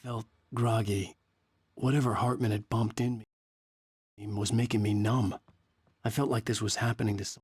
Felt groggy. Whatever Hartman had bumped in me was making me numb. I felt like this was happening to someone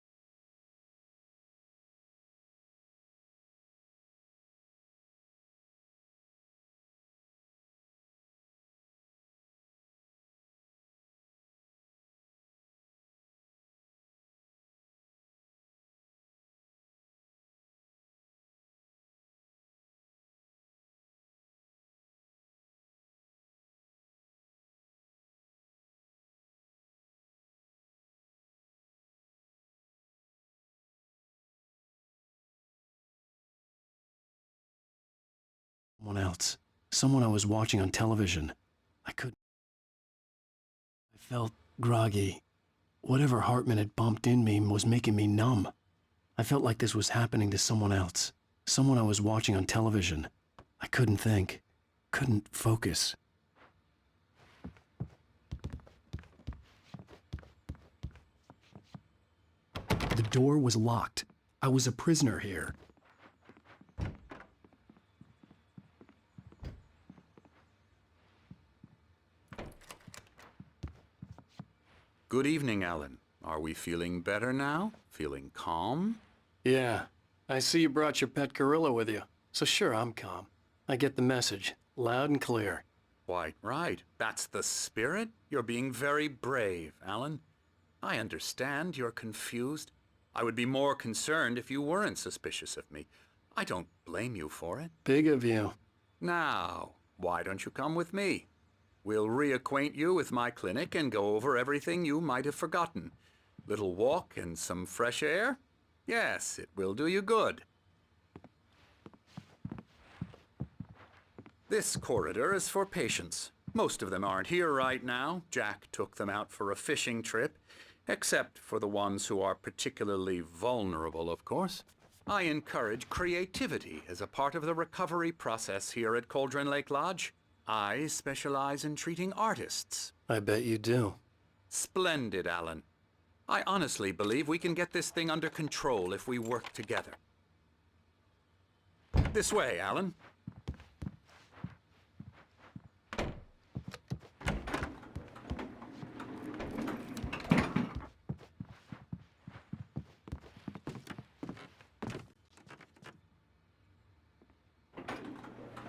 else. Someone I was watching on television. I couldn't. I felt groggy. Whatever Hartman had bumped in me was making me numb. I felt like this was happening to someone else. Someone I was watching on television. I couldn't think. Couldn't focus. The door was locked. I was a prisoner here. Good evening, Alan. Are we feeling better now? Feeling calm? Yeah. I see you brought your pet gorilla with you. So sure, I'm calm. I get the message. Loud and clear. Quite right. That's the spirit. You're being very brave, Alan. I understand you're confused. I would be more concerned if you weren't suspicious of me. I don't blame you for it. Big of you. Now, why don't you come with me? We'll reacquaint you with my clinic and go over everything you might have forgotten. Little walk and some fresh air? Yes, it will do you good. This corridor is for patients. Most of them aren't here right now. Jack took them out for a fishing trip, except for the ones who are particularly vulnerable, of course. I encourage creativity as a part of the recovery process here at Cauldron Lake Lodge. I specialize in treating artists. I bet you do. Splendid, Alan. I honestly believe we can get this thing under control if we work together. This way, Alan.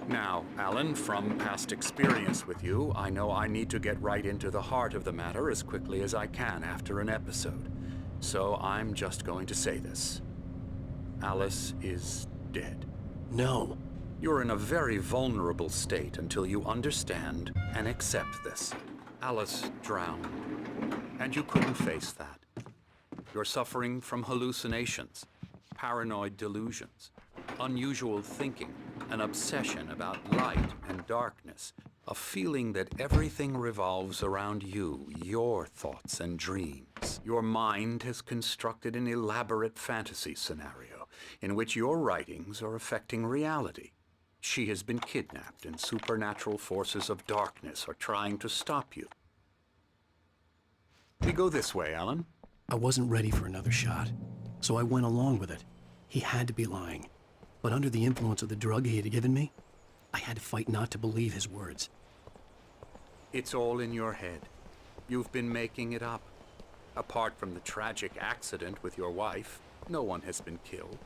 Now, Alan, from past experience with you, I know I need to get right into the heart of the matter as quickly as I can after an episode. So I'm just going to say this. Alice is dead. No. You're in a very vulnerable state until you understand and accept this. Alice drowned, and you couldn't face that. You're suffering from hallucinations, paranoid delusions, unusual thinking, an obsession about light and darkness, a feeling that everything revolves around you, your thoughts and dreams. Your mind has constructed an elaborate fantasy scenario in which your writings are affecting reality. She has been kidnapped and supernatural forces of darkness are trying to stop you. We go this way, Alan. I wasn't ready for another shot, so I went along with it. He had to be lying. But under the influence of the drug he had given me, I had to fight not to believe his words. It's all in your head. You've been making it up. Apart from the tragic accident with your wife, no one has been killed.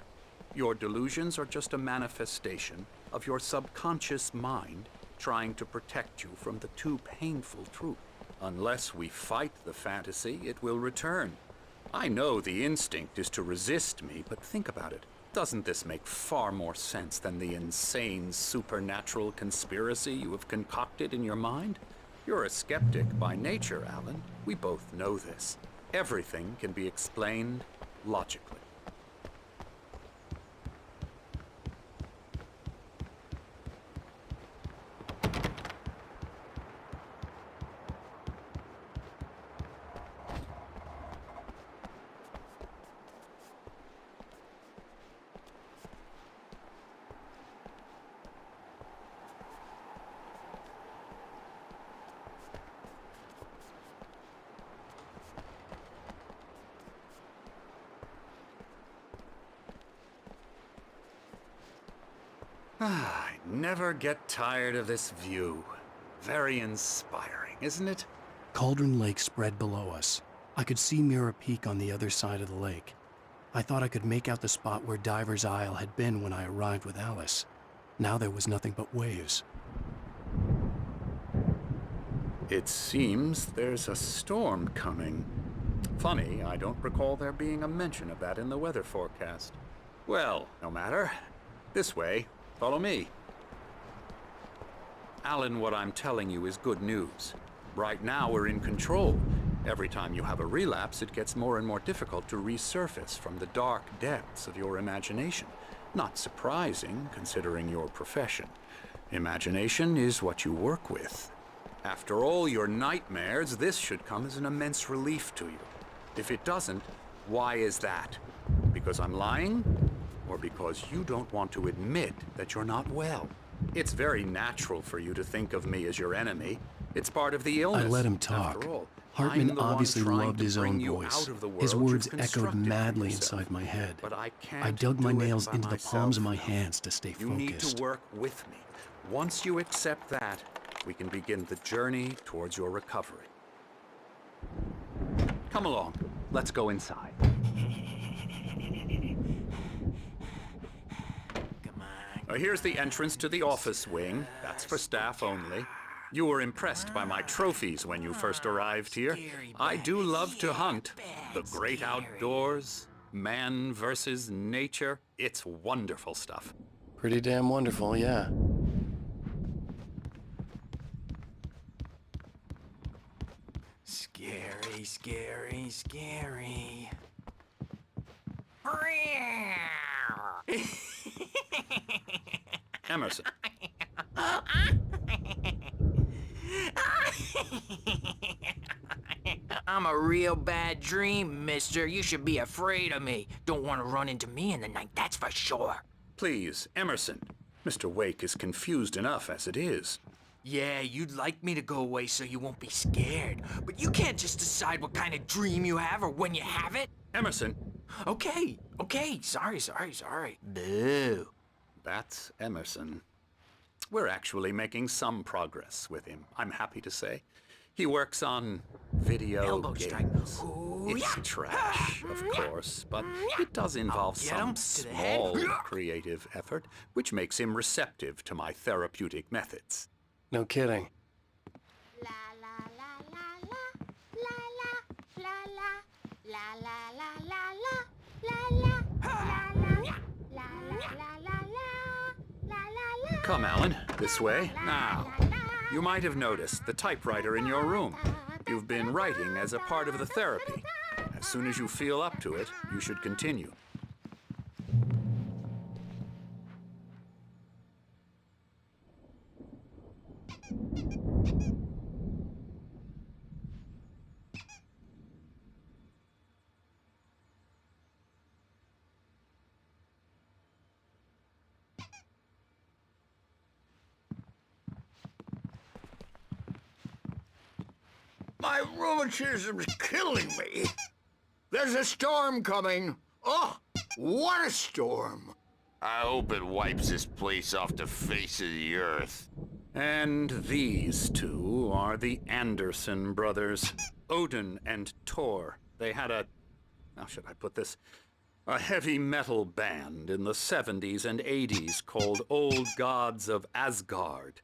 Your delusions are just a manifestation of your subconscious mind trying to protect you from the too painful truth. Unless we fight the fantasy, it will return. I know the instinct is to resist me, but think about it. Doesn't this make far more sense than the insane supernatural conspiracy you have concocted in your mind? You're a skeptic by nature, Alan. We both know this. Everything can be explained logically. I never get tired of this view. Very inspiring, isn't it? Cauldron Lake spread below us. I could see Mirror Peak on the other side of the lake. I thought I could make out the spot where Diver's Isle had been when I arrived with Alice. Now there was nothing but waves. It seems there's a storm coming. Funny, I don't recall there being a mention of that in the weather forecast. Well, no matter. This way. Follow me. Alan, what I'm telling you is good news. Right now we're in control. Every time you have a relapse, it gets more and more difficult to resurface from the dark depths of your imagination. Not surprising, considering your profession. Imagination is what you work with. After all your nightmares, this should come as an immense relief to you. If it doesn't, why is that? Because I'm lying? Or because you don't want to admit that you're not well? It's very natural for you to think of me as your enemy. It's part of the illness. I let him talk. After all, Hartman I'm the one obviously trying loved to his bring own you voice. out of the His world words you've echoed constructed for madly yourself. inside my head. But I can't I dug my do it nails by into the palms of my myself. hands to stay You focused. need to work with me. Once you accept that, we can begin the journey towards your recovery. Come along. Let's go inside. Here's the entrance to the office wing. That's for staff only. You were impressed by my trophies when you first arrived here. I do love to hunt. The great outdoors, man versus nature. It's wonderful stuff. Pretty damn wonderful, yeah. Scary, scary, scary. Emerson. I'm a real bad dream, mister. You should be afraid of me. Don't want to run into me in the night, that's for sure. Please, Emerson. Mr. Wake is confused enough as it is. Yeah, you'd like me to go away so you won't be scared. But you can't just decide what kind of dream you have or when you have it. Emerson. Okay, sorry. Boo. That's Emerson. We're actually making some progress with him, I'm happy to say. He works on video Elbow strike. games. Ooh, It's yeah. trash, of course, but it does involve Get him some to the head. small creative effort, which makes him receptive to my therapeutic methods. No kidding. La la la la la la la la la la la la la la Come, Alan, this way. Now, you might have noticed the typewriter in your room. You've been writing as a part of the therapy. As soon as you feel up to it, you should continue. My rheumatism's killing me. There's a storm coming. Oh, what a storm. I hope it wipes this place off the face of the earth. And these two are the Anderson brothers, Odin and Thor. They had how should I put this? A heavy metal band in the 70s and 80s called Old Gods of Asgard.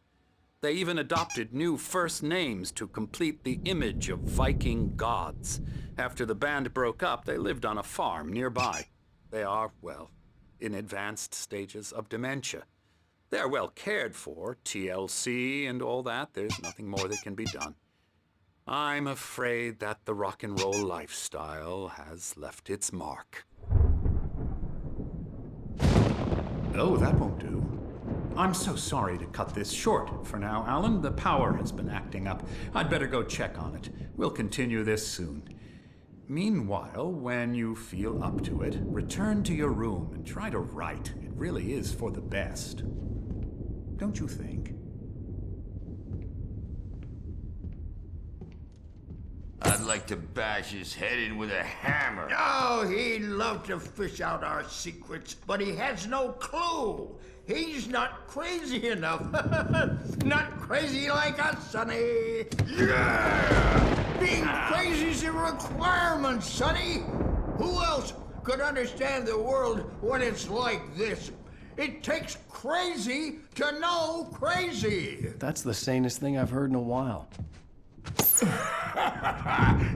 They even adopted new first names to complete the image of Viking gods. After the band broke up, they lived on a farm nearby. They are, well, in advanced stages of dementia. They're well cared for, TLC and all that. There's nothing more that can be done. I'm afraid that the rock and roll lifestyle has left its mark. Oh, that won't do. I'm so sorry to cut this short for now, Alan. The power has been acting up. I'd better go check on it. We'll continue this soon. Meanwhile, when you feel up to it, return to your room and try to write. It really is for the best. Don't you think? I'd like to bash his head in with a hammer. Oh, he'd love to fish out our secrets, but he has no clue. He's not crazy enough. Not crazy like us, Sonny. Yeah! Being crazy's a requirement, Sonny. Who else could understand the world when it's like this? It takes crazy to know crazy. That's the sanest thing I've heard in a while.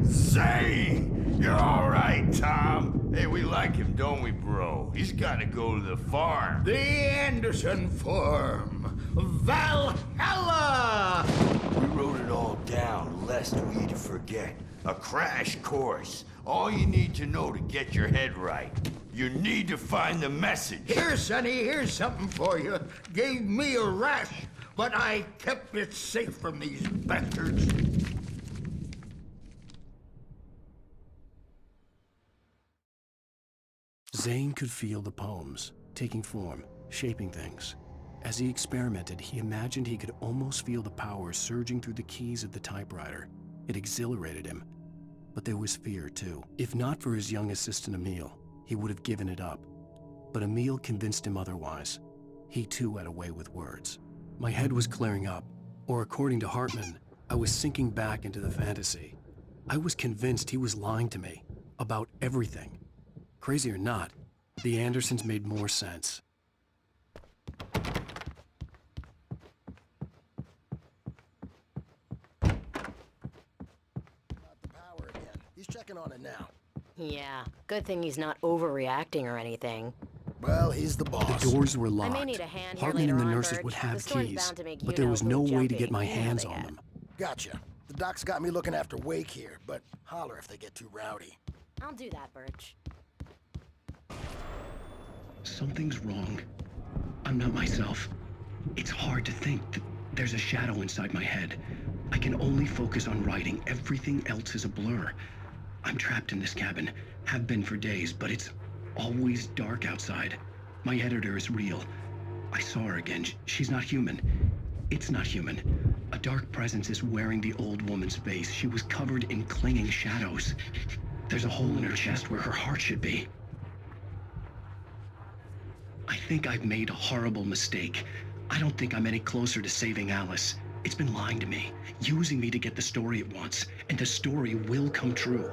Zane! You're all right, Tom. Hey, we like him, don't we, bro? He's got to go to the farm. The Anderson Farm. Valhalla! We wrote it all down, lest we'd forget. A crash course. All you need to know to get your head right. You need to find the message. Here, Sonny, here's something for you. Gave me a rash, but I kept it safe from these bastards. Zane could feel the poems, taking form, shaping things. As he experimented, he imagined he could almost feel the power surging through the keys of the typewriter. It exhilarated him. But there was fear, too. If not for his young assistant, Emil, he would have given it up. But Emil convinced him otherwise. He, too, had a way with words. My head was clearing up, or according to Hartman, I was sinking back into the fantasy. I was convinced he was lying to me about everything. Crazy or not, the Andersons made more sense. He's checking on it now. Yeah, good thing he's not overreacting or anything. Well, he's the boss. The doors were locked. I may need a hand here Hartman and the later on, nurses Birch. would The have store's keys, bound to make but you there know was who no way to jumpy. get my You know hands they on get. them. Gotcha. The doc's got me looking after Wake here, but holler if they get too rowdy. I'll do that, Birch. Something's wrong. I'm not myself. It's hard to think that there's a shadow inside my head. I can only focus on writing. Everything else is a blur. I'm trapped in this cabin. Have been for days, but it's always dark outside. My editor is real. I saw her again. She's not human. It's not human. A dark presence is wearing the old woman's face. She was covered in clinging shadows. There's a hole in her chest where her heart should be. I think I've made a horrible mistake. I don't think I'm any closer to saving Alice. It's been lying to me, using me to get the story it wants, and the story will come true.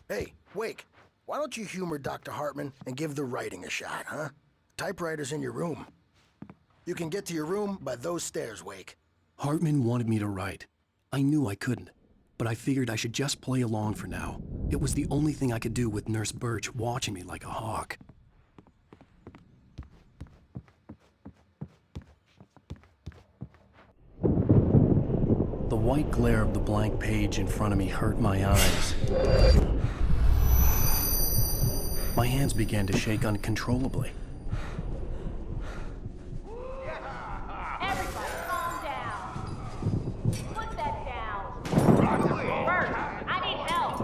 Hey, Wake, why don't you humor Dr. Hartman and give the writing a shot, huh? Typewriter's in your room. You can get to your room by those stairs, Wake. Hartman wanted me to write. I knew I couldn't, but I figured I should just play along for now. It was the only thing I could do with Nurse Birch watching me like a hawk. The white glare of the blank page in front of me hurt my eyes. My hands began to shake uncontrollably. Everybody, calm down. Put that down. Bert, I need help.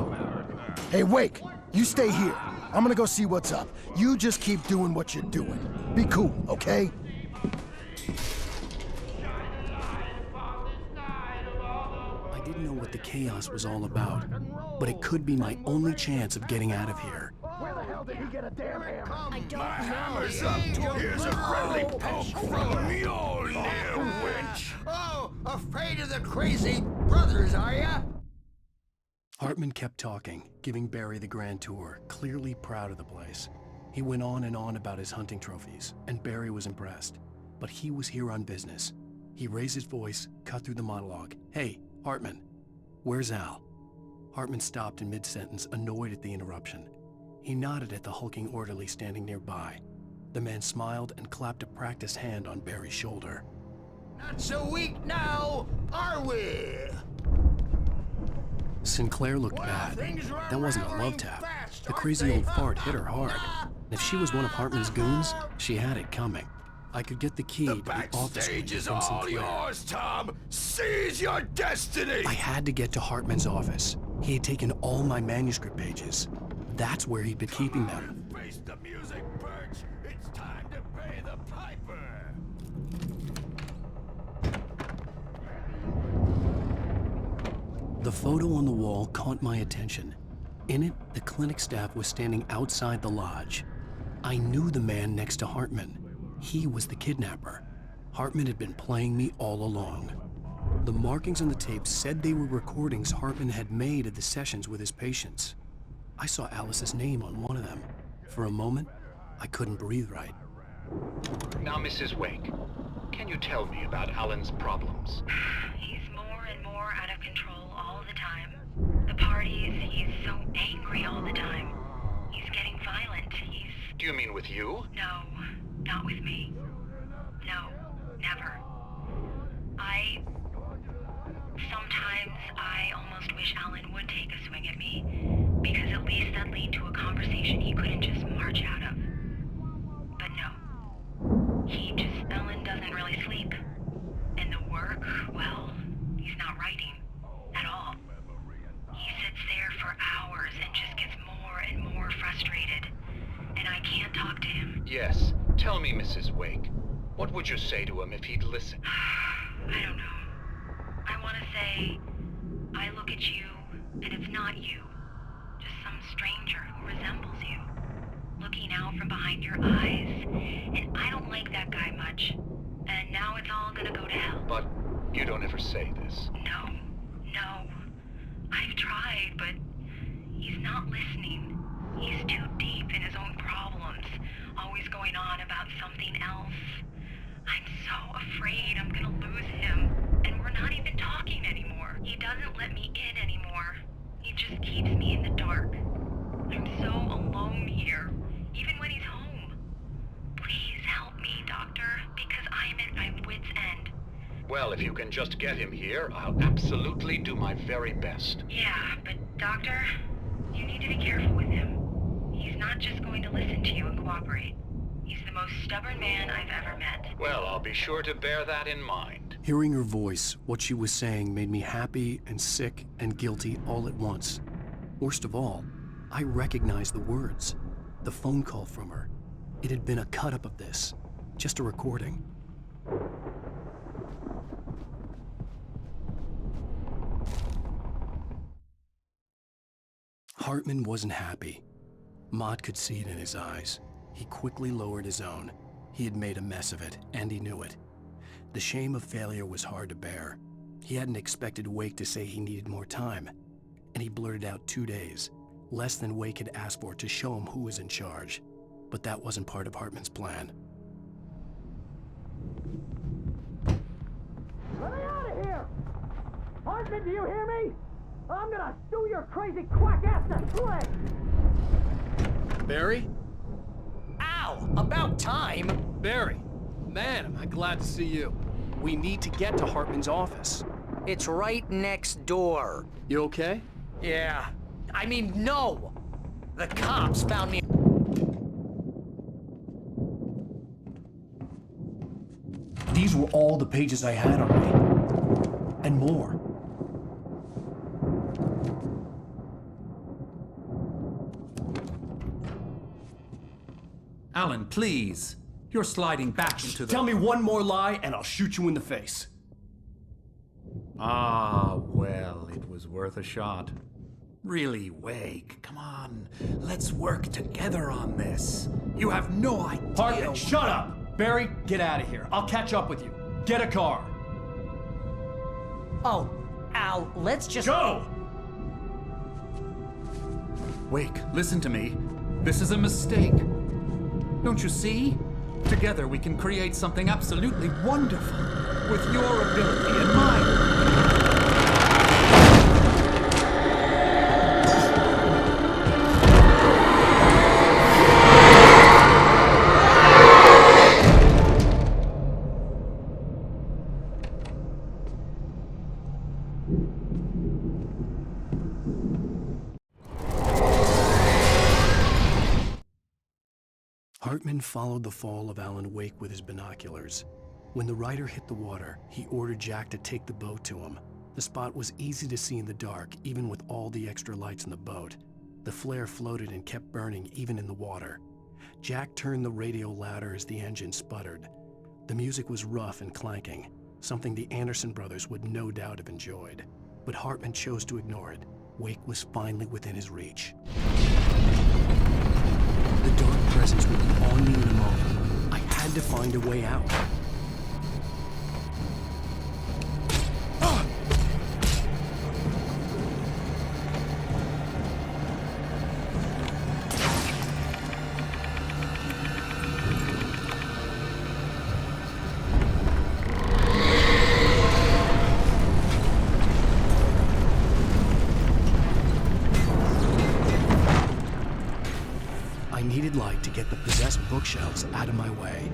Hey, Wake, you stay here. I'm gonna go see what's up. You just keep doing what you're doing. Be cool, okay? I didn't know what the chaos was all about, but it could be my only chance of getting out of here. Where the hell did he get a damn hammer? I don't My know. hammer's up. Here's a friendly poke from Mjolnir, witch. Oh, afraid of the crazy brothers, are ya? Hartman kept talking, giving Barry the grand tour, clearly proud of the place. He went on and on about his hunting trophies, and Barry was impressed. But he was here on business. He raised his voice, cut through the monologue. Hey, Hartman, where's Al? Hartman stopped in mid-sentence, annoyed at the interruption. He nodded at the hulking orderly standing nearby. The man smiled and clapped a practiced hand on Barry's shoulder. Not so weak now, are we? Sinclair looked Well, bad. things are That wasn't a love unraveling tap. fast, The aren't crazy they? old fart hit her hard. And if she was one of Hartman's goons, she had it coming. I could get the key to the office Backstage is from all Sinclair. yours, Tom. Seize your destiny. I had to get to Hartman's office. He had taken all my manuscript pages. That's where he'd been keeping them. Face the music, Birch. It's time to pay the piper. The photo on the wall caught my attention. In it, the clinic staff was standing outside the lodge. I knew the man next to Hartman. He was the kidnapper. Hartman had been playing me all along. The markings on the tape said they were recordings Hartman had made of the sessions with his patients. I saw Alice's name on one of them. For a moment, I couldn't breathe right. Now, Mrs. Wake, can you tell me about Alan's problems? He's more and more out of control all the time. The parties, he's so angry all the time. He's getting violent. Do you mean with you? No, not with me. No, never. Sometimes I almost wish Alan would take a swing at me, because at least that'd lead to a conversation he couldn't just march out of. But no. Alan doesn't really sleep. And the work, well, he's not writing at all. He sits there for hours and just gets more and more frustrated. And I can't talk to him. Yes. Tell me, Mrs. Wake. What would you say to him if he'd listen? I don't know. I want to say, I look at you, and it's not you. Just some stranger who resembles you. Looking out from behind your eyes. And I don't like that guy much. And now it's all gonna go to hell. But you don't ever say this. No. I've tried, but he's not listening. He's too deep in his own problems, always going on about something else. I'm so afraid I'm gonna lose him, and we're not even talking anymore. He doesn't let me in anymore. He just keeps me in the dark. I'm so alone here, even when he's home. Please help me, Doctor, because I'm at my wit's end. Well, if you can just get him here, I'll absolutely do my very best. Yeah, but Doctor, you need to be careful with him. He's not just going to listen to you and cooperate. He's the most stubborn man I've ever met. Well, I'll be sure to bear that in mind. Hearing her voice, what she was saying made me happy and sick and guilty all at once. Worst of all, I recognized the words. The phone call from her. It had been a cut-up of this. Just a recording. Hartman wasn't happy. Mott could see it in his eyes. He quickly lowered his own. He had made a mess of it, and he knew it. The shame of failure was hard to bear. He hadn't expected Wake to say he needed more time, and he blurted out 2 days, less than Wake had asked for to show him who was in charge. But that wasn't part of Hartman's plan. Let me out of here! Hartman, do you hear me? I'm gonna sue your crazy quack ass to slay! Barry? Ow! About time! Barry! Man, am I glad to see you. We need to get to Hartman's office. It's right next door. You okay? Yeah. I mean, no! The cops found me. These were all the pages I had on me. And more. Alan, please. You're sliding back into the... Tell me one more lie and I'll shoot you in the face. Ah, well, it was worth a shot. Really, Wake, come on. Let's work together on this. You have no idea... Hartman, shut up! Barry, get out of here. I'll catch up with you. Get a car. Oh, Al, let's just... Go! Wake, listen to me. This is a mistake. Don't you see? Together we can create something absolutely wonderful. With your ability and mine. Hartman followed the fall of Alan Wake with his binoculars. When the rider hit the water, he ordered Jack to take the boat to him. The spot was easy to see in the dark, even with all the extra lights in the boat. The flare floated and kept burning even in the water. Jack turned the radio louder as the engine sputtered. The music was rough and clanking, something the Anderson brothers would no doubt have enjoyed. But Hartman chose to ignore it. Wake was finally within his reach. The dark presence would be on me in a moment. I had to find a way out. I needed light to get the possessed bookshelves out of my way.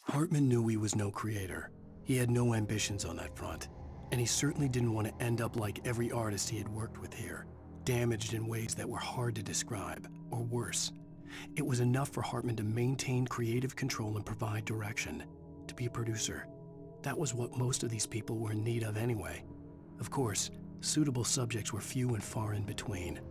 Hartman knew he was no creator. He had no ambitions on that front, and he certainly didn't want to end up like every artist he had worked with here, damaged in ways that were hard to describe, or worse. It was enough for Hartman to maintain creative control and provide direction, to be a producer. That was what most of these people were in need of anyway. Of course, suitable subjects were few and far in between.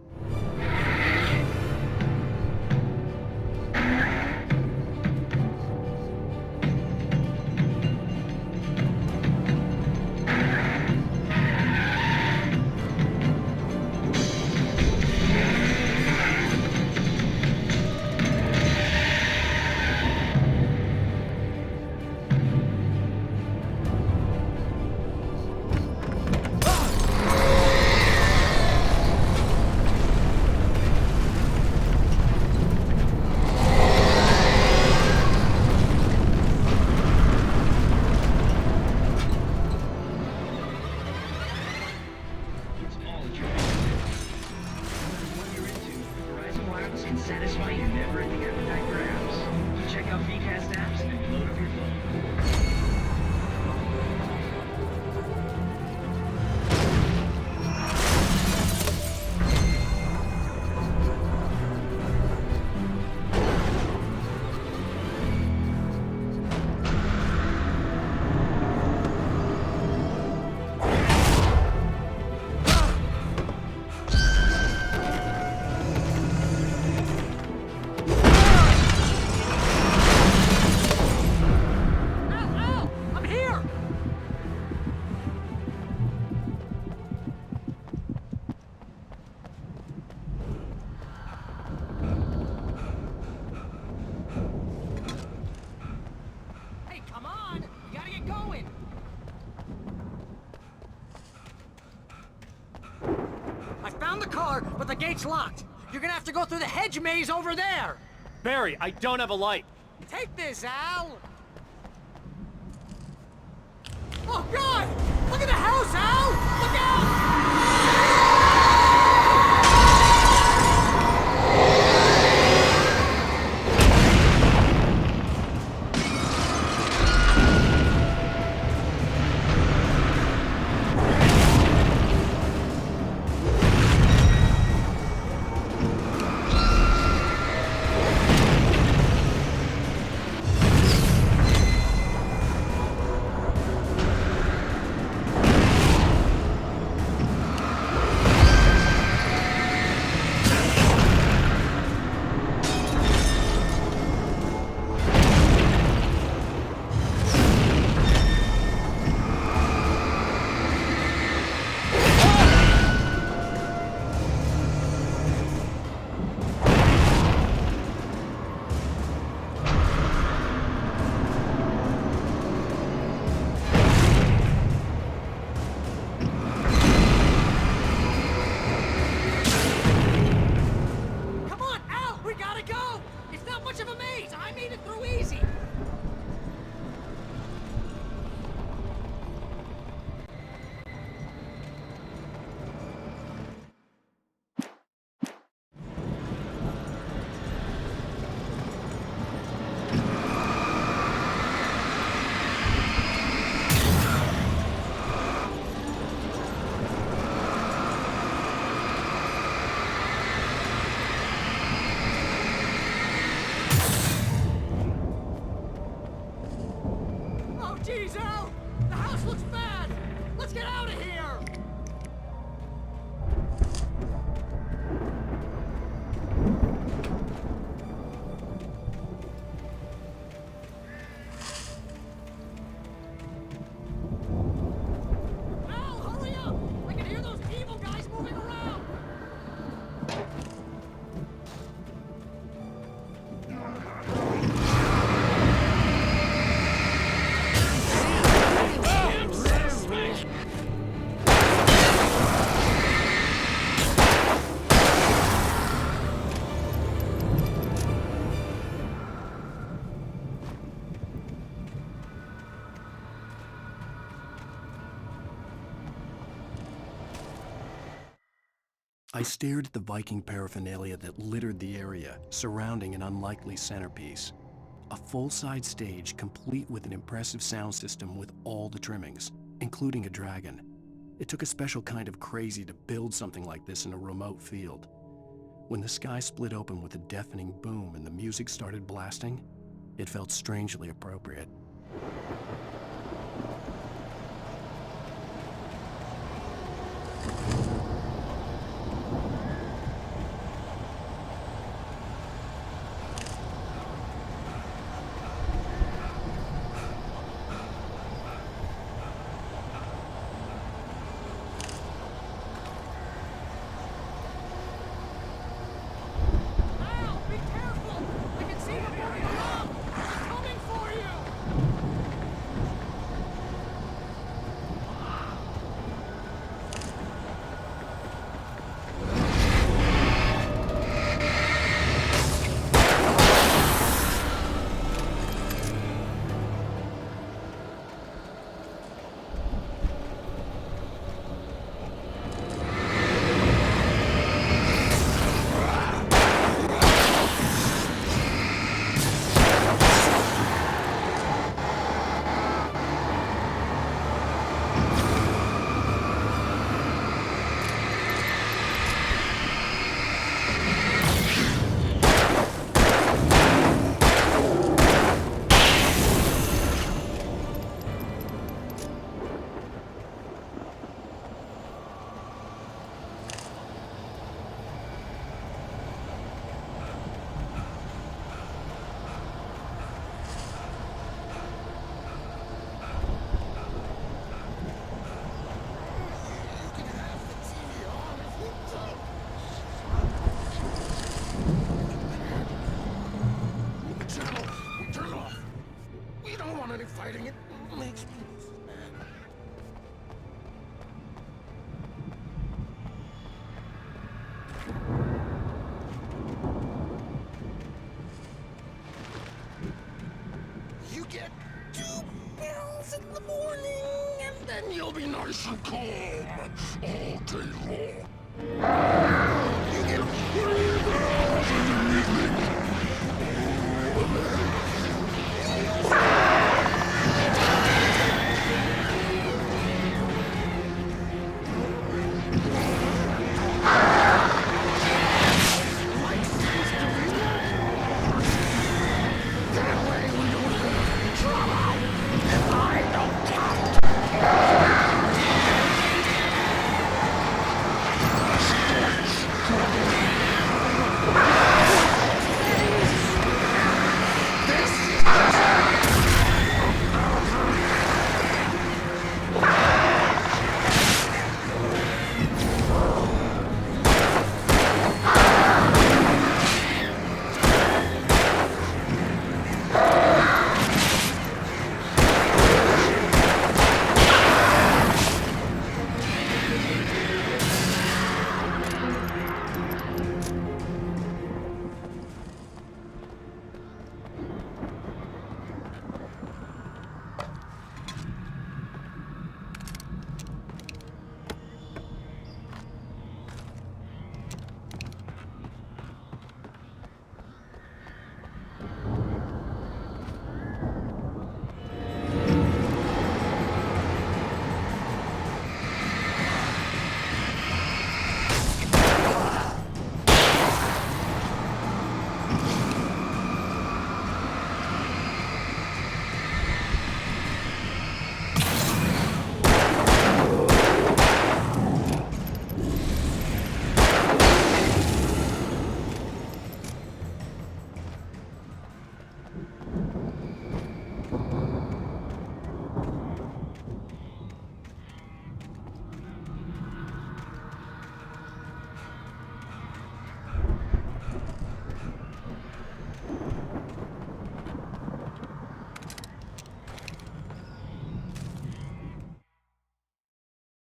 Satisfy your never-ending appetite for apps. Check out VCast apps and load up your phone. I found the car, but the gate's locked. You're gonna have to go through the hedge maze over there. Barry, I don't have a light. Take this, Al. Oh, God! Look at the house, Al! Look out! I stared at the Viking paraphernalia that littered the area, surrounding an unlikely centerpiece. A full-size stage complete with an impressive sound system with all the trimmings, including a dragon. It took a special kind of crazy to build something like this in a remote field. When the sky split open with a deafening boom and the music started blasting, it felt strangely appropriate. Fighting it makes me mad. You get 2 pills in the morning, and then you'll be nice and calm all day long. You get 3 pills in the evening.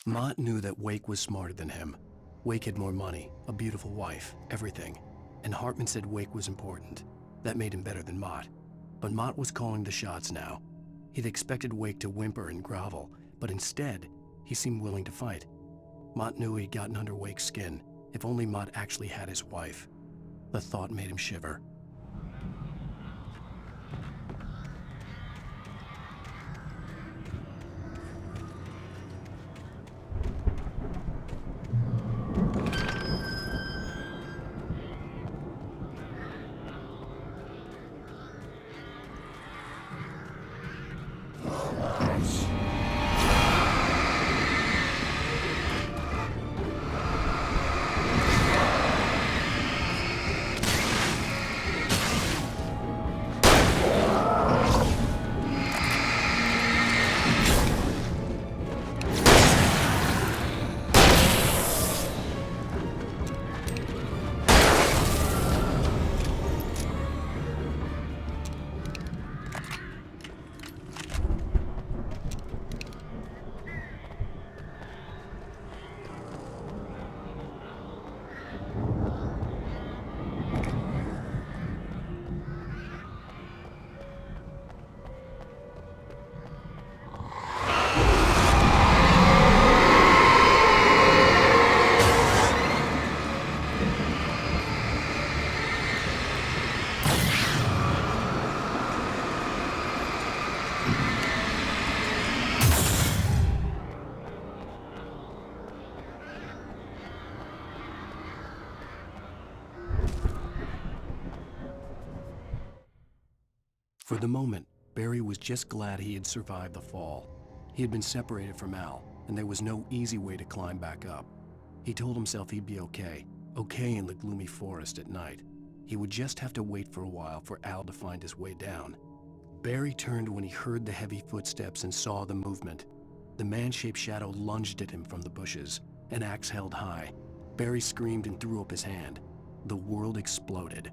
Mott knew that Wake was smarter than him. Wake had more money, a beautiful wife, everything. And Hartman said Wake was important. That made him better than Mott. But Mott was calling the shots now. He'd expected Wake to whimper and grovel, but instead, he seemed willing to fight. Mott knew he'd gotten under Wake's skin, If only Mott actually had his wife. The thought made him shiver. For the moment, Barry was just glad he had survived the fall. He had been separated from Al, and there was no easy way to climb back up. He told himself he'd be okay in the gloomy forest at night. He would just have to wait for a while for Al to find his way down. Barry turned when he heard the heavy footsteps and saw the movement. The man-shaped shadow lunged at him from the bushes, an axe held high. Barry screamed and threw up his hand. The world exploded.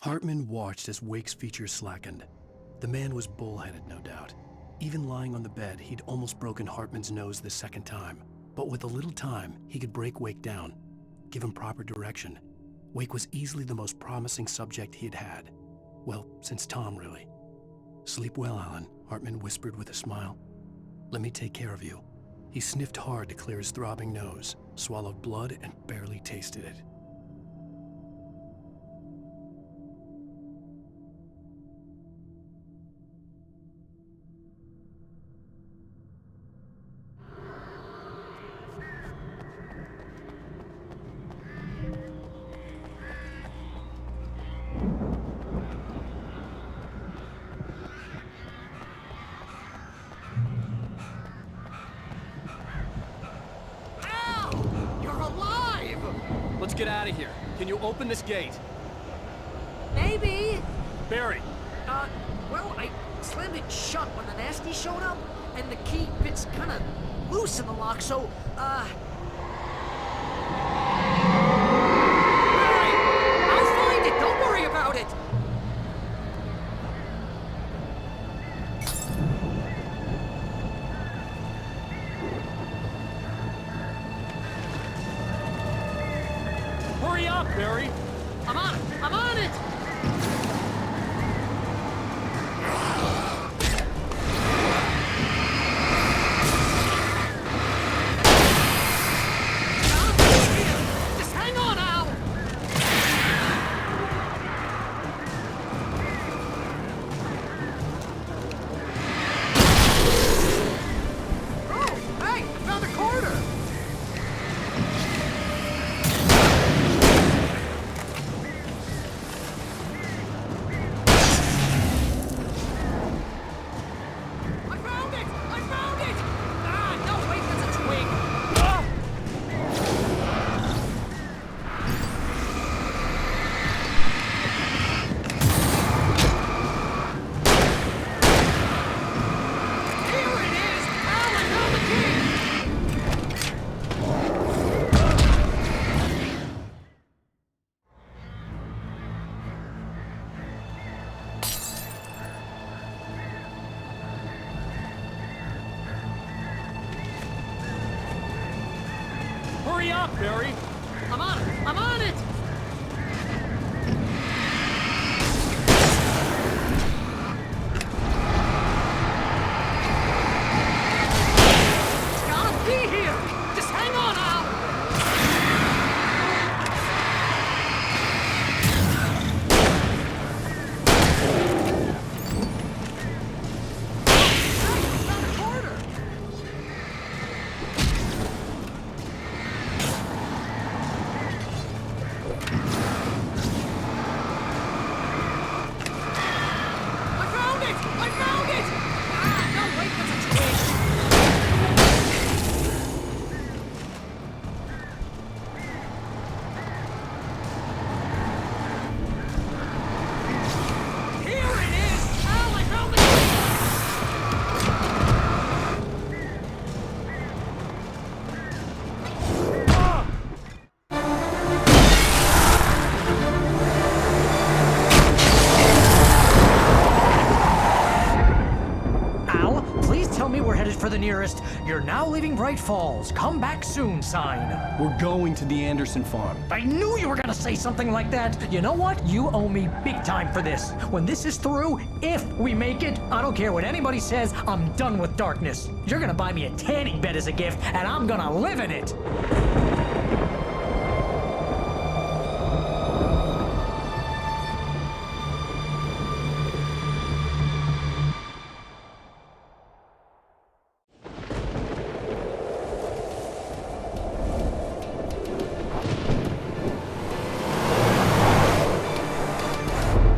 Hartman watched as Wake's features slackened. The man was bullheaded, no doubt. Even lying on the bed, he'd almost broken Hartman's nose the second time. But with a little time, he could break Wake down, give him proper direction. Wake was easily the most promising subject he'd had. Well, since Tom, really. "Sleep well, Alan," Hartman whispered with a smile. "Let me take care of you." He sniffed hard to clear his throbbing nose, swallowed blood, and barely tasted it. Let's get out of here. Can you open this gate? Maybe. Barry! Well, I slammed it shut when the nasty showed up. and the key fits kind of loose in the lock, so, Alright, I'll find it, don't worry about it! Hurry up, Barry! I'm on it! I'm on it! Just hang on, Al! Oh, hey! I found a corner! I found it! I found it! Ah, no, wait, that's a twig! Ah! Here it is! Al, I found the key! Hurry up, Barry! I'm on it! I'm on it! It's gotta be here! Just hang on, Al! Hey, I found a corner! I found it! I found it! Ah, no, wait, that's a twig! Here it is! Al, I found the Al, please tell me we're headed for the nearest "You're now leaving Bright Falls. Come back soon" sign. We're going to the Anderson farm. I knew you were gonna say something like that. You know what? You owe me big time for this. When this is through, if we make it, I don't care what anybody says, I'm done with darkness. You're gonna buy me a tanning bed as a gift, and I'm gonna live in it.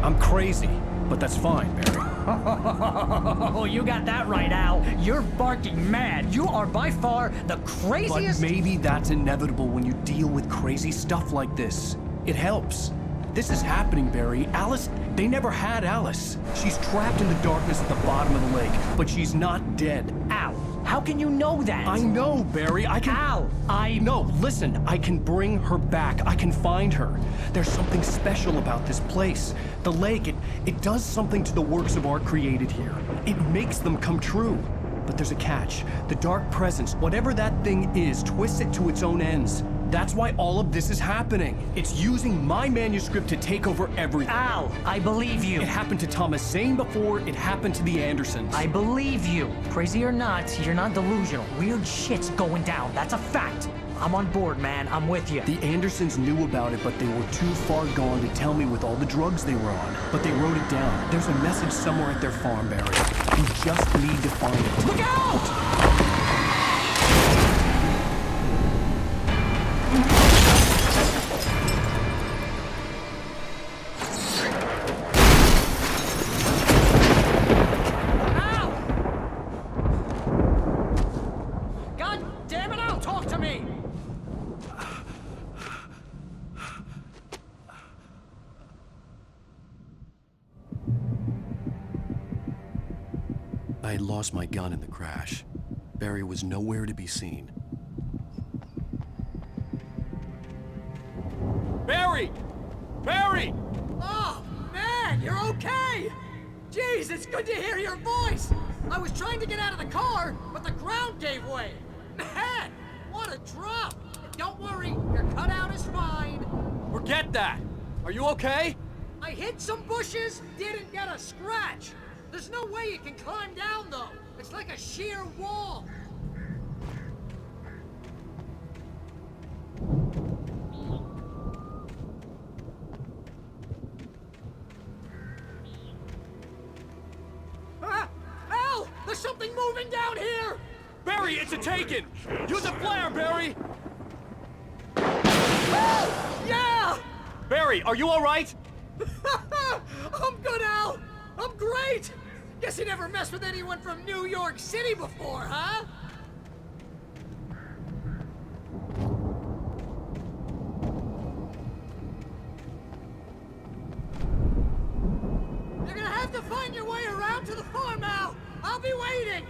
I'm crazy, but that's fine, Barry. Oh, you got that right, Al. You're barking mad. You are by far the But craziest. maybe that's inevitable when you deal with crazy stuff like this. It helps. This is happening, Barry. Alice, they never had Alice. She's trapped in the darkness at the bottom of the lake, but she's not dead. Al, how can you know that? I know, Barry. I can... Al, No, listen. I can bring her back. I can find her. There's something special about this place. The lake, it does something to the works of art created here. It makes them come true. But there's a catch. The dark presence, whatever that thing is, twists it to its own ends. That's why all of this is happening. It's using my manuscript to take over everything. Al, I believe you. It happened to Thomas Zane before, it happened to the Andersons. I believe you. Crazy or not, you're not delusional. Weird shit's going down. That's a fact. I'm on board, man. I'm with you. The Andersons knew about it, but they were too far gone to tell me with all the drugs they were on. But they wrote it down. There's a message somewhere at their farm, Barry. We just need to find it. Look out! God damn it, Al, talk to me! I had lost my gun in the crash. Barry was nowhere to be seen. Barry! Barry! Oh, man, you're okay! Jeez, it's good to hear your voice! I was trying to get out of the car, but the ground gave way. Man, what a drop! Don't worry, your cutout is fine. Forget that! Are you okay? I hit some bushes, didn't get a scratch. There's no way you can climb down, though. It's like a sheer wall. Ah! Al! There's something moving down here! Barry, it's a taken! Use a flare, Barry! Ah! Yeah! Barry, are you alright? I'm good, Al! I'm great! Guess you never messed with anyone from New York City before, huh? You're gonna have to find your way around to the farm, Al! I'll be waiting!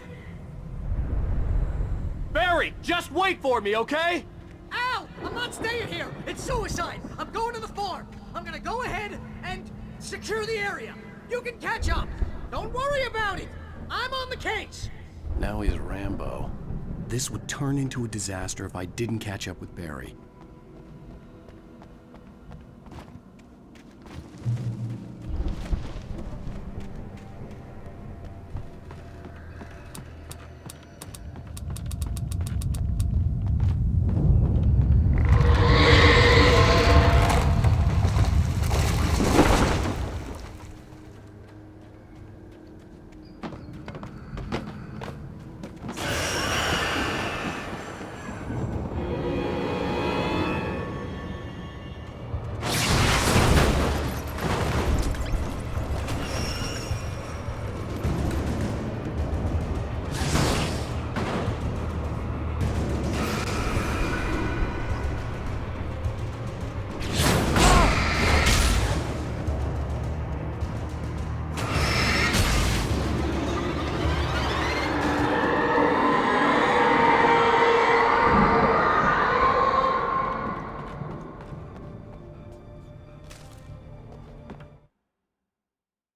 Barry, just wait for me, okay? Al! I'm not staying here! It's suicide! I'm going to the farm! I'm gonna go ahead and secure the area! You can catch up! Don't worry about it! I'm on the case! Now he's Rambo. This would turn into a disaster if I didn't catch up with Barry.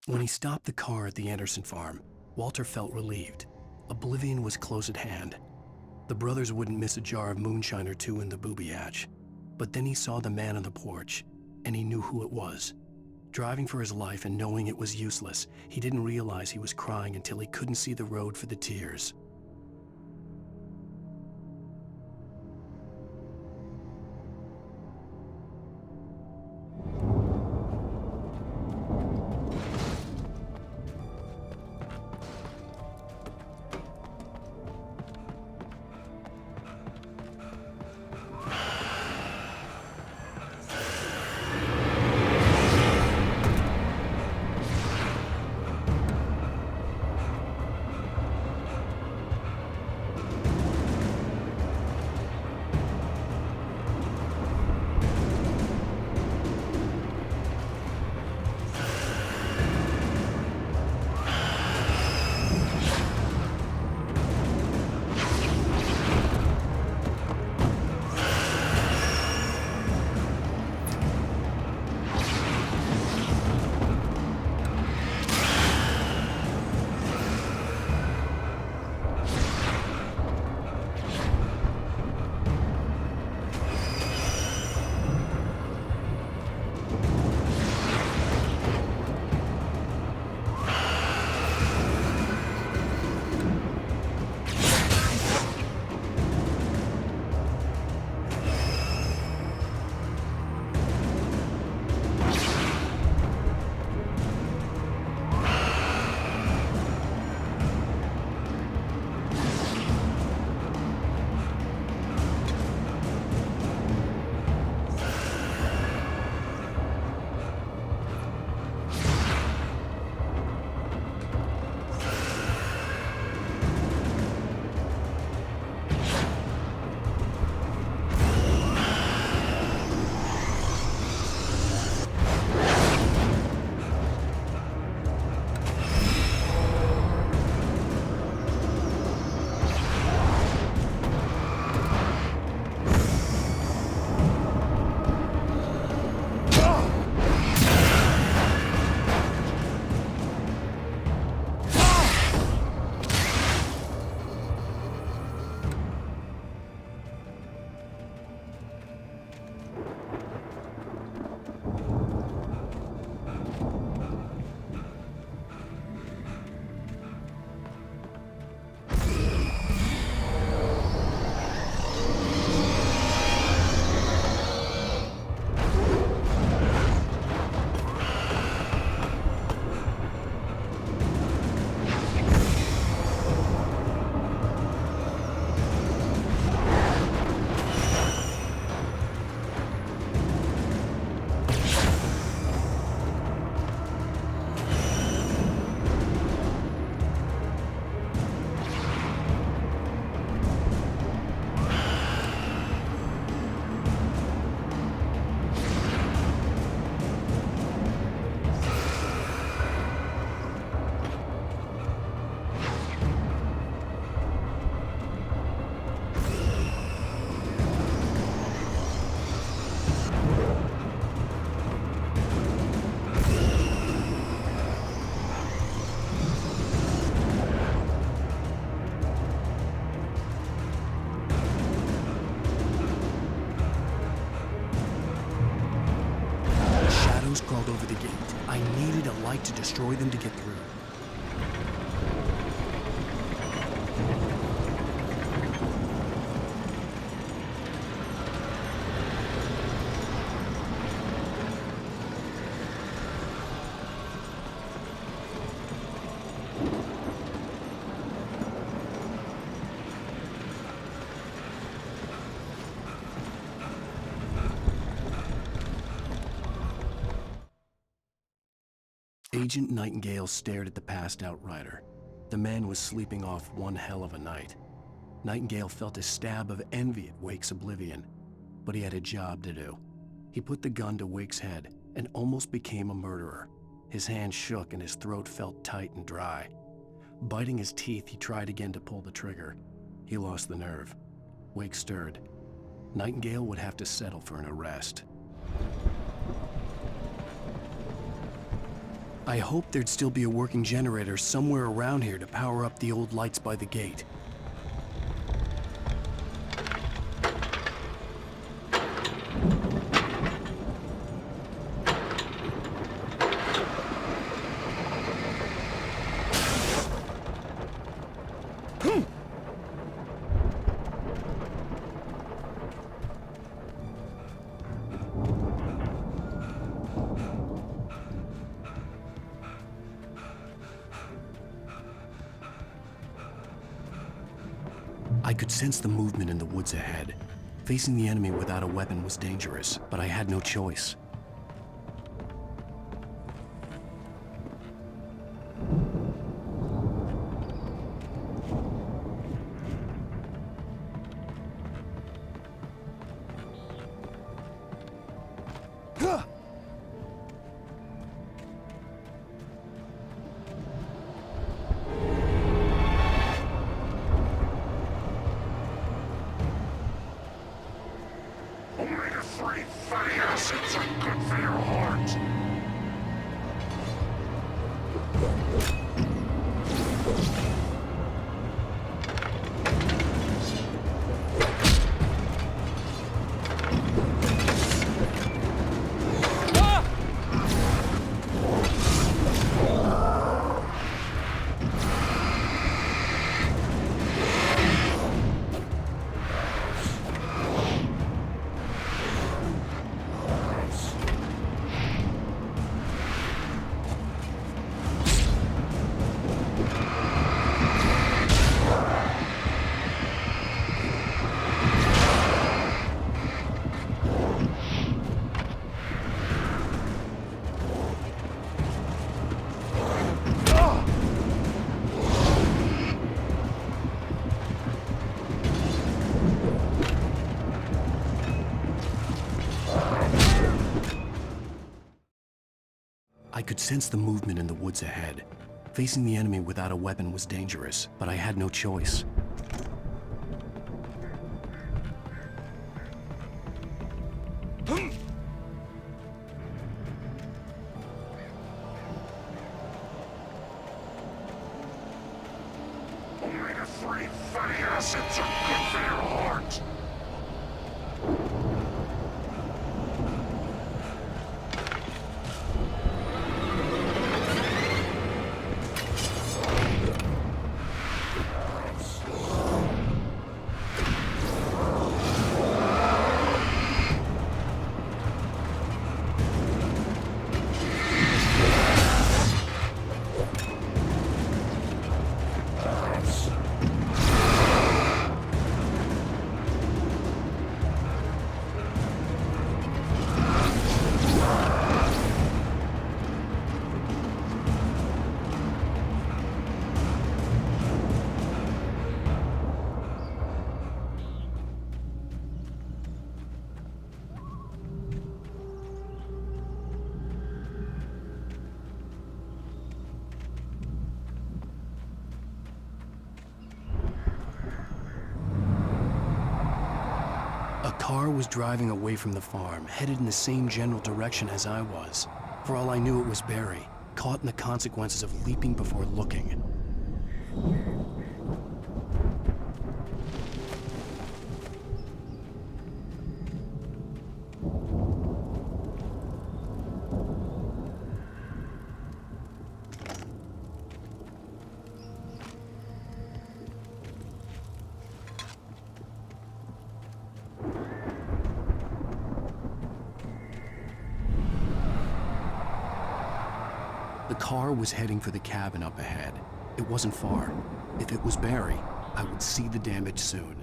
When he stopped the car at the Anderson farm, Walter felt relieved. Oblivion was close at hand. The brothers wouldn't miss a jar of moonshine or two in the booby hatch. But then he saw the man on the porch, and he knew who it was. Driving for his life and knowing it was useless, he didn't realize he was crying until he couldn't see the road for the tears. gate. I needed a light to destroy them to get through. Agent Nightingale stared at the passed-out rider. The man was sleeping off one hell of a night. Nightingale felt a stab of envy at Wake's oblivion, but he had a job to do. He put the gun to Wake's head and almost became a murderer. His hand shook and his throat felt tight and dry. Biting his teeth, he tried again to pull the trigger. He lost the nerve. Wake stirred. Nightingale would have to settle for an arrest. I hoped there'd still be a working generator somewhere around here to power up the old lights by the gate. I could sense the movement in the woods ahead. Facing the enemy without a weapon was dangerous, but I had no choice. Omega-3 fatty acids are good for your heart. I could sense the movement in the woods ahead. Facing the enemy without a weapon was dangerous, but I had no choice. Omega-3 fatty acids are good for your heart. A car was driving away from the farm, headed in the same general direction as I was. For all I knew, it was Barry, caught in the consequences of leaping before looking. The car was heading for the cabin up ahead. It wasn't far. If it was Barry, I would see the damage soon.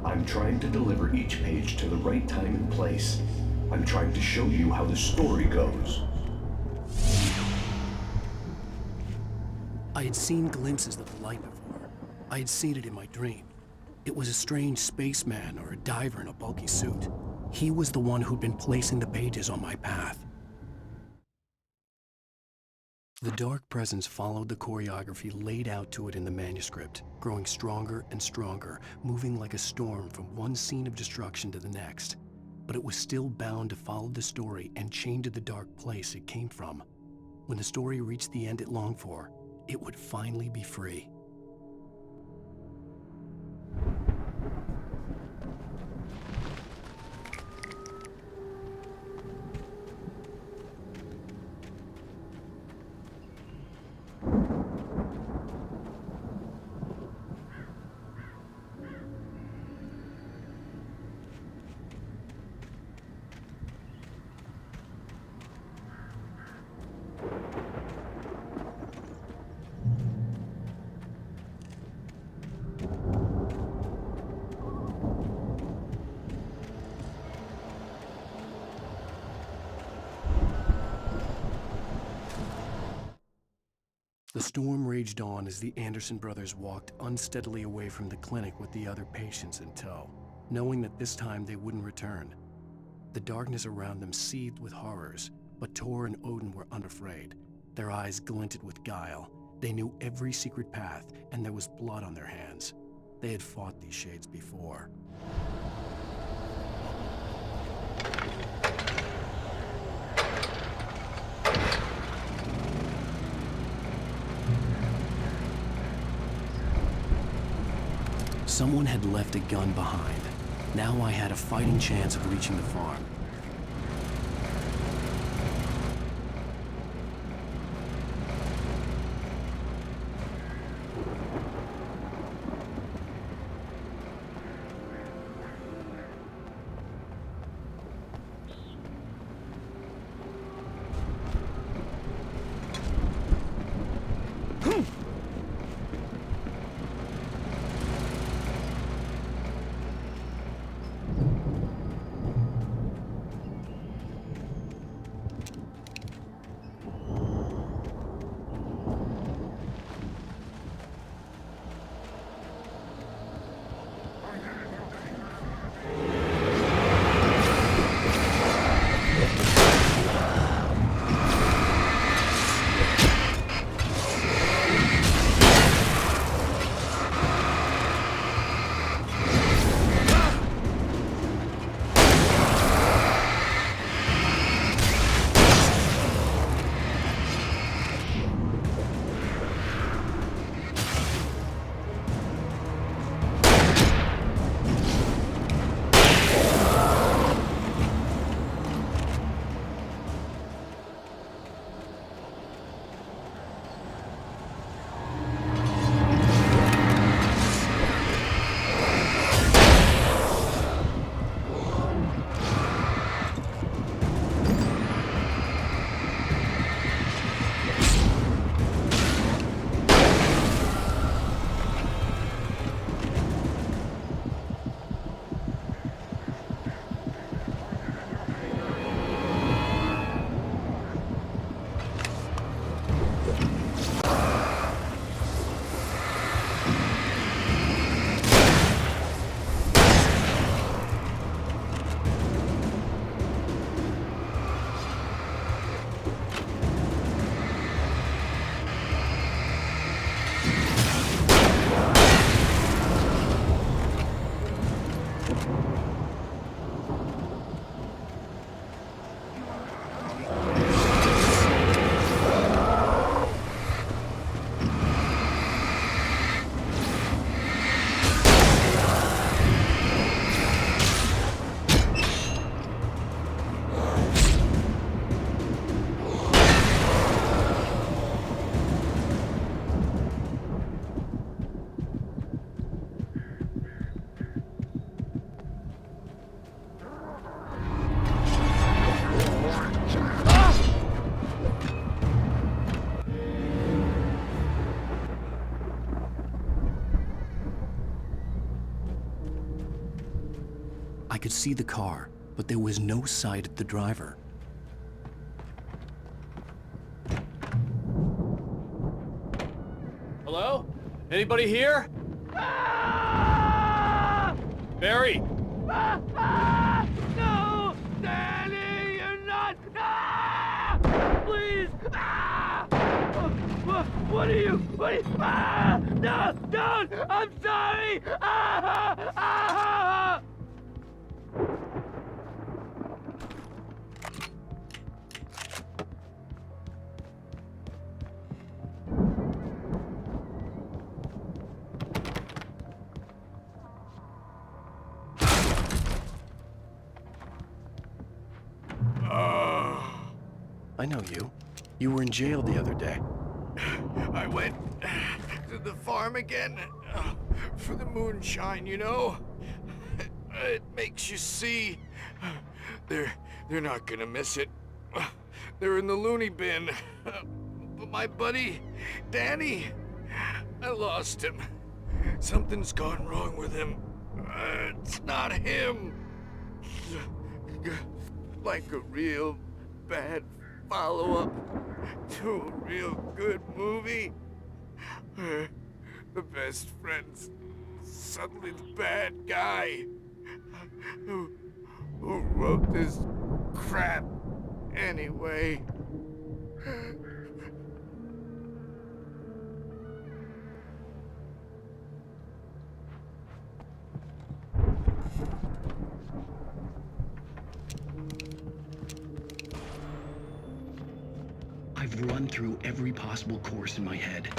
I'm trying to deliver each page to the right time and place. I'm trying to show you how the story goes. I had seen glimpses of the light before. I had seen it in my dream. It was a strange spaceman or a diver in a bulky suit. He was the one who'd been placing the pages on my path. The dark presence followed the choreography laid out to it in the manuscript, growing stronger and stronger, moving like a storm from one scene of destruction to the next. But it was still bound to follow the story and chained to the dark place it came from. When the story reached the end it longed for, it would finally be free. The storm raged on as the Anderson brothers walked unsteadily away from the clinic with the other patients in tow, knowing that this time they wouldn't return. The darkness around them seethed with horrors, but Tor and Odin were unafraid. Their eyes glinted with guile. They knew every secret path, and there was blood on their hands. They had fought these shades before. Someone had left a gun behind. Now I had a fighting chance of reaching the farm. I could see the car, but there was no sight of the driver. Hello? Anybody here? Barry! No! Danny, you're not! Please! What are you? No! Don't! I'm sorry! I know you. You were in jail the other day. I went to the farm again for the moonshine, you know? It makes you see. They're not gonna miss it. They're in the loony bin. But my buddy, Danny, I lost him. Something's gone wrong with him. It's not him. Like a real bad follow-up to a real good movie. The best friend's suddenly the bad guy who wrote this crap anyway. I've run through every possible course in my head.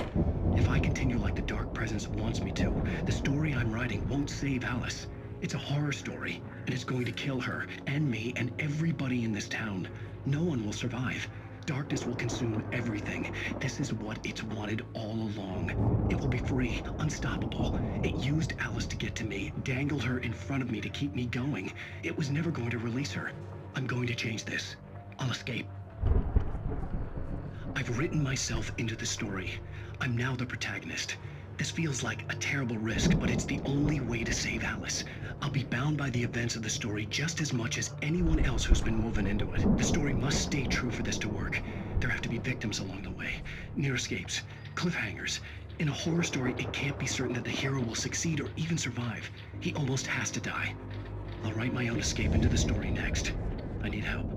If I continue like the Dark Presence wants me to, the story I'm writing won't save Alice. It's a horror story, and it's going to kill her, and me, and everybody in this town. No one will survive. Darkness will consume everything. This is what it's wanted all along. It will be free, unstoppable. It used Alice to get to me, dangled her in front of me to keep me going. It was never going to release her. I'm going to change this. I'll escape. I've written myself into the story. I'm now the protagonist. This feels like a terrible risk, but it's the only way to save Alice. I'll be bound by the events of the story just as much as anyone else who's been woven into it. The story must stay true for this to work. There have to be victims along the way, near escapes, cliffhangers. In a horror story, it can't be certain that the hero will succeed or even survive. He almost has to die. I'll write my own escape into the story next. I need help.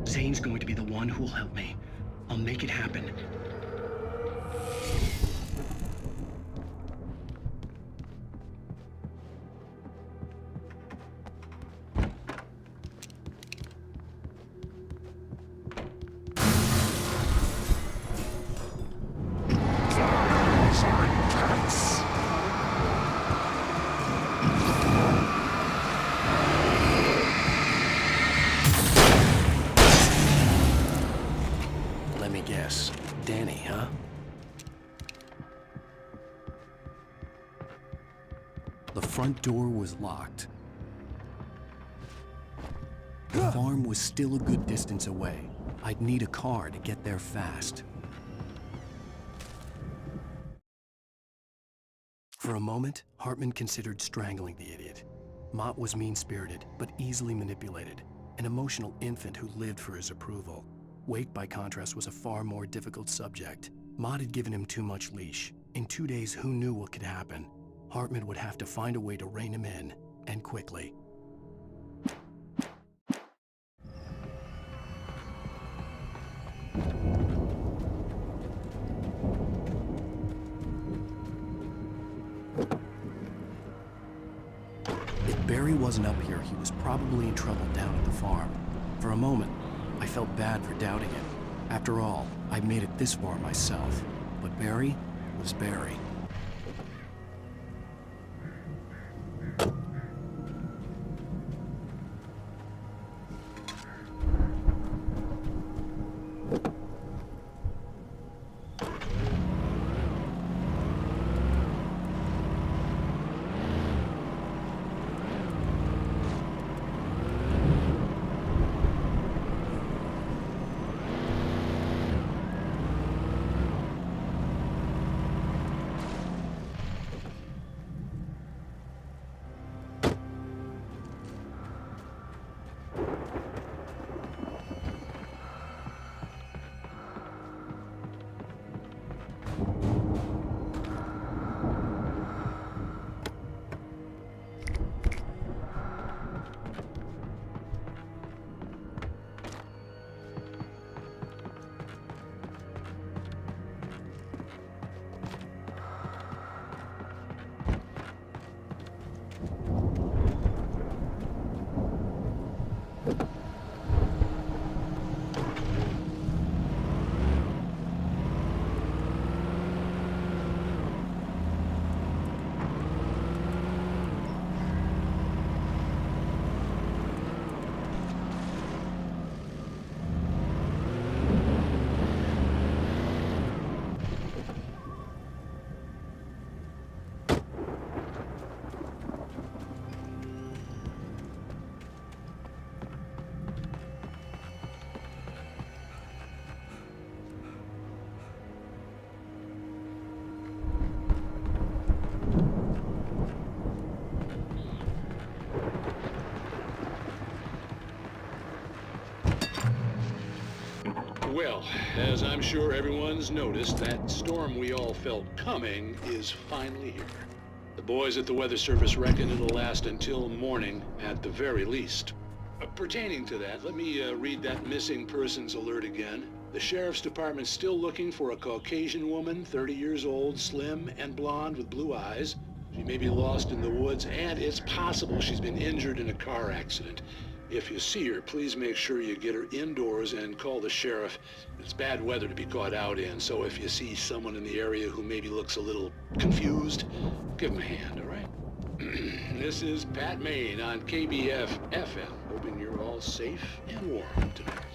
Zane's going to be the one who will help me. I'll make it happen. Let me guess. Danny, huh? The front door was locked. The farm was still a good distance away. I'd need a car to get there fast. For a moment, Hartman considered strangling the idiot. Mott was mean-spirited, but easily manipulated. An emotional infant who lived for his approval. Wake, by contrast, was a far more difficult subject. Mott had given him too much leash. In 2 days, who knew what could happen? Hartman would have to find a way to rein him in, and quickly. If Barry wasn't up here, he was probably in trouble down at the farm. For a moment, I felt bad for doubting it. After all, I made it this far myself. But Barry was Barry. Well, as I'm sure everyone's noticed, that storm we all felt coming is finally here. The boys at the Weather Service reckon it'll last until morning at the very least. Pertaining to that, let me read that missing persons alert again. The Sheriff's Department's still looking for a Caucasian woman, 30 years old, slim and blonde with blue eyes. She may be lost in the woods, and it's possible she's been injured in a car accident. If you see her, please make sure you get her indoors and call the sheriff. It's bad weather to be caught out in, so if you see someone in the area who maybe looks a little confused, give him a hand, all right? This is Pat Maine on KBF FM, hoping you're all safe and warm tonight.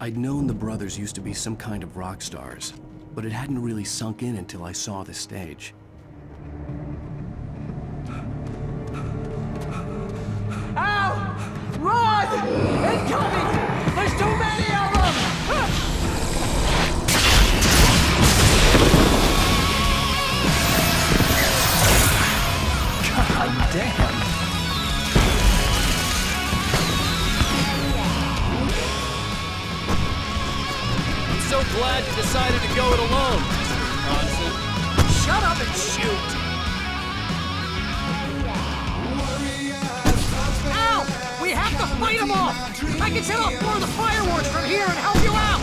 I'd known the brothers used to be some kind of rock stars, but it hadn't really sunk in until I saw the stage. Al! Run! Incoming! There's too many of them! God damn! I'm so glad you decided to go it alone, Mr. Bronson. Shut up and shoot! Al! We have to fight them off! I can set off more of the fireworks from here and help you out!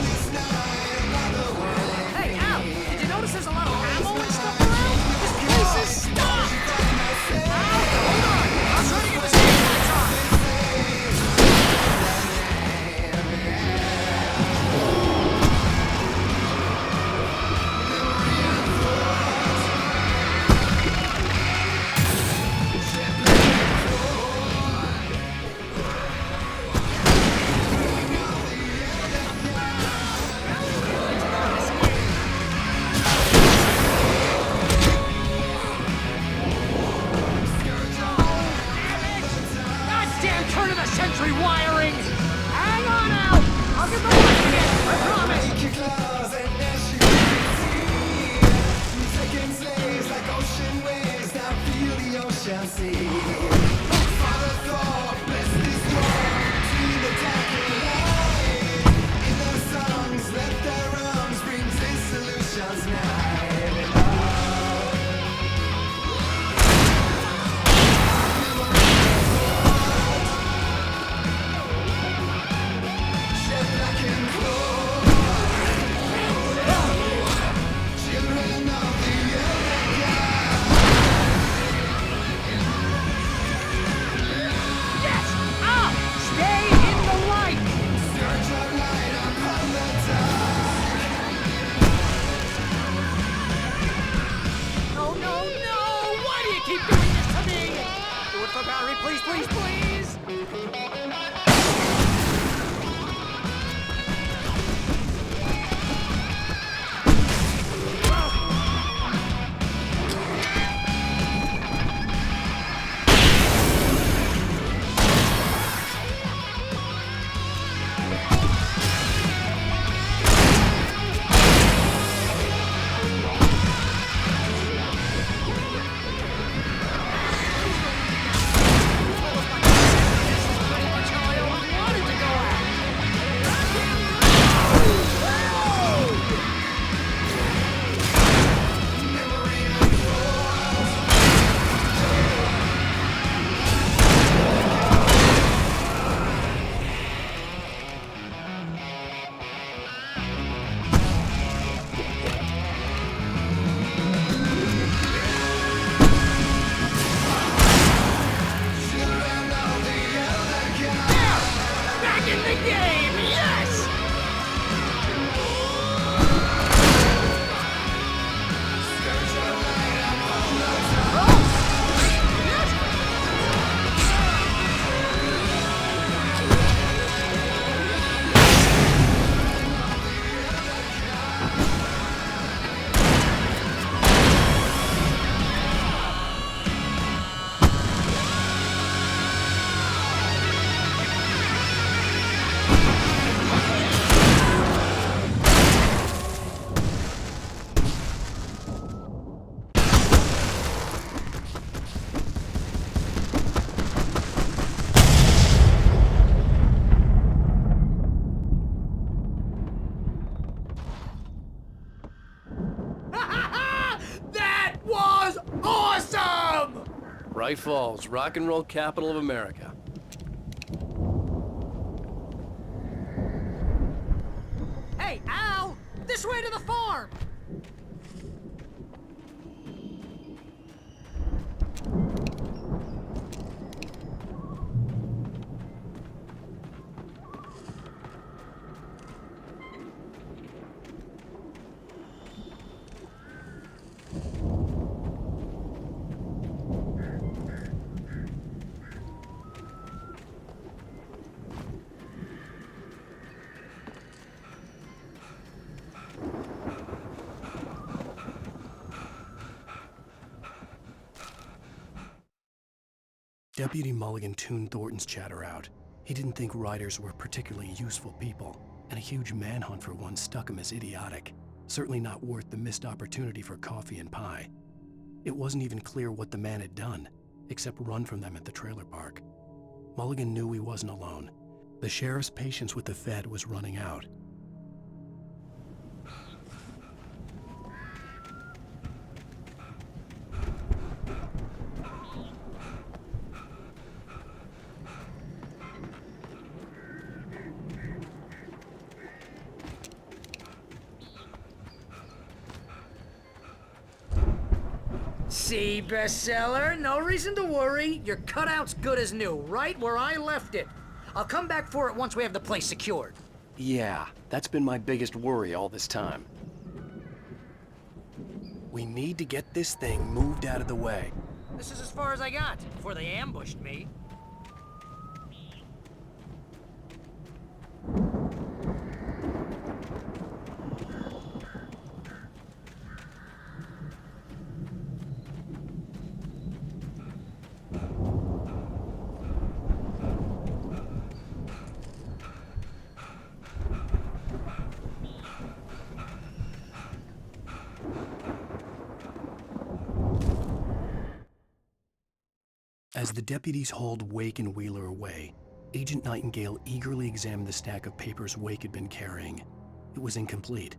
Hey, Al! Did you notice there's a lot of ammo and stuff around? This place is stocked! Al, hold on! I'm trying to get this game on time! Goddamn turn of the century wiring! Hang on, Al! I'll get the light again, I promise! Yes! Al! Stay in the light! No, no, no! Why do you keep doing this to me? Do it for Barry, please, please, please! Back in the game, yes! That was awesome! Bright Falls, rock and roll capital of America. Hey, Al! This way to the farm! Deputy Mulligan tuned Thornton's chatter out. He didn't think writers were particularly useful people, and a huge manhunt for one struck him as idiotic. Certainly not worth the missed opportunity for coffee and pie. It wasn't even clear what the man had done, except run from them at the trailer park. Mulligan knew he wasn't alone. The sheriff's patience with the Fed was running out. See, bestseller, no reason to worry. Your cutout's good as new, right where I left it. I'll come back for it once we have the place secured. Yeah, that's been my biggest worry all this time. We need to get this thing moved out of the way. This is as far as I got before they ambushed me. As the deputies hauled Wake and Wheeler away, Agent Nightingale eagerly examined the stack of papers Wake had been carrying. It was incomplete,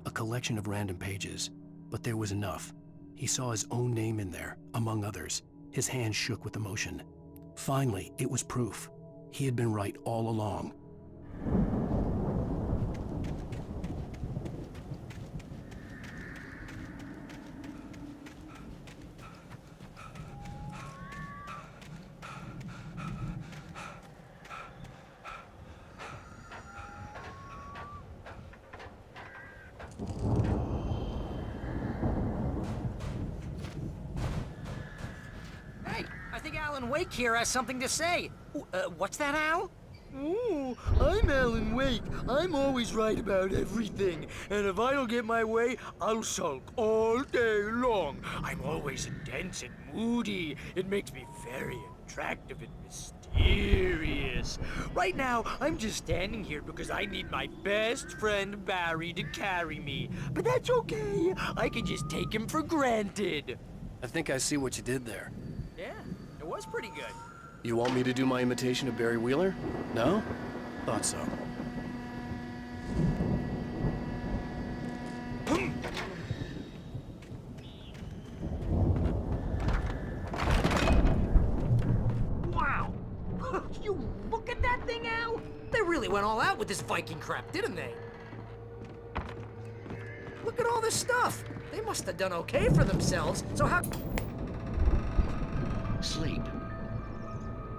a collection of random pages, but there was enough. He saw his own name in there, among others. His hands shook with emotion. Finally, it was proof. He had been right all along. Hey, I think Alan Wake here has something to say. What's that, Al? Ooh, I'm Alan Wake. I'm always right about everything. And if I don't get my way, I'll sulk all day long. I'm always intense and moody. It makes me very attractive and mysterious. Right now, I'm just standing here because I need my best friend Barry to carry me. But that's okay. I can just take him for granted. I think I see what you did there. Yeah, it was pretty good. You want me to do my imitation of Barry Wheeler? No? Thought so. Wow! You look at that thing, Al! They really went all out with this Viking crap, didn't they? Look at all this stuff! They must have done okay for themselves, so how... Sleep.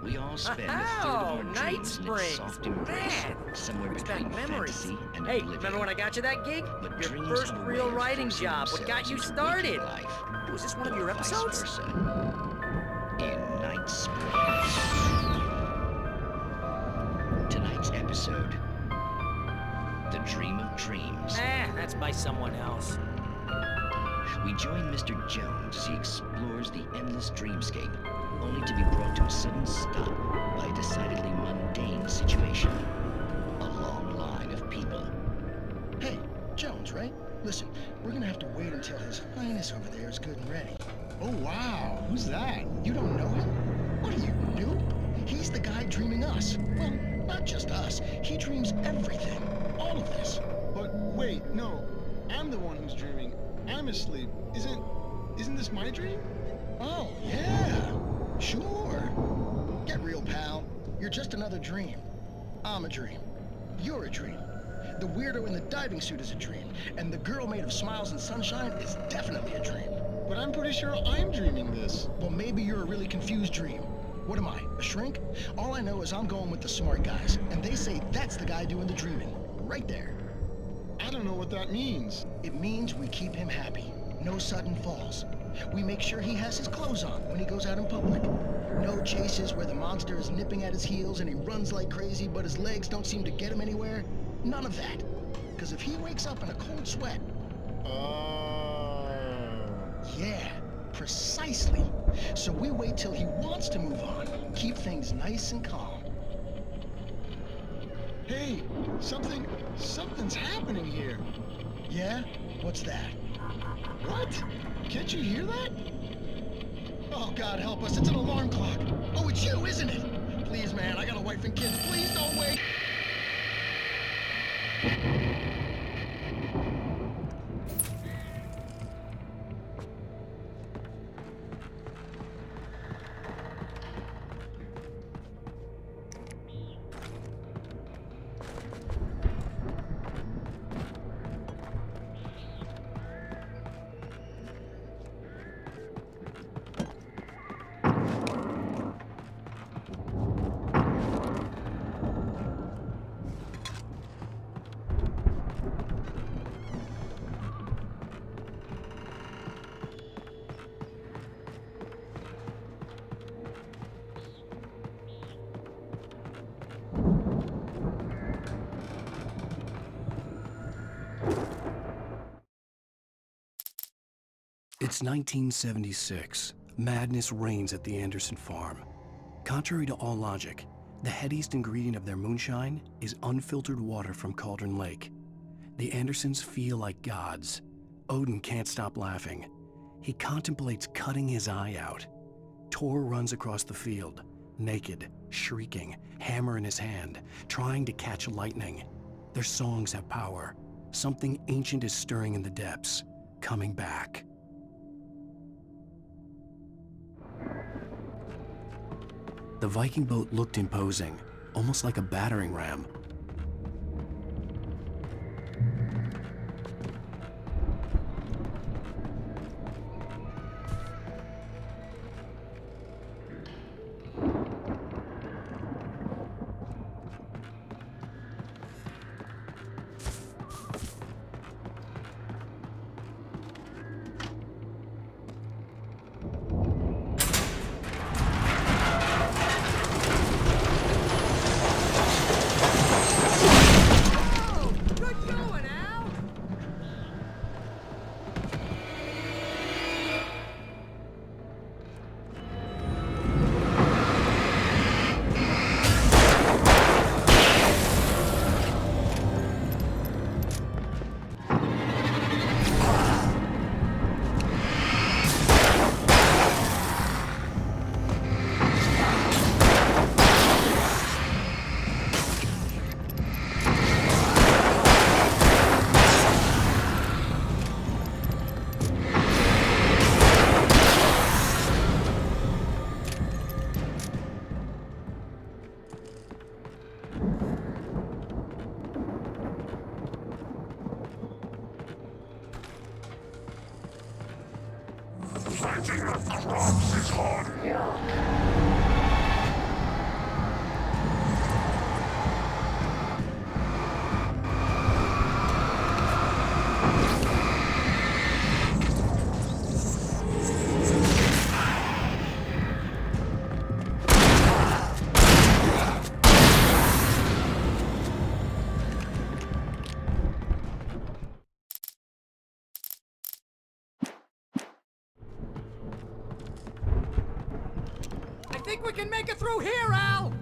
We all spend a third of our dreams in its soft embrace, somewhere between fantasy and Hey, oblivion. remember when I got you that gig? But Your dreams first are real ways of writing forcing job. What got you themselves into waking started? life, Was this one of or your vice episodes? versa. In Night Springs. Tonight's episode, The Dream of Dreams. That's by someone else. We join Mr. Jones as he explores the endless dreamscape, only to be brought to a sudden stop by a decidedly mundane situation. A long line of people. Hey, Jones, right? Listen, we're gonna have to wait until His Highness over there is good and ready. Oh, wow. Who's that? You don't know him? What are you, new? He's the guy dreaming us. Well, not just us. He dreams everything. All of this. But wait, no. I'm the one who's dreaming. I'm asleep. Isn't this my dream? Oh, yeah. Sure. Get real, pal. You're just another dream. I'm a dream. You're a dream. The weirdo in the diving suit is a dream. And the girl made of smiles and sunshine is definitely a dream. But I'm pretty sure I'm dreaming this. Well, maybe you're a really confused dream. What am I, a shrink? All I know is I'm going with the smart guys. And they say that's the guy doing the dreaming. Right there. I don't know what that means. It means we keep him happy. No sudden falls. We make sure he has his clothes on when he goes out in public. No chases where the monster is nipping at his heels and he runs like crazy, but his legs don't seem to get him anywhere. None of that. Because if he wakes up in a cold sweat... Yeah, precisely. So we wait till he wants to move on. Keep things nice and calm. Hey, something's happening here. Yeah? What's that? What? Can't you hear that? Oh, God help us, it's an alarm clock. Oh, it's you, isn't it? Please, man, I got a wife and kids. Please don't wait. It's 1976. Madness reigns at the Anderson farm. Contrary to all logic, the headiest ingredient of their moonshine is unfiltered water from Cauldron Lake. The Andersons feel like gods. Odin can't stop laughing. He contemplates cutting his eye out. Tor runs across the field, naked, shrieking, hammer in his hand, trying to catch lightning. Their songs have power. Something ancient is stirring in the depths, coming back. The Viking boat looked imposing, almost like a battering ram. Planting the crops is hard work. I think we can make it through here, Al!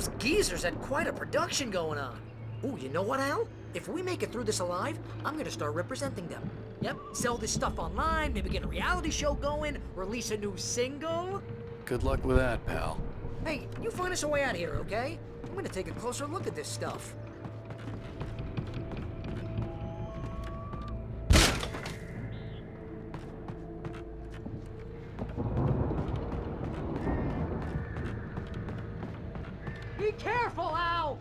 Those geezers had quite a production going on. Ooh, you know what, Al? If we make it through this alive, I'm gonna start representing them. Yep, sell this stuff online, maybe get a reality show going, release a new single. Good luck with that, pal. Hey, you find us a way out of here, okay? I'm gonna take a closer look at this stuff. Be careful, Al!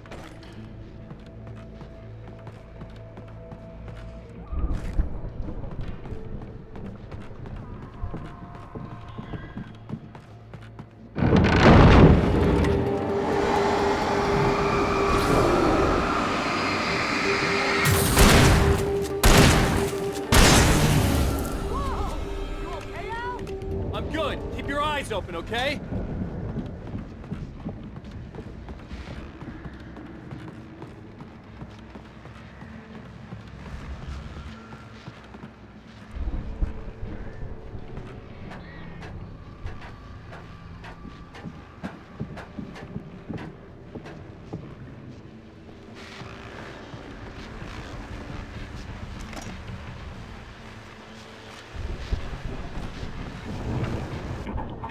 I'm good. Keep your eyes open, okay?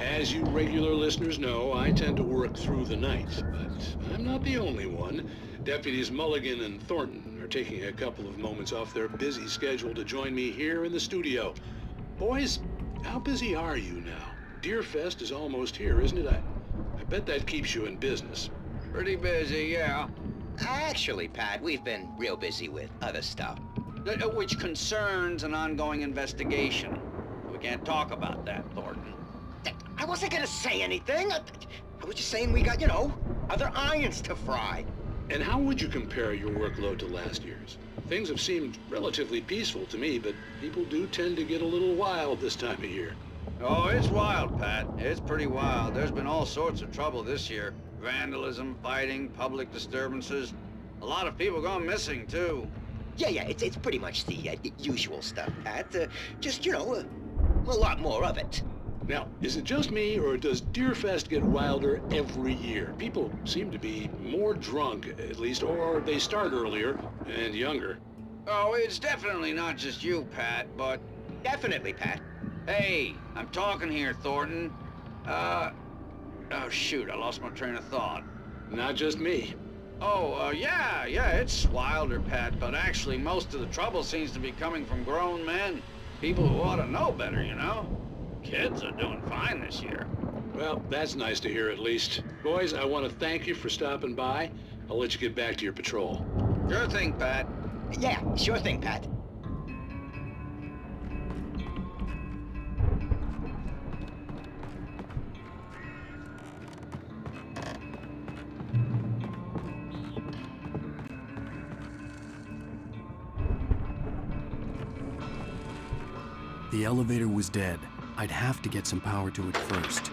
As you regular listeners know, I tend to work through the night, but I'm not the only one. Deputies Mulligan and Thornton are taking a couple of moments off their busy schedule to join me here in the studio. Boys, how busy are you now? Deerfest is almost here, isn't it? I bet that keeps you in business. Pretty busy, yeah. Actually, Pat, we've been real busy with other stuff, which concerns an ongoing investigation. We can't talk about that, Thornton. I wasn't gonna say anything. I was just saying we got, other irons to fry. And how would you compare your workload to last year's? Things have seemed relatively peaceful to me, but people do tend to get a little wild this time of year. Oh, it's wild, Pat. It's pretty wild. There's been all sorts of trouble this year. Vandalism, fighting, public disturbances. A lot of people gone missing, too. Yeah, it's pretty much the usual stuff, Pat. Just, a lot more of it. Now, is it just me, or does Deerfest get wilder every year? People seem to be more drunk, at least, or they start earlier and younger. Oh, it's definitely not just you, Pat, but... Definitely, Pat. Hey, I'm talking here, Thornton. Oh, shoot, I lost my train of thought. Not just me. Oh, yeah, it's wilder, Pat, but actually most of the trouble seems to be coming from grown men. People who ought to know better, Kids are doing fine this year. Well, that's nice to hear at least. Boys, I want to thank you for stopping by. I'll let you get back to your patrol. Sure thing, Pat. Yeah, sure thing, Pat. The elevator was dead. I'd have to get some power to it first.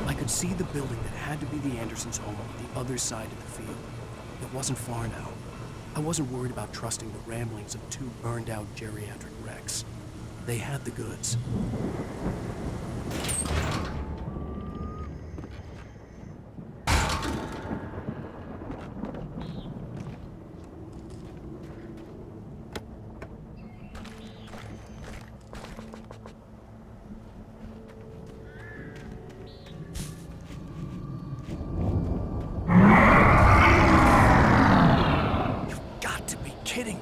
I could see the building that had to be the Andersons' home on the other side of the field. It wasn't far now. I wasn't worried about trusting the ramblings of two burned-out geriatric wrecks. They had the goods. Kidding me.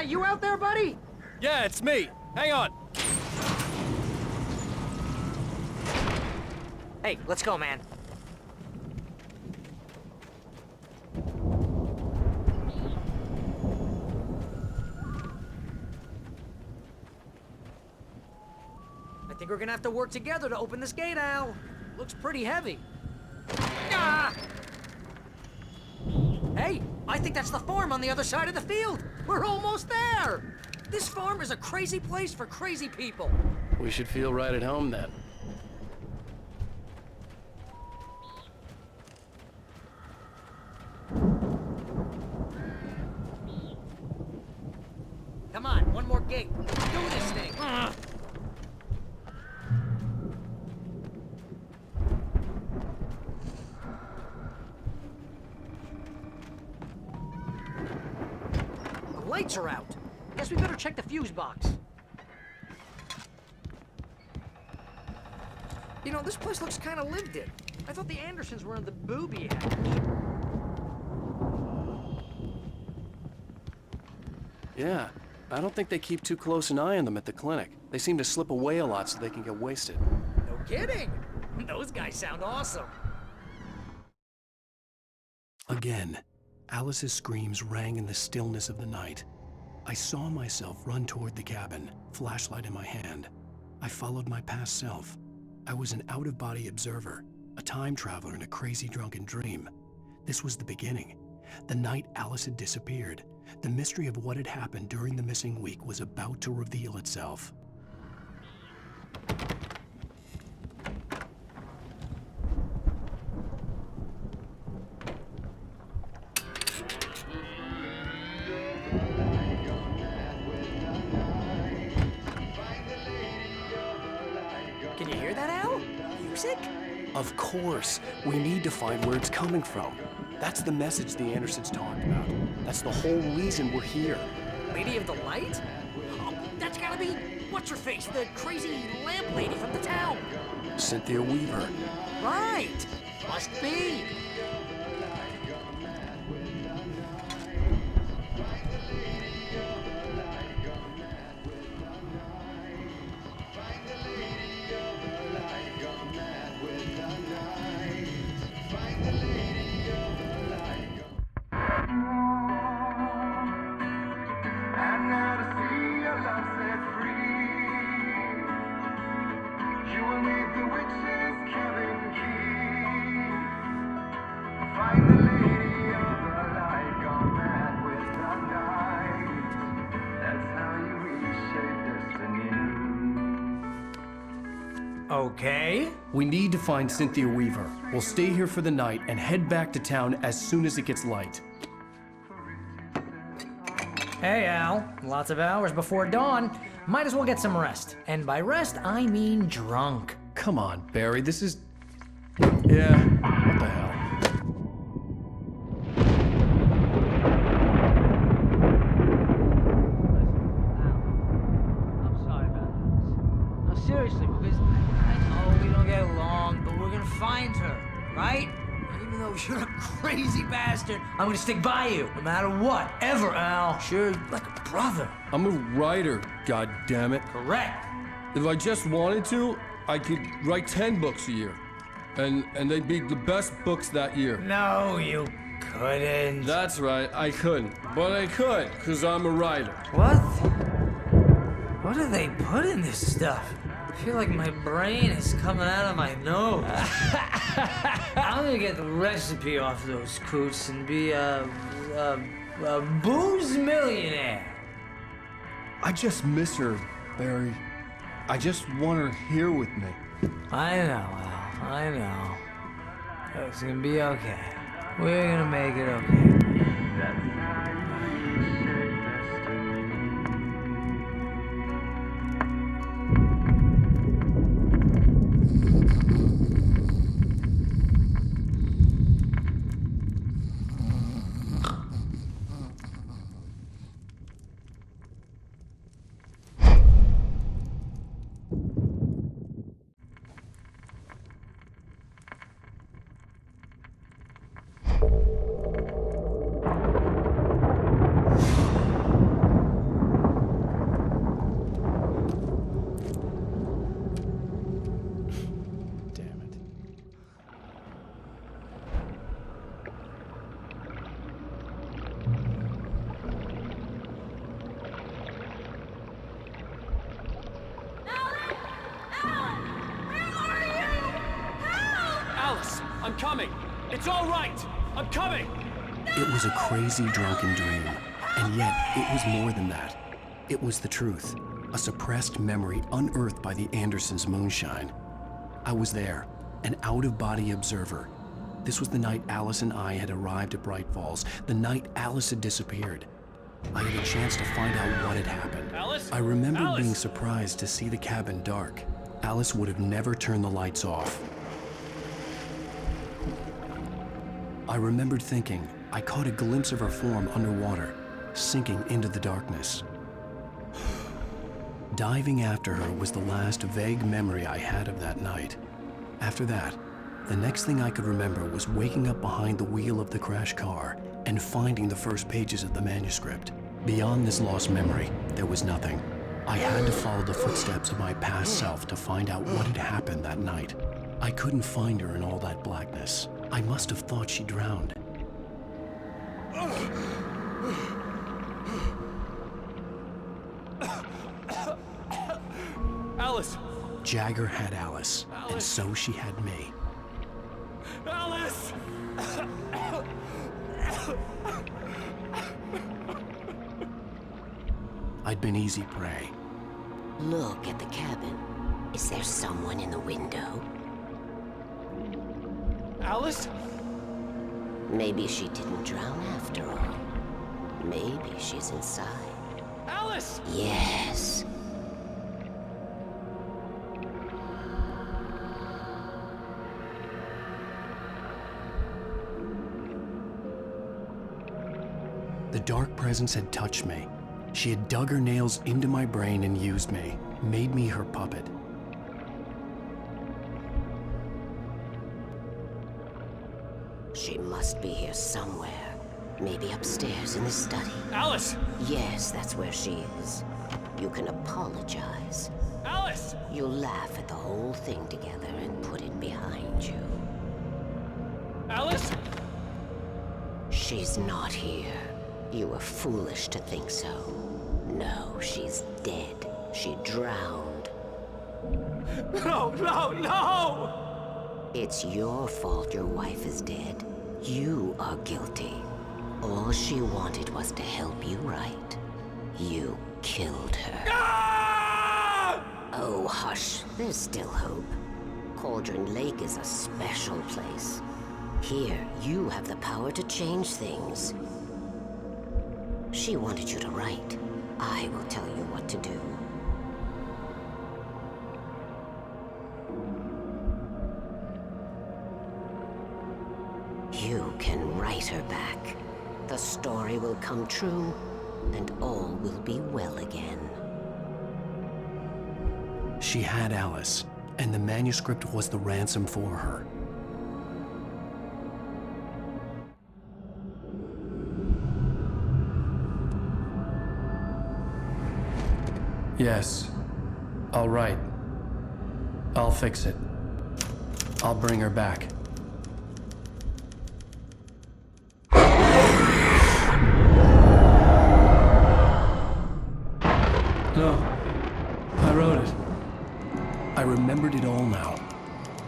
that you out there, buddy? Yeah, it's me. Hang on. Hey, let's go, man. I think we're gonna have to work together to open this gate, Al. Looks pretty heavy. Ah! Hey, I think that's the farm on the other side of the field. We're almost there. This farm is a crazy place for crazy people. We should feel right at home then. Come on, one more gate. Do this thing. The lights are out. Guess we better check the fuse box. You know, this place looks kind of lived in. I thought the Andersons were in the booby hatch. Yeah, I don't think they keep too close an eye on them at the clinic. They seem to slip away a lot so they can get wasted. No kidding. Those guys sound awesome. Again, Alice's screams rang in the stillness of the night. I saw myself run toward the cabin, flashlight in my hand. I followed my past self. I was an out-of-body observer, a time traveler in a crazy drunken dream. This was the beginning. The night Alice had disappeared. The mystery of what had happened during the missing week was about to reveal itself. Can you hear that, Al? Music? Of course, we need to find where it's coming from. That's the message the Andersons talked about. That's the whole reason we're here. Lady of the Light? Oh, that's gotta be what's-her-face, the crazy lamp lady from the town. Cynthia Weaver. Right. Must be. Okay. We need to find Cynthia Weaver. We'll stay here for the night and head back to town as soon as it gets light. Hey, Al. Lots of hours before dawn. Might as well get some rest. And by rest, I mean drunk. Come on, Barry, this is... Yeah, what the hell? I'm sorry about this. No, seriously, because I know we don't get along, but we're gonna find her, right? And even though you're a crazy bastard, I'm gonna stick by you, no matter what, ever, Al. Sure, like a brother. I'm a writer, goddammit. Correct. If I just wanted to, I could write 10 books a year. And they'd be the best books that year. No, you couldn't. That's right, I couldn't. But I could, because I'm a writer. What? What do they put in this stuff? I feel like my brain is coming out of my nose. I'm gonna get the recipe off those coots and be a booze millionaire. I just miss her, Barry. I just want her here with me. I know, Al. I know. It's gonna be okay. We're gonna make it okay. I'm coming. It's all right. I'm coming. It was a crazy, drunken dream, and yet it was more than that. It was the truth, a suppressed memory unearthed by the Andersons' moonshine. I was there, an out-of-body observer. This was the night Alice and I had arrived at Bright Falls, the night Alice had disappeared. I had a chance to find out what had happened. Alice? I remembered Alice! being surprised to see the cabin dark. Alice would have never turned the lights off. I remembered thinking I caught a glimpse of her form underwater, sinking into the darkness. Diving after her was the last vague memory I had of that night. After that, the next thing I could remember was waking up behind the wheel of the crashed car and finding the first pages of the manuscript. Beyond this lost memory, there was nothing. I had to follow the footsteps of my past self to find out what had happened that night. I couldn't find her in all that blackness. I must have thought she drowned. Alice! Jagger had Alice, and so she had me. Alice! I'd been easy prey. Look at the cabin. Is there someone in the window? Alice? Maybe she didn't drown after all. Maybe she's inside. Alice! Yes. The dark presence had touched me. She had dug her nails into my brain and used me, made me her puppet. She must be here somewhere. Maybe upstairs in the study. Alice! Yes, that's where she is. You can apologize. Alice! You'll laugh at the whole thing together and put it behind you. Alice? She's not here. You were foolish to think so. No, she's dead. She drowned. No, no, no! It's your fault your wife is dead. You are guilty. All she wanted was to help you right. You killed her. Ah! Oh, hush. There's still hope. Cauldron Lake is a special place. Here, you have the power to change things. She wanted you to write. I will tell you what to do. You can write her back. The story will come true, and all will be well again. She had Alice, and the manuscript was the ransom for her. Yes. I'll write. I'll fix it. I'll bring her back. No. I wrote it. I remembered it all now.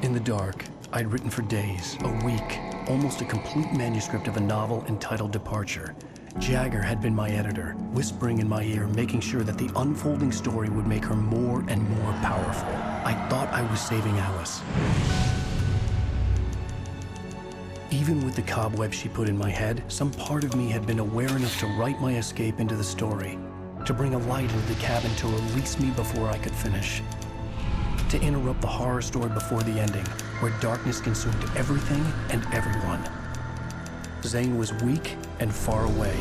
In the dark, I'd written for days, a week, almost a complete manuscript of a novel entitled Departure. Jagger had been my editor, whispering in my ear, making sure that the unfolding story would make her more and more powerful. I thought I was saving Alice. Even with the cobweb she put in my head, some part of me had been aware enough to write my escape into the story, to bring a light into the cabin to release me before I could finish, to interrupt the horror story before the ending, where darkness consumed everything and everyone. Zane was weak and far away,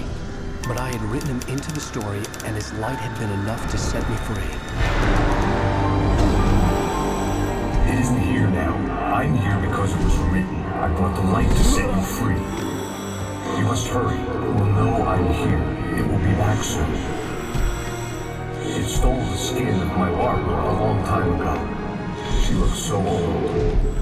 but I had written him into the story, and his light had been enough to set me free. It isn't here now. I'm here because it was written. I brought the light to set you free. You must hurry. It will know I'm here. It will be back soon. It stole the skin of my Barbara a long time ago. She looks so old.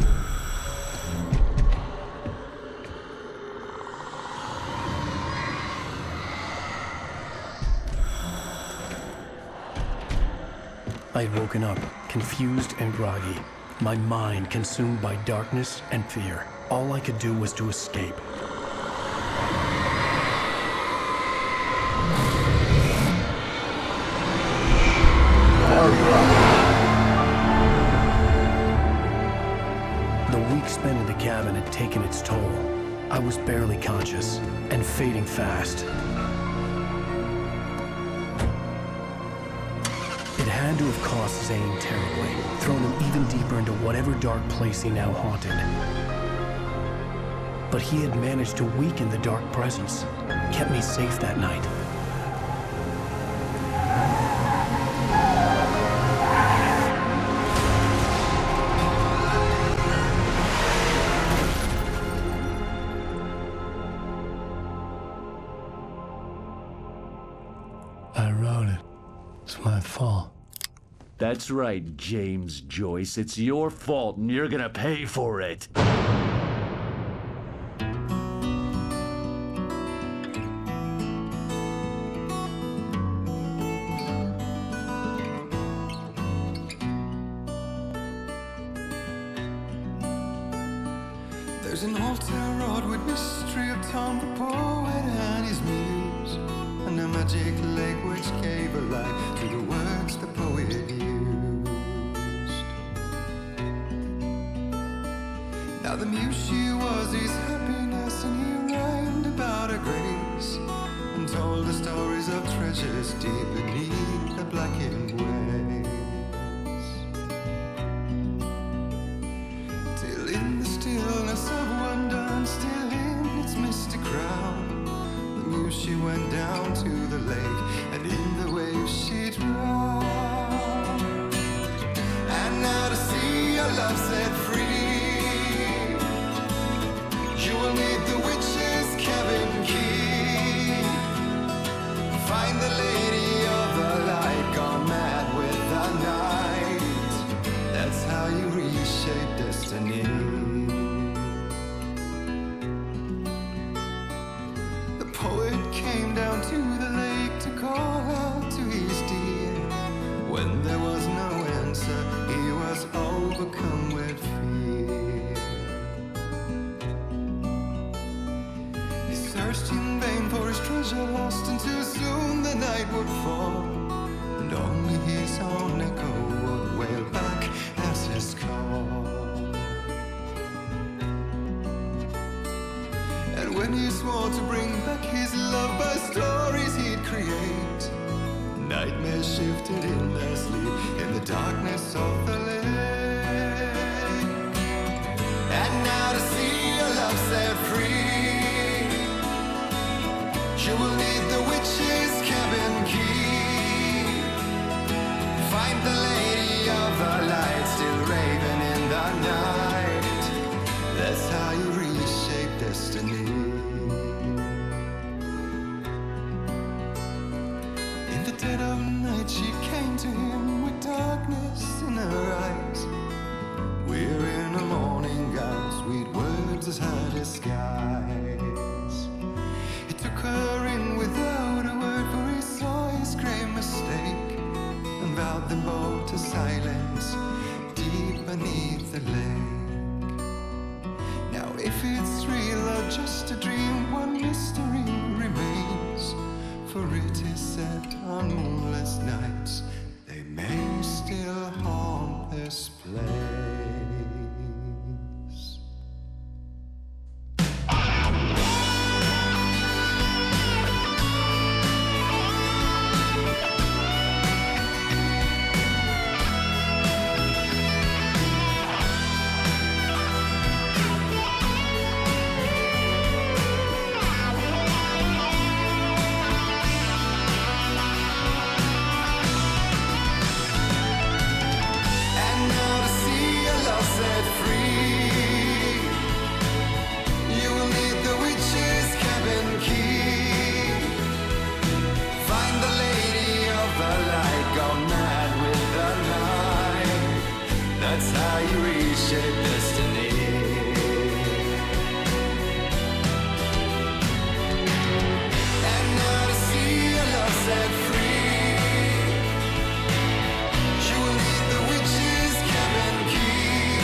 I had woken up, confused and groggy. My mind consumed by darkness and fear. All I could do was to escape. The week spent in the cabin had taken its toll. I was barely conscious and fading fast. It had to have cost Zane terribly, thrown him even deeper into whatever dark place he now haunted. But he had managed to weaken the dark presence, kept me safe that night. I wrote it. It's my fault. That's right, James Joyce. It's your fault, and you're gonna pay for it. There's an old town road with mystery of Tom the poet and his muse, and a magic lake which gave a life to the words the poet used. Now the muse she was his happiness, and he rhymed about her grace, and told the stories of treasures deep beneath the blackened waves. Till in the stillness of wonder, and still in its misty crown, the muse she went down to the lake, and in the waves she drowned. And now to see your love set free, you will need the witch's cabin key. Find the lady of the light, gone mad with the night. That's how you reshape destiny. The poet came down to the lake to call out to his dear. When there was no answer, he was overcome with fear. He searched in vain for his treasure lost, and too soon the night would fall, and only his own echo would wail back as his call. And when he swore to bring back his love by stories he'd create, nightmares shifted in their sleep in the darkness of the lake. And now to see your love set free, you will need the witch's cabin key. Find the lady of the light, still raving in the night. That's how you reshape destiny. In the dead of night she came to him with darkness in her eyes. We're in a morning gown, sweet words as her disguise. He took her in without a word, for he saw his grave mistake, and vowed them both to silence deep beneath the lake. Now if it's real or just a dream, one mystery remains, for it is said on moonless nights they may still haunt this place. That's how you reshape destiny. And now to see your love set free, you will need the witch's cabin key.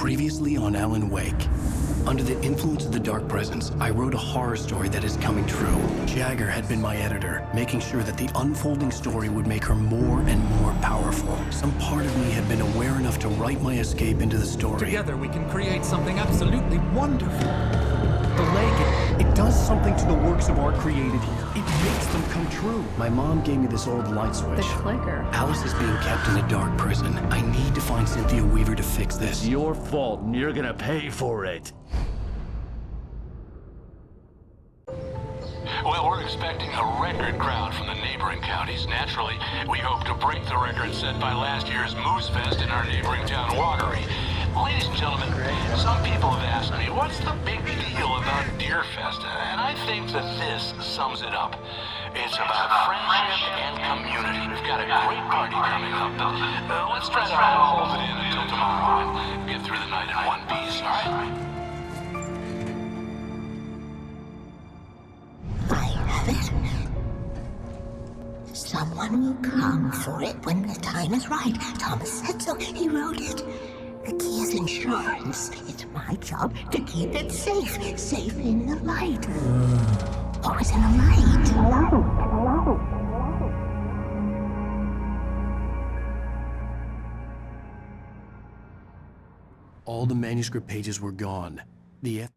Previously on Alan Wake. Under the influence of the dark presence, I wrote a horror story that is coming true. Jagger had been my editor, making sure that the unfolding story would make her more and more powerful. Some part of me had been aware enough to write my escape into the story. Together we can create something absolutely wonderful. The lake, it does something to the works of art created here. It makes them come true. My mom gave me this old light switch. The clicker. Alice is being kept in a dark prison. I need to find Cynthia Weaver to fix this. It's your fault, and you're gonna pay for it. Well, we're expecting a record crowd from the neighboring counties. Naturally, we hope to break the record set by last year's Moose Fest in our neighboring town, Watery. Ladies and gentlemen, some people have asked me, what's the big deal about Deer Fest? And I think that this sums it up. It's about friendship and community. We've got a great party coming up, but let's try to hold it in until tomorrow and get through the night in one piece, all right? Someone will come for it when the time is right. Thomas said so. He wrote it. The key is insurance. It's my job to keep it safe. Safe in the light. Always in the light. All the manuscript pages were gone. The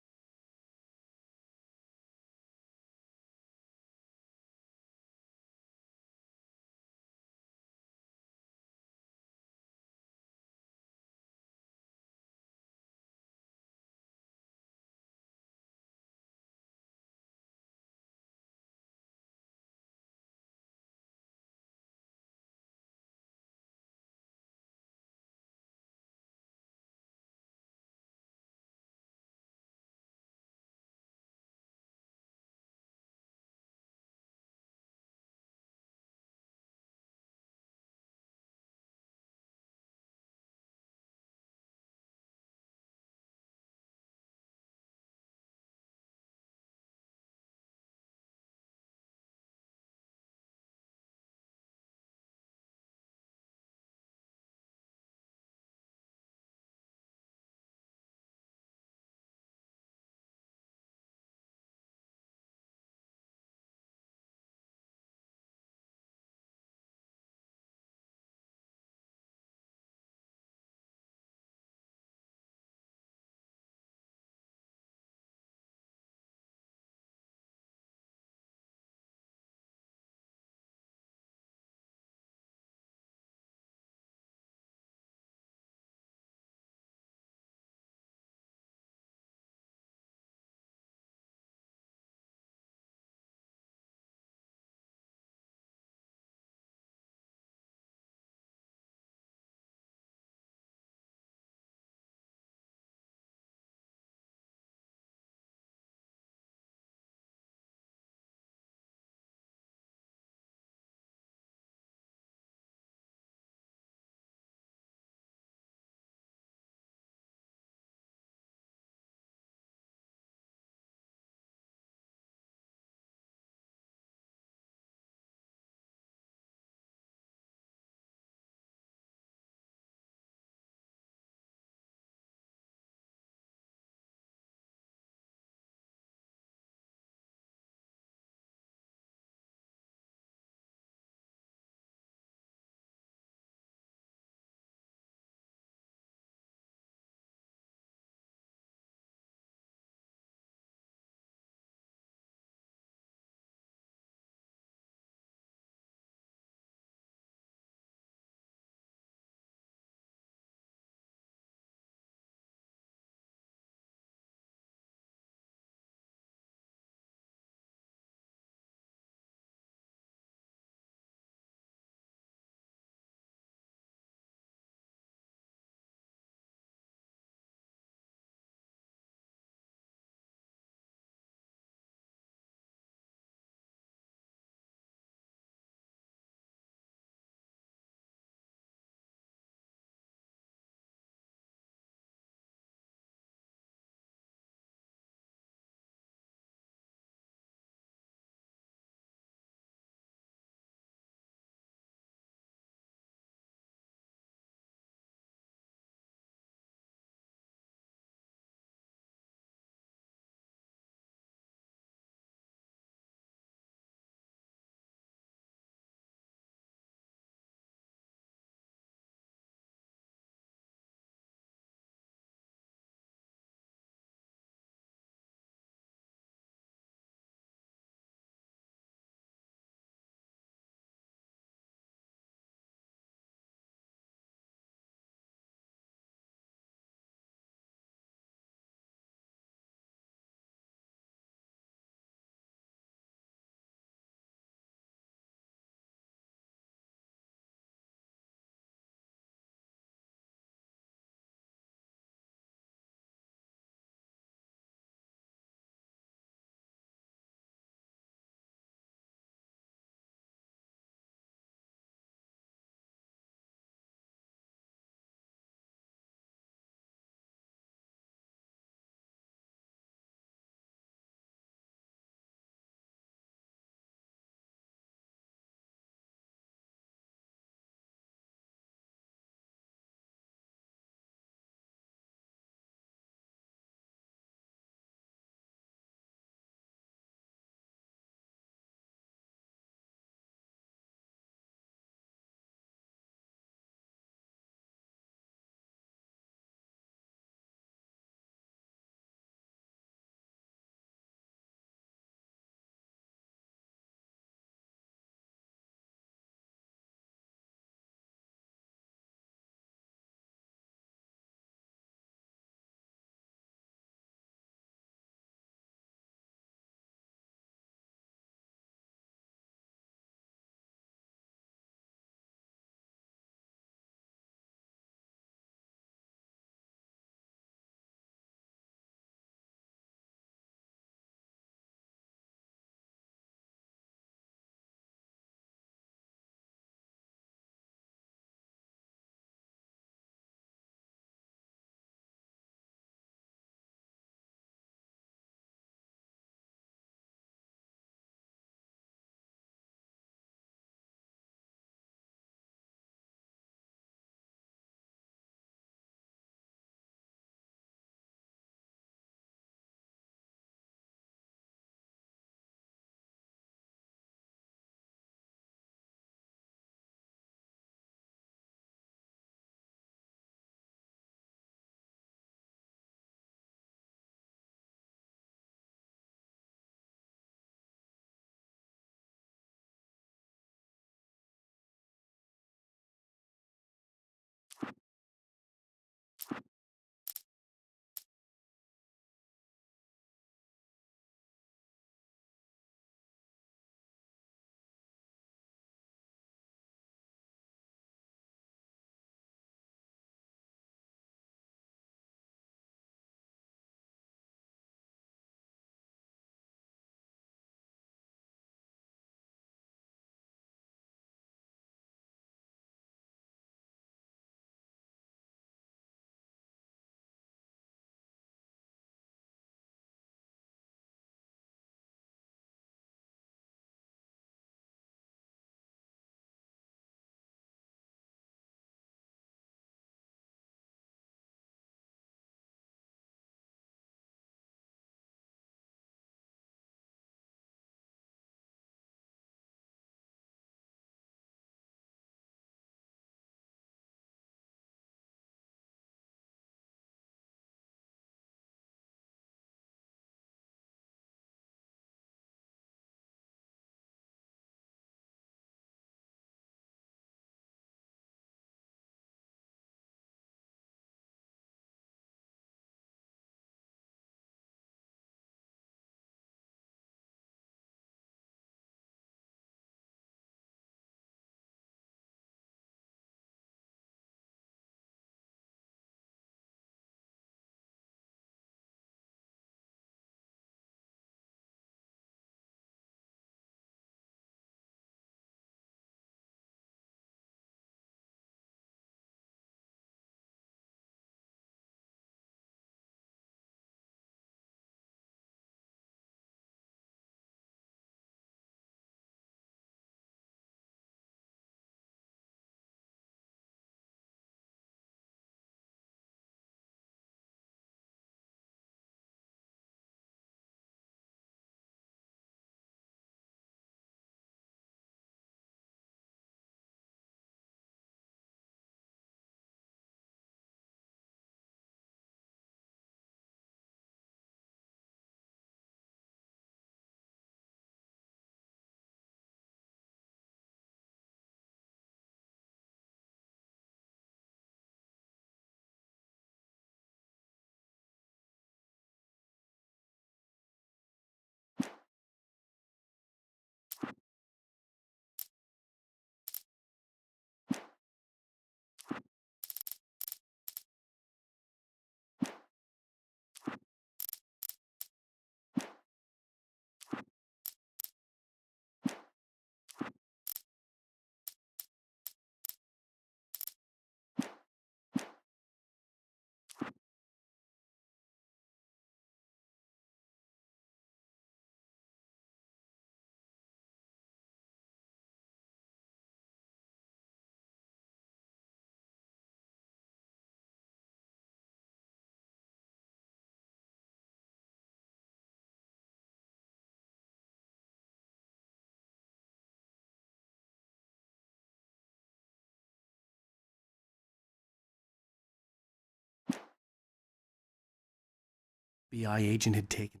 FBI agent had taken.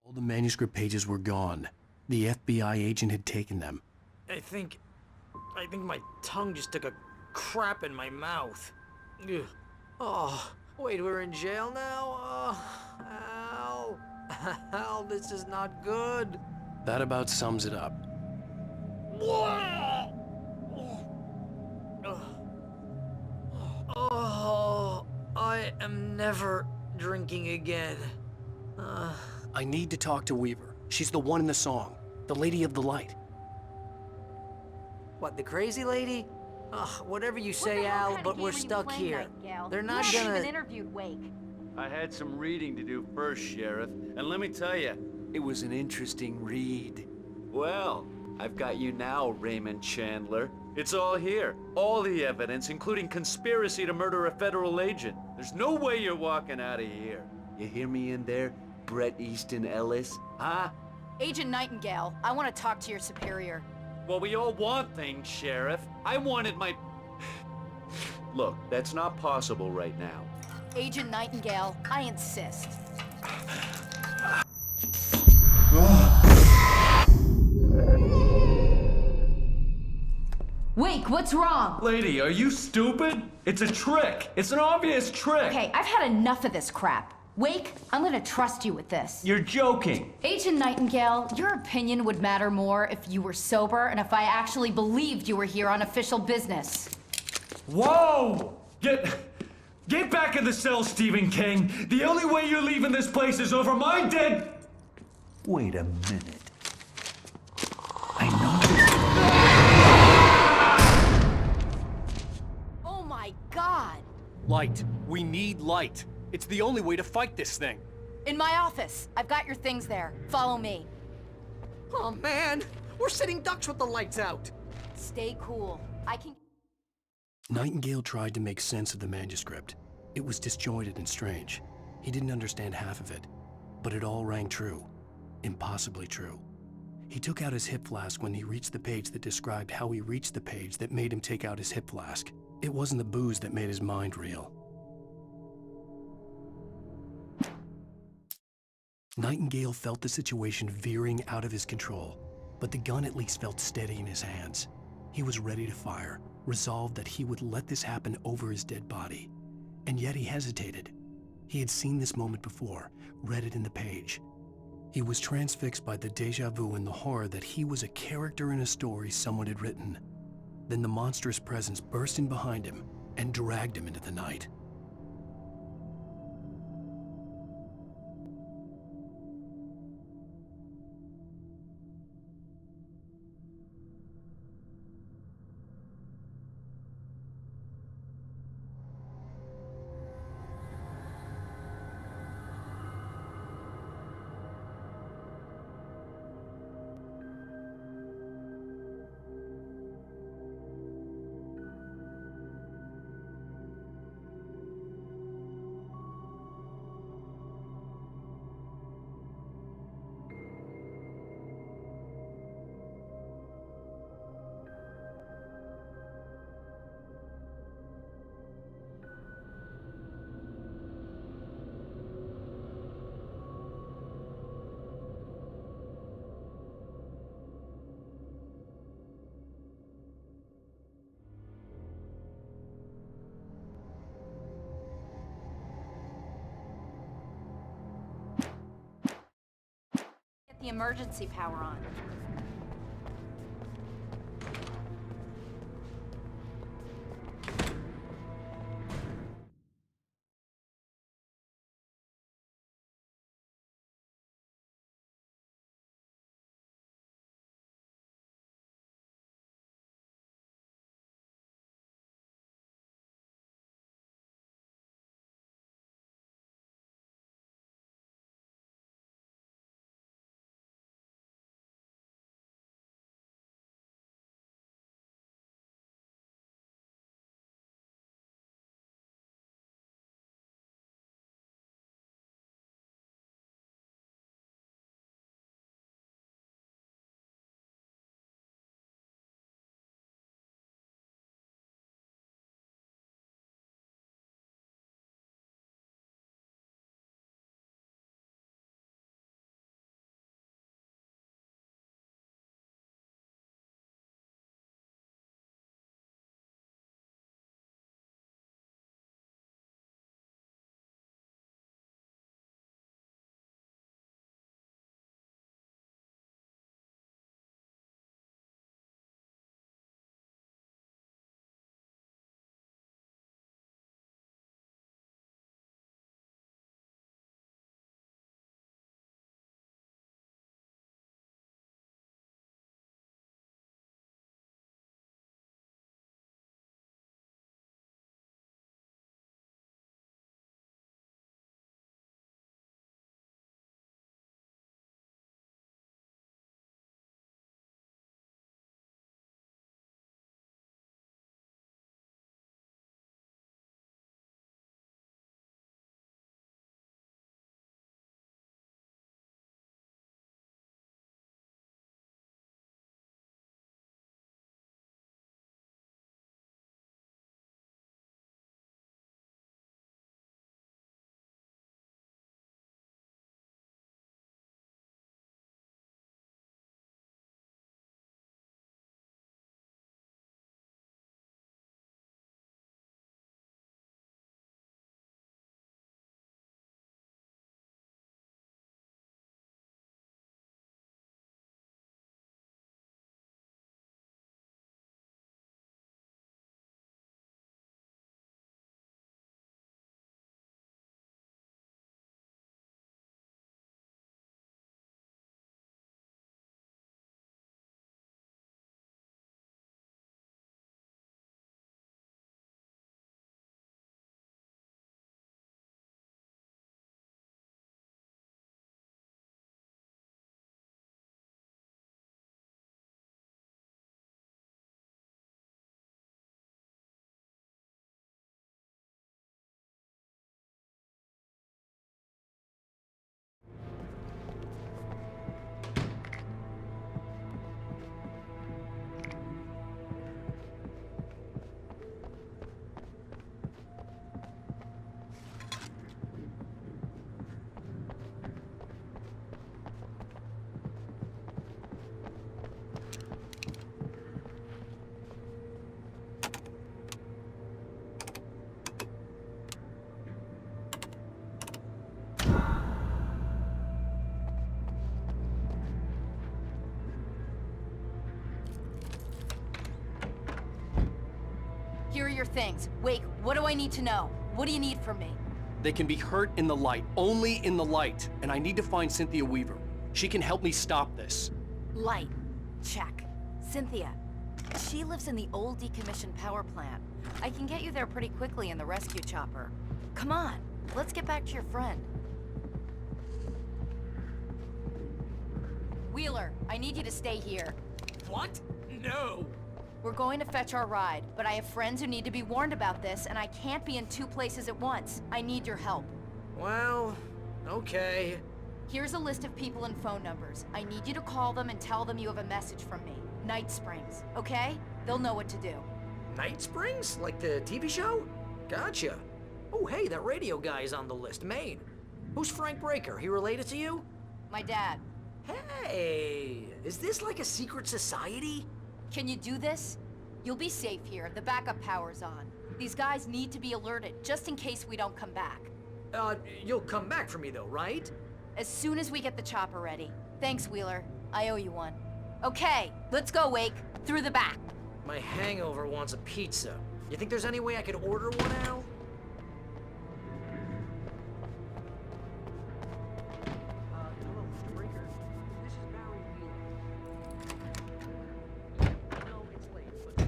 All the manuscript pages were gone. The FBI agent had taken them. I think my tongue just took a crap in my mouth. Ugh. Oh, wait, we're in jail now? Al. Al, this is not good. That about sums it up. Oh, I am never drinking again. I need to talk to Weaver. She's the one in the song. The Lady of the Light. What, the crazy lady? Ugh, whatever you say, Al, but we're stuck here. They're not you haven't gonna... even interviewed Wake. I had some reading to do first, Sheriff, and let me tell you, it was an interesting read. Well, I've got you now, Raymond Chandler. It's all here. All the evidence, including conspiracy to murder a federal agent. There's no way you're walking out of here. You hear me in there, Bret Easton Ellis? Huh? Agent Nightingale, I want to talk to your superior. Well, we all want things, Sheriff. I wanted my... Look, that's not possible right now. Agent Nightingale, I insist. Wake, what's wrong? Lady, are you stupid? It's a trick. It's an obvious trick. Okay, I've had enough of this crap. Wake, I'm gonna trust you with this. You're joking. Agent Nightingale, your opinion would matter more if you were sober and if I actually believed you were here on official business. Whoa! Get back in the cell, Stephen King. The only way you're leaving this place is over my dead... Wait a minute. Oh my God! Light. We need light. It's the only way to fight this thing. In my office. I've got your things there. Follow me. Oh man, we're sitting ducks with the lights out. Stay cool. I can... Nightingale tried to make sense of the manuscript. It was disjointed and strange. He didn't understand half of it, but it all rang true. Impossibly true. He took out his hip flask when he reached the page that described how he reached the page that made him take out his hip flask. It wasn't the booze that made his mind reel. Nightingale felt the situation veering out of his control, but the gun at least felt steady in his hands. He was ready to fire, resolved that he would let this happen over his dead body. And yet he hesitated. He had seen this moment before, read it in the page. He was transfixed by the déjà vu and the horror that he was a character in a story someone had written. Then the monstrous presence burst in behind him and dragged him into the night. Get the emergency power on. your things. Wake, what do I need to know? What do you need from me? They can be hurt in the light, only in the light. And I need to find Cynthia Weaver. She can help me stop this. Light. Check. Cynthia. She lives in the old decommissioned power plant. I can get you there pretty quickly in the rescue chopper. Come on, let's get back to your friend. Wheeler, I need you to stay here. What? No. We're going to fetch our ride, but I have friends who need to be warned about this, and I can't be in 2 places at once. I need your help. Well, okay. Here's a list of people and phone numbers. I need you to call them and tell them you have a message from me. Night Springs, okay? They'll know what to do. Night Springs? Like the TV show? Gotcha. Oh, hey, that radio guy is on the list, Maine. Who's Frank Breaker? He related to you? My dad. Hey, is this like a secret society? Can you do this? You'll be safe here. The backup power's on. These guys need to be alerted, just in case we don't come back. You'll come back for me though, right? As soon as we get the chopper ready. Thanks, Wheeler. I owe you one. Okay, let's go, Wake. Through the back. My hangover wants a pizza. You think there's any way I could order one, Al? Hello, Mr. Breaker. This is Barry Wheeler. I know it's late, but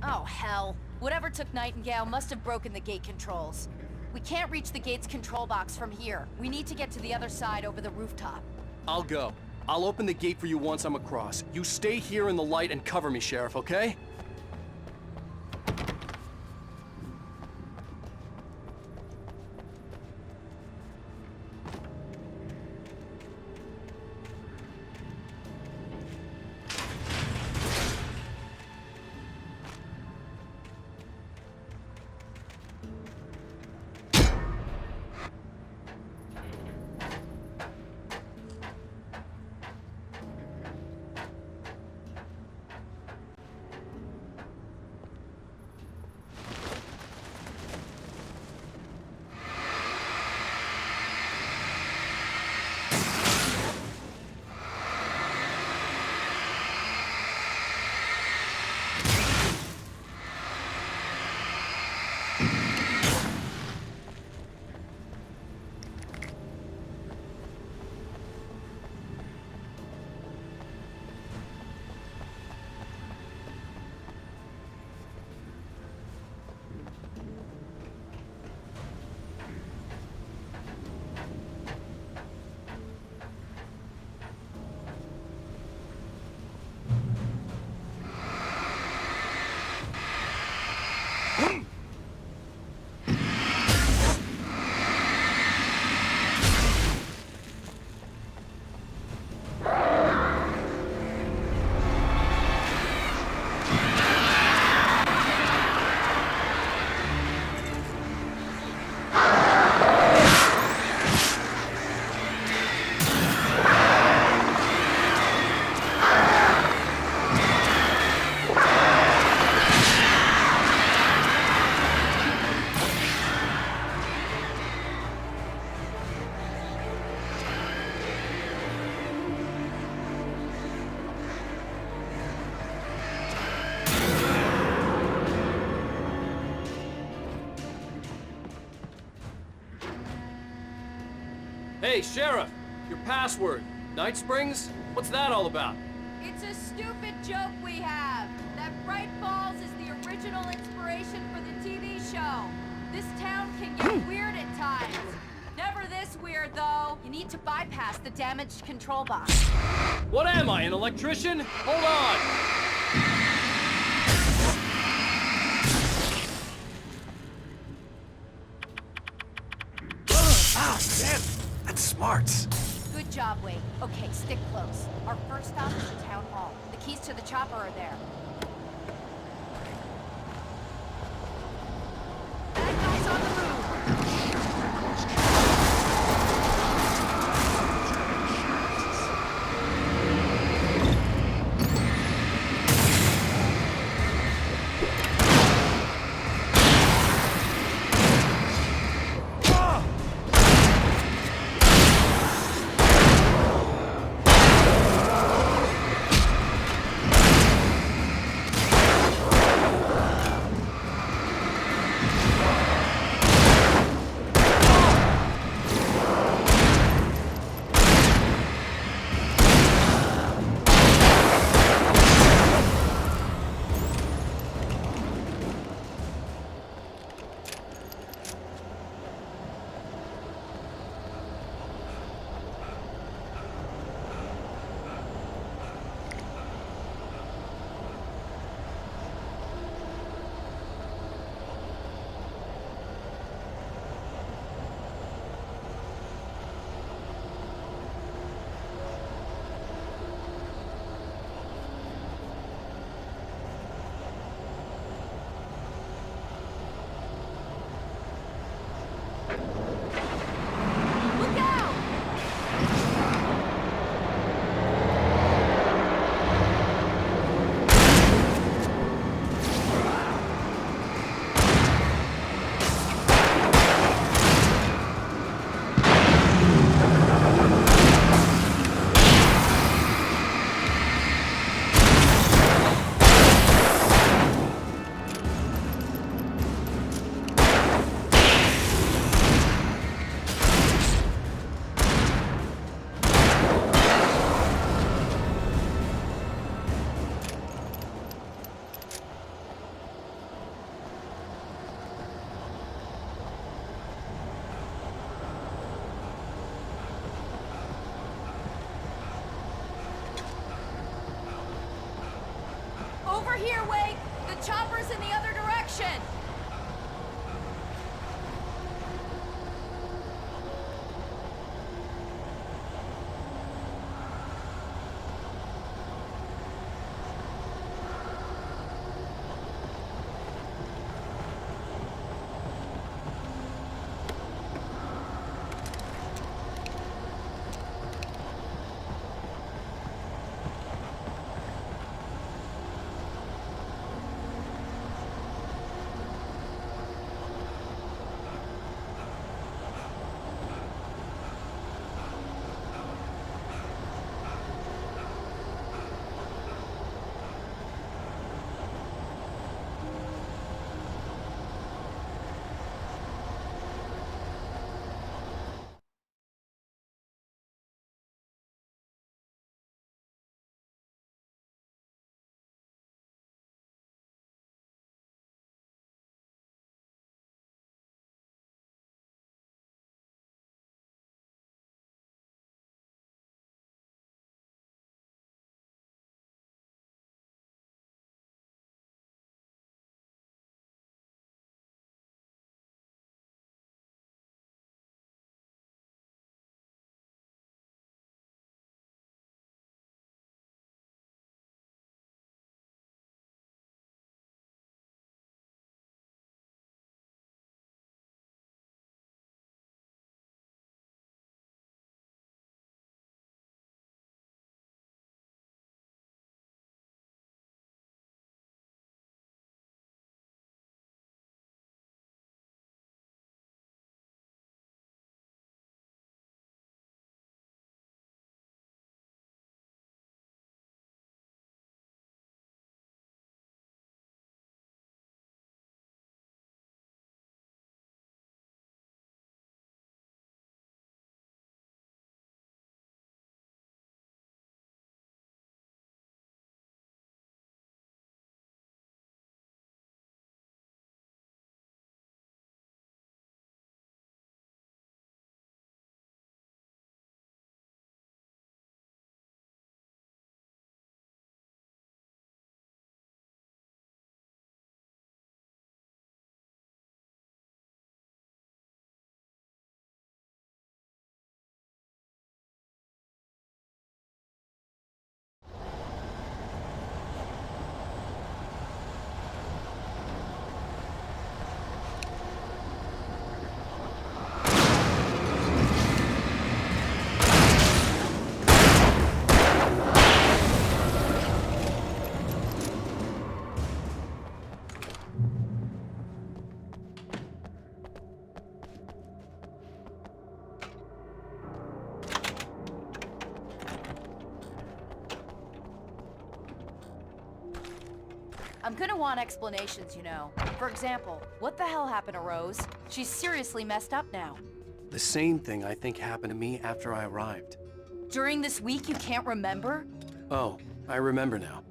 Oh, hell. Whatever took Nightingale must have broken the gate controls. We can't reach the gate's control box from here. We need to get to the other side over the rooftop. I'll go. I'll open the gate for you once I'm across. You stay here in the light and cover me, Sheriff, okay? Hey, Sheriff! Your password. Night Springs? What's that all about? It's a stupid joke we have. That Bright Falls is the original inspiration for the TV show. This town can get weird at times. Never this weird, though. You need to bypass the damaged control box. What am I, an electrician? Hold on! Ah, damn! That's smart. Good job, Wade. Okay, stick close. Our first stop is the town hall. The keys to the chopper are there. Bad guys on the move! Over here, Wake! The chopper's in the other direction! I'm gonna want explanations, you know. For example, what the hell happened to Rose? She's seriously messed up now. The same thing I think happened to me after I arrived. During this week, you can't remember? Oh, I remember now.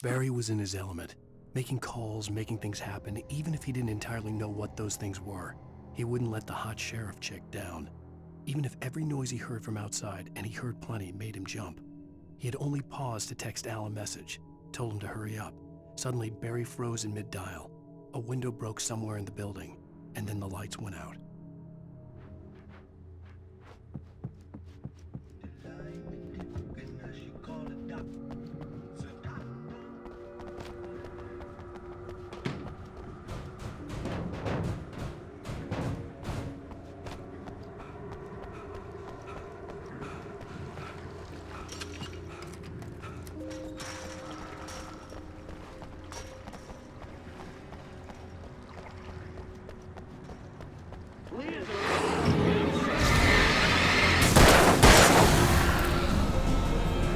Barry was in his element, making calls, making things happen, even if he didn't entirely know what those things were. He wouldn't let the hot sheriff chick down. Even if every noise he heard from outside, and he heard plenty, made him jump. He had only paused to text Al a message, told him to hurry up. Suddenly, Barry froze in mid-dial. A window broke somewhere in the building, and then the lights went out.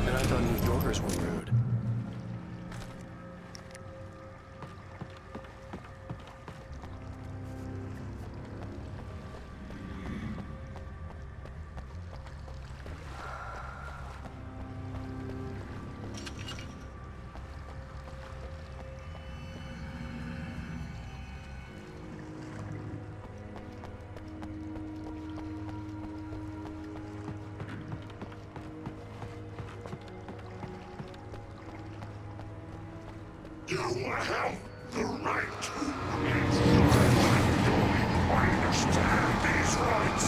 And I thought New Yorkers were rude. You have the right. It's your right going to understand these rights.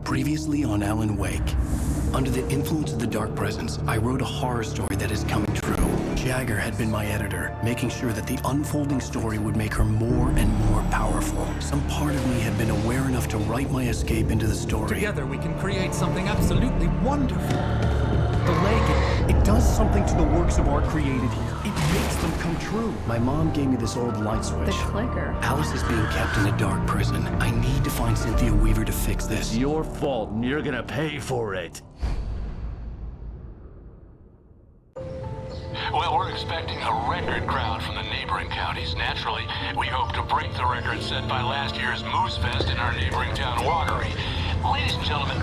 Previously on Alan Wake. Under the influence of the Dark Presence, I wrote a horror story that is coming true. Jagger had been my editor, making sure that the unfolding story would make her more and more powerful. Some part of me had been aware enough to write my escape into the story. Together we can create something absolutely wonderful. The lake, it does something to the works of art created here. It makes them come true. My mom gave me this old light switch. The clicker. Alice is being kept in a dark prison. I need to find Cynthia Weaver to fix this. It's your fault, and you're gonna pay for it. Well, we're expecting a record crowd from the neighboring counties. Naturally, we hope to break the record set by last year's Moose Fest in our neighboring town, Watery. Ladies and gentlemen,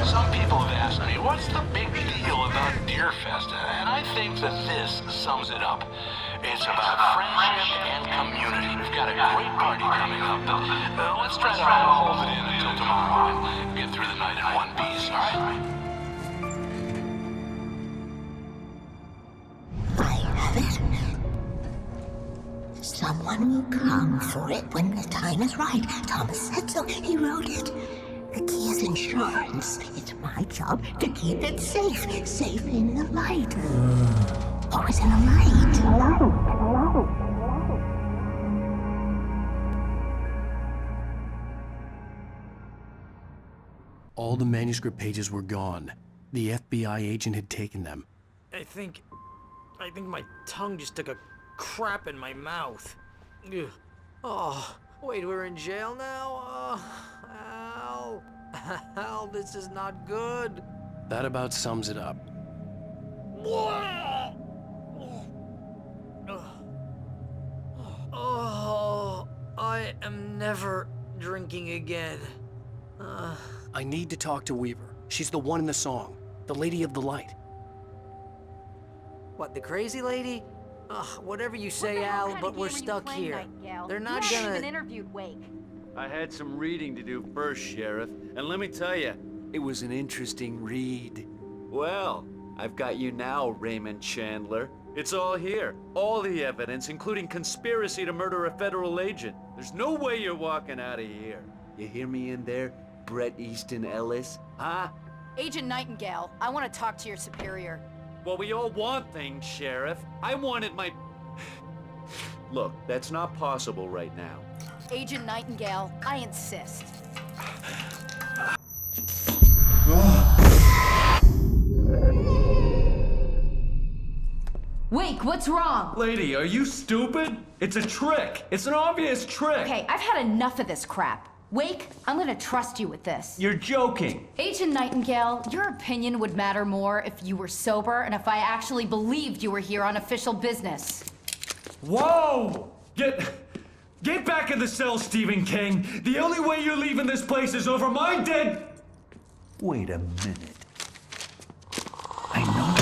some people have asked me, what's the big deal about Deer Fest? And I think that this sums it up. It's about friendship and community. We've got a great party coming up, but let's try to hold it in until tomorrow and get through the night in one piece, all right? Someone will come for it when the time is right. Thomas said so. He wrote it. The key is insurance. It's my job to keep it safe. Safe in the light. Always in the light. All the manuscript pages were gone. The FBI agent had taken them. I think my tongue just took a crap in my mouth. Ugh. Oh, wait, we're in jail now? Al. Al, this is not good. That about sums it up. Oh, I am never drinking again. I need to talk to Weaver. She's the one in the song. The Lady of the Light. What, the crazy lady? Ugh, whatever you say, Al, but we're stuck here. They're not you haven't gonna... even interviewed Wake. I had some reading to do first, Sheriff, and let me tell you, it was an interesting read. Well, I've got you now, Raymond Chandler. It's all here. All the evidence, including conspiracy to murder a federal agent. There's no way you're walking out of here. You hear me in there, Bret Easton Ellis? Huh? Agent Nightingale, I want to talk to your superior. Well, we all want things, Sheriff. I wanted my... Look, that's not possible right now. Agent Nightingale, I insist. Wake, what's wrong? Lady, are you stupid? It's a trick. It's an obvious trick. Okay, I've had enough of this crap. Wake, I'm gonna trust you with this. You're joking. Agent Nightingale, your opinion would matter more if you were sober and if I actually believed you were here on official business. Whoa! Get back in the cell, Stephen King. The only way you're leaving this place is over my dead... Wait a minute. I know...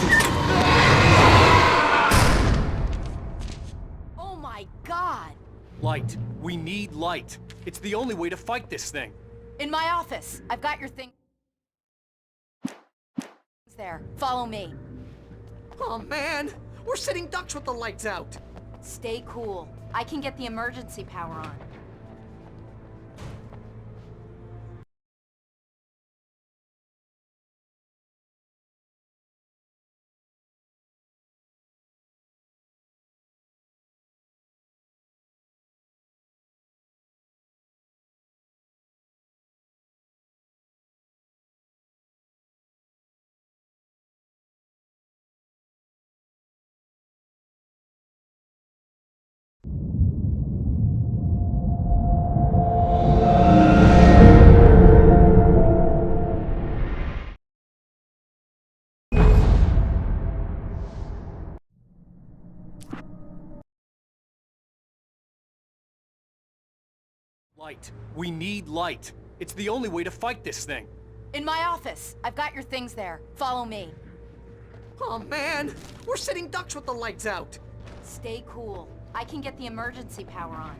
Oh my God! Light. We need light. It's the only way to fight this thing. In my office. I've got your thing. There. Follow me. Oh man, we're sitting ducks with the lights out. Stay cool. I can get the emergency power on. Light. We need light. It's the only way to fight this thing. In my office. I've got your things there. Follow me. Oh man, we're sitting ducks with the lights out. Stay cool. I can get the emergency power on.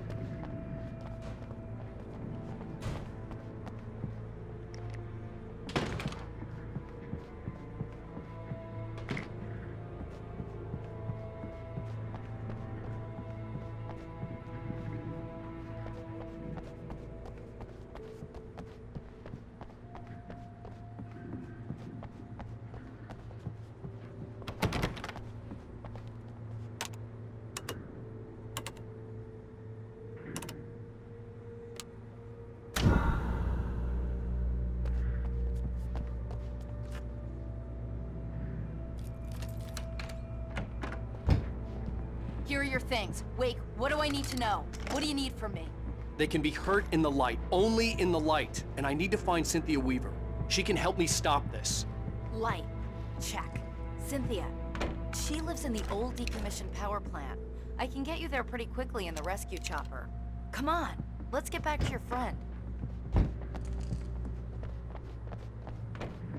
Here are your things. Wake, what do I need to know? What do you need from me? They can be hurt in the light, only in the light. And I need to find Cynthia Weaver. She can help me stop this. Light. Check. Cynthia. She lives in the old decommissioned power plant. I can get you there pretty quickly in the rescue chopper. Come on, let's get back to your friend.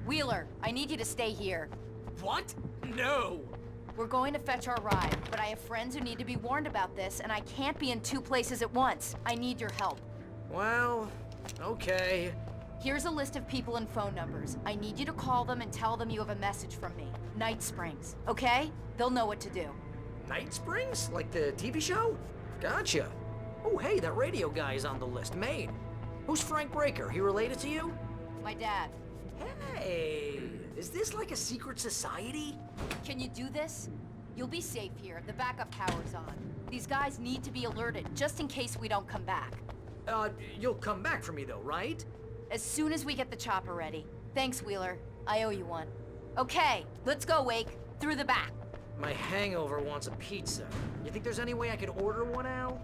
Wheeler, I need you to stay here. What? No! We're going to fetch our ride, but I have friends who need to be warned about this, and I can't be in two places at once. I need your help. Well, okay. Here's a list of people and phone numbers. I need you to call them and tell them you have a message from me. Night Springs, okay? They'll know what to do. Night Springs? Like the TV show? Gotcha. Oh, hey, that radio guy is on the list. Maine. Who's Frank Breaker? He related to you? My dad. Hey, is this like a secret society? Can you do this? You'll be safe here. The backup power's on. These guys need to be alerted, just in case we don't come back. You'll come back for me though, right? As soon as we get the chopper ready. Thanks, Wheeler. I owe you one. Okay, let's go, Wake. Through the back. My hangover wants a pizza. You think there's any way I could order one, Al?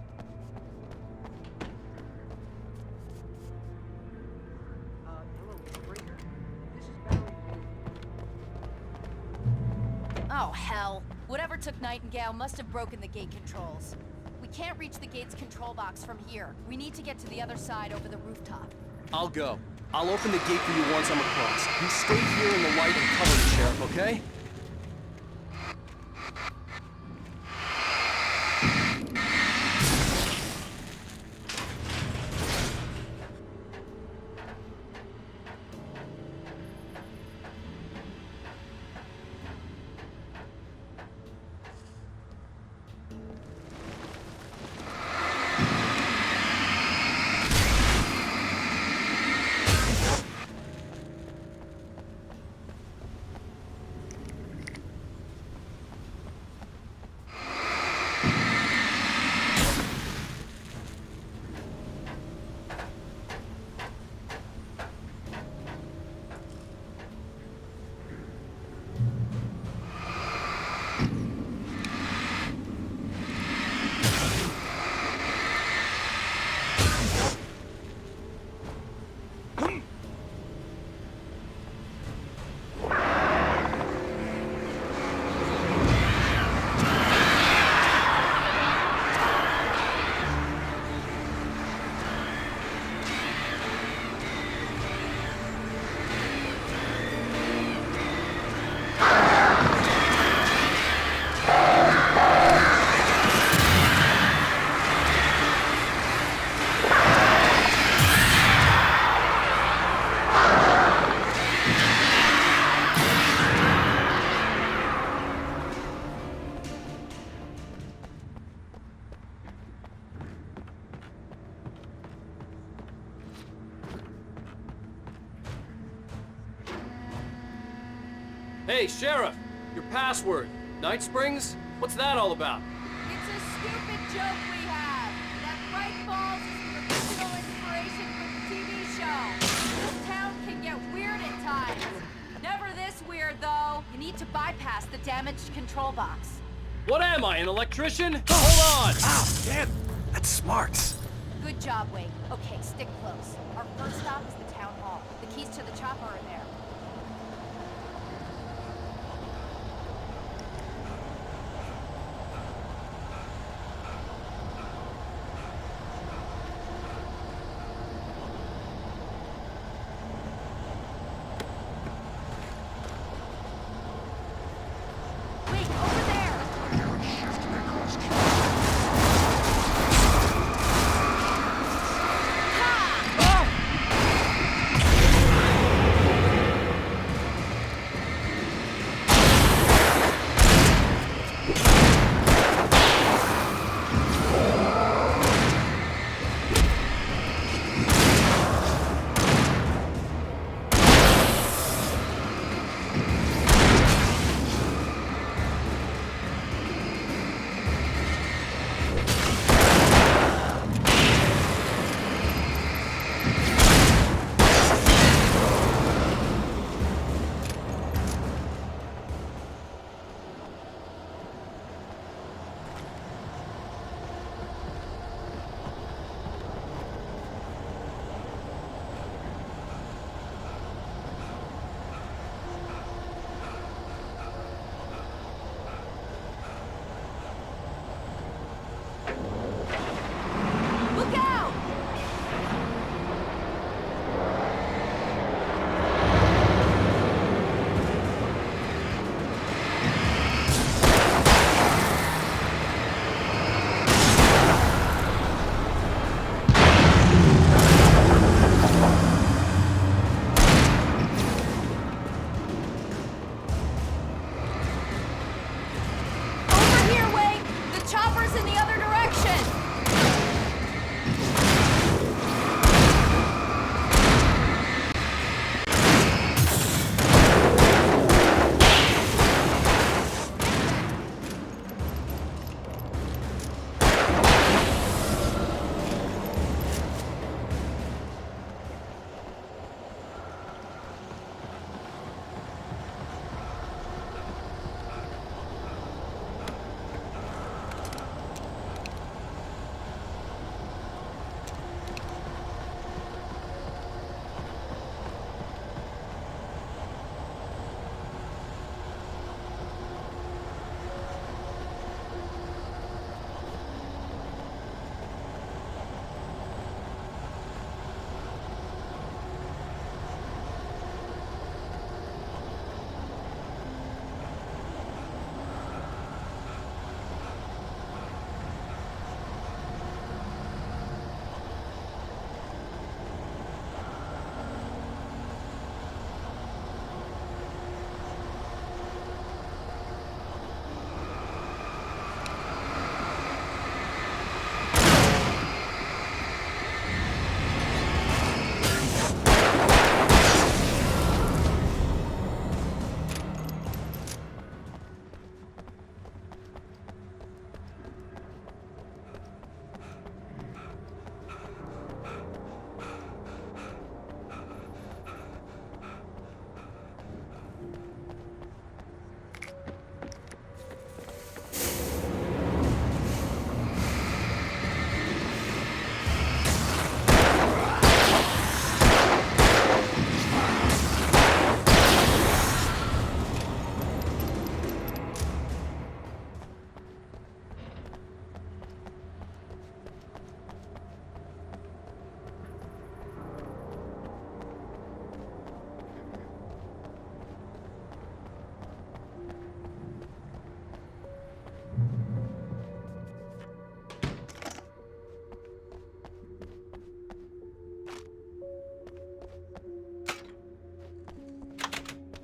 Oh, hell. Whatever took Nightingale must have broken the gate controls. We can't reach the gate's control box from here. We need to get to the other side over the rooftop. I'll go. I'll open the gate for you once I'm across. You stay here in the light and cover the sheriff, okay? Hey, Sheriff! Your password. Night Springs? What's that all about? It's a stupid joke we have. That Bright Falls is the original inspiration for the TV show. This town can get weird at times. Never this weird, though. You need to bypass the damaged control box. What am I, an electrician? Hold on! Ow, damn! That's smarts. Good job, Wade. Okay, stick close. Our first stop is the town hall. The keys to the chopper are there. Wait, over there! Look out! Over here, Wade! The chopper's in the other direction!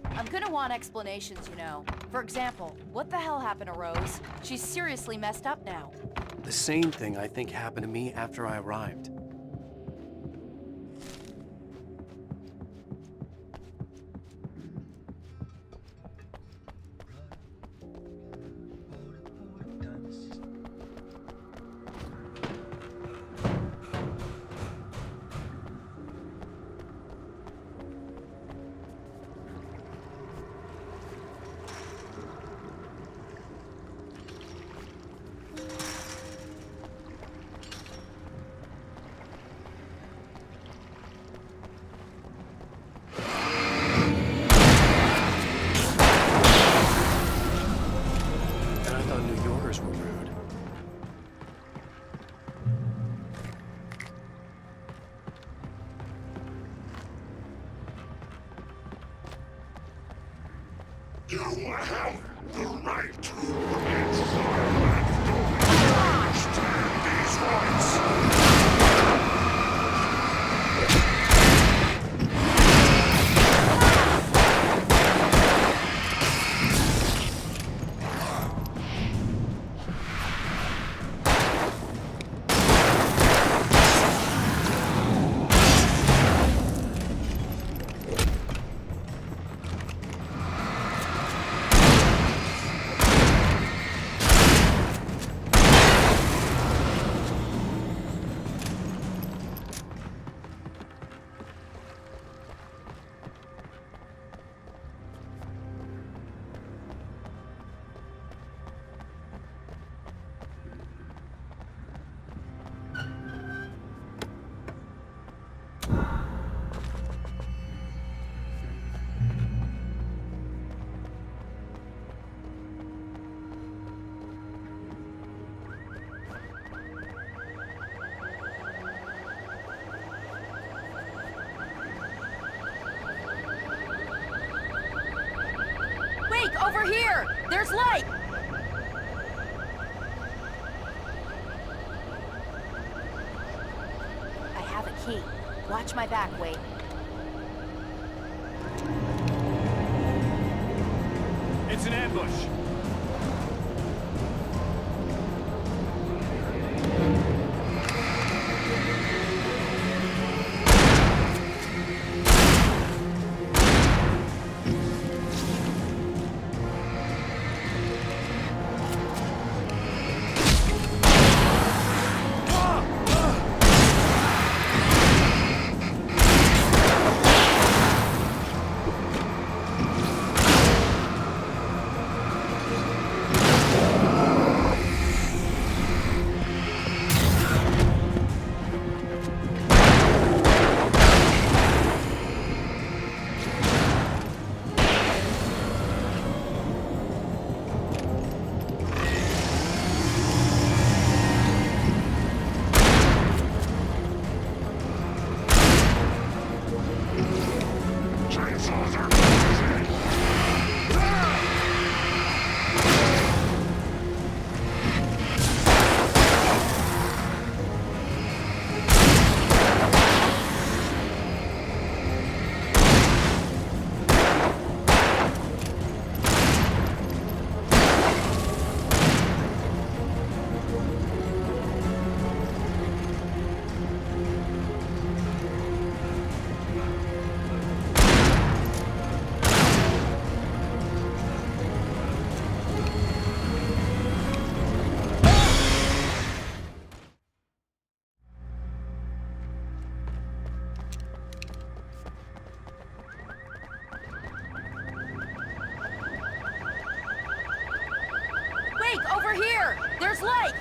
I'm gonna want explanations, you know. For example, what the hell happened to Rose? She's seriously messed up now. The same thing I think happened to me after I arrived. You have the right to exile and don't understand these rights. Wait, over here! There's light! I have a key. Watch my back, Wade. It's an ambush. Wait, over here! There's light!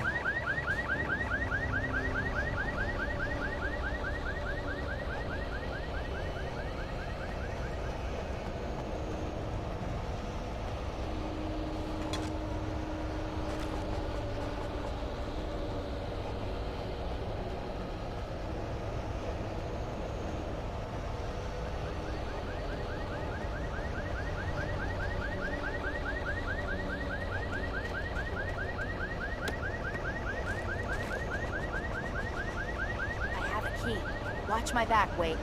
Watch my back, Wade.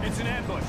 It's an ambush.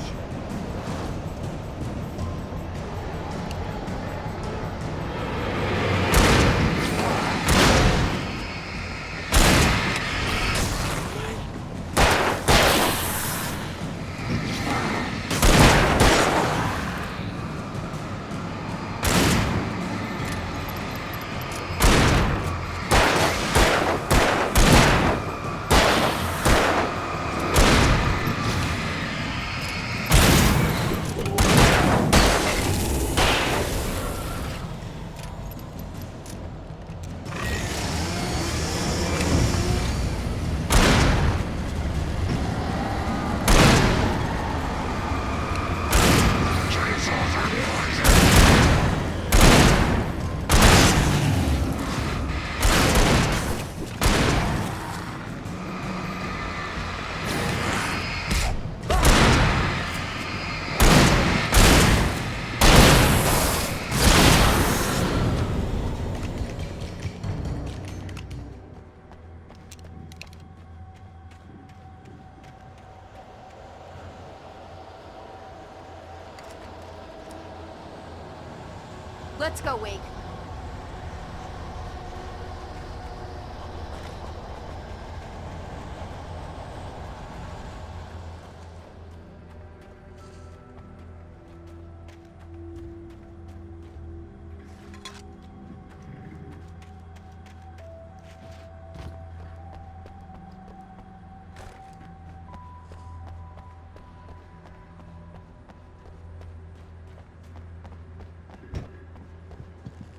Let's go, Wake.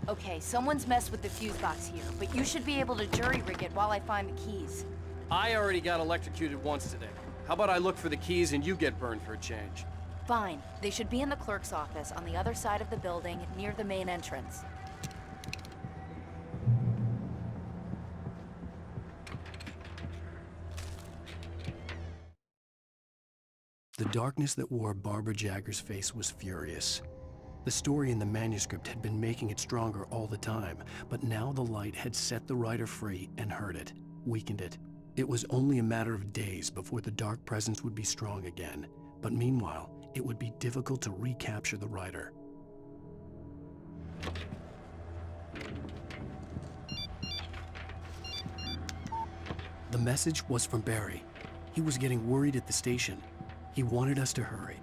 Okay, someone's messed with the fuse box here, but you should be able to jury-rig it while I find the keys. I already got electrocuted once today. How about I look for the keys and you get burned for a change? Fine. They should be in the clerk's office on the other side of the building, near the main entrance. The darkness that wore Barbara Jagger's face was furious. The story in the manuscript had been making it stronger all the time, but now the light had set the writer free and hurt it, weakened it. It was only a matter of days before the dark presence would be strong again, but meanwhile, it would be difficult to recapture the writer. The message was from Barry. He was getting worried at the station. He wanted us to hurry.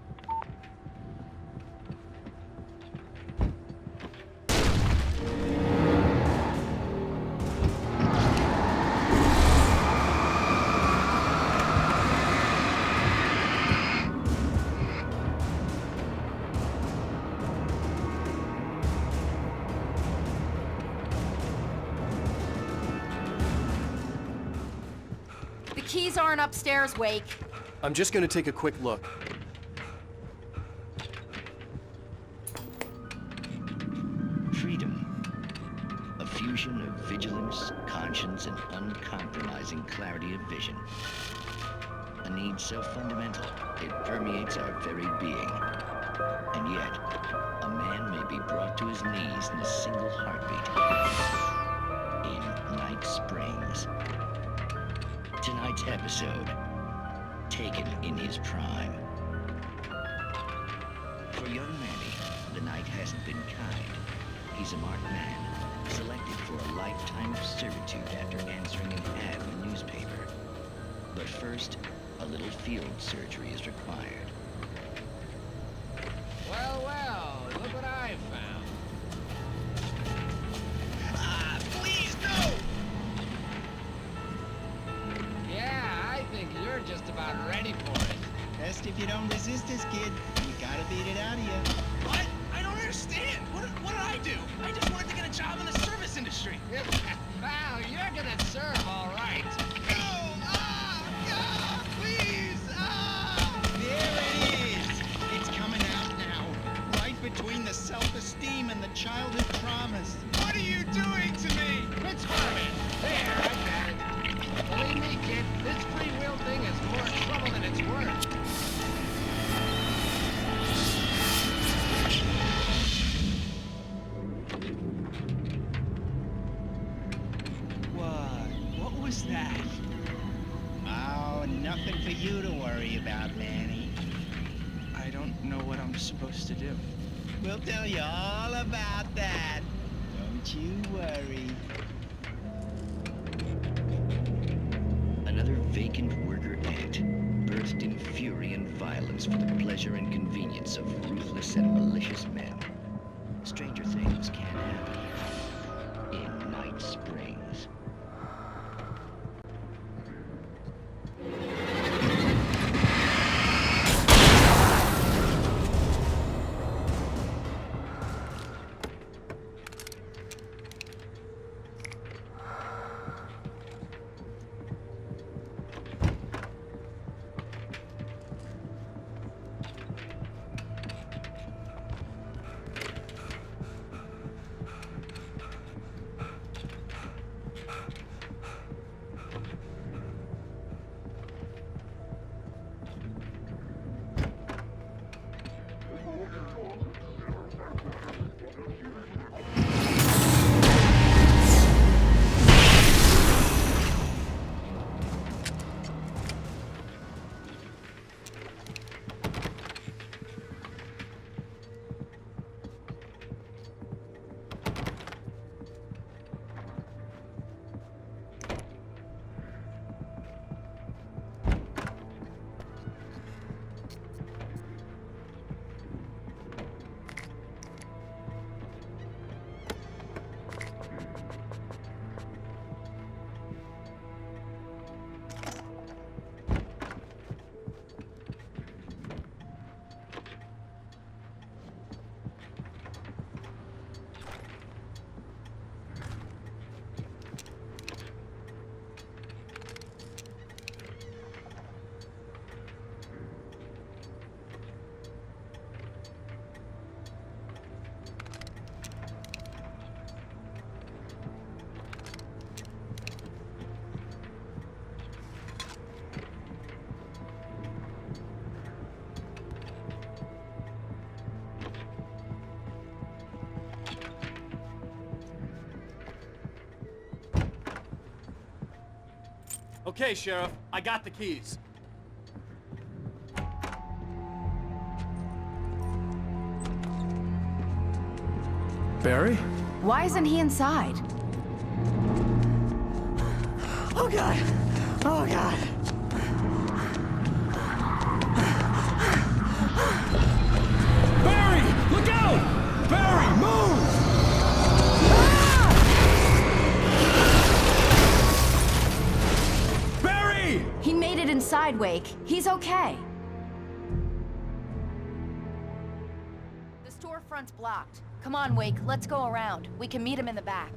The keys aren't upstairs, Wake. I'm just gonna take a quick look. Freedom. A fusion of vigilance, conscience, and uncompromising clarity of vision. A need so fundamental, it permeates our very being. And yet, a man may be brought to his knees in a single heartbeat. In Night Springs. Tonight's episode, taken in his prime. For young Manny, the night hasn't been kind. He's a marked man, selected for a lifetime of servitude after answering an ad in the newspaper. But first, a little field surgery is required. Well, well, look what I found. Ah, please, no! Yeah, I think you're just about ready for it. Best if you don't resist this, kid. We gotta beat it out of you. What? I don't understand. What did I do? I just wanted to get a job in the service industry. Wow, you're gonna serve all right. No! Ah, please! Ah! There it is. It's coming out now. Right between the self-esteem and the childhood traumas. What are you doing to me? It's Harmon. There, I got it. Believe me, kid, this free will thing is more trouble than it's worth. What was that? Oh, nothing for you to worry about, Manny. I don't know what I'm supposed to do. We'll tell you all about that. Don't you worry. Another vacant worker ant, birthed in fury and violence for the pleasure and convenience of ruthless and malicious men. Stranger things can happen in Night Springs. Okay, Sheriff, I got the keys. Barry? Why isn't he inside? Oh God! Oh God! Barry! Look out! Barry, move! Barry! He made it inside, Wake. He's okay. The storefront's blocked. Come on, Wake, let's go around. We can meet him in the back.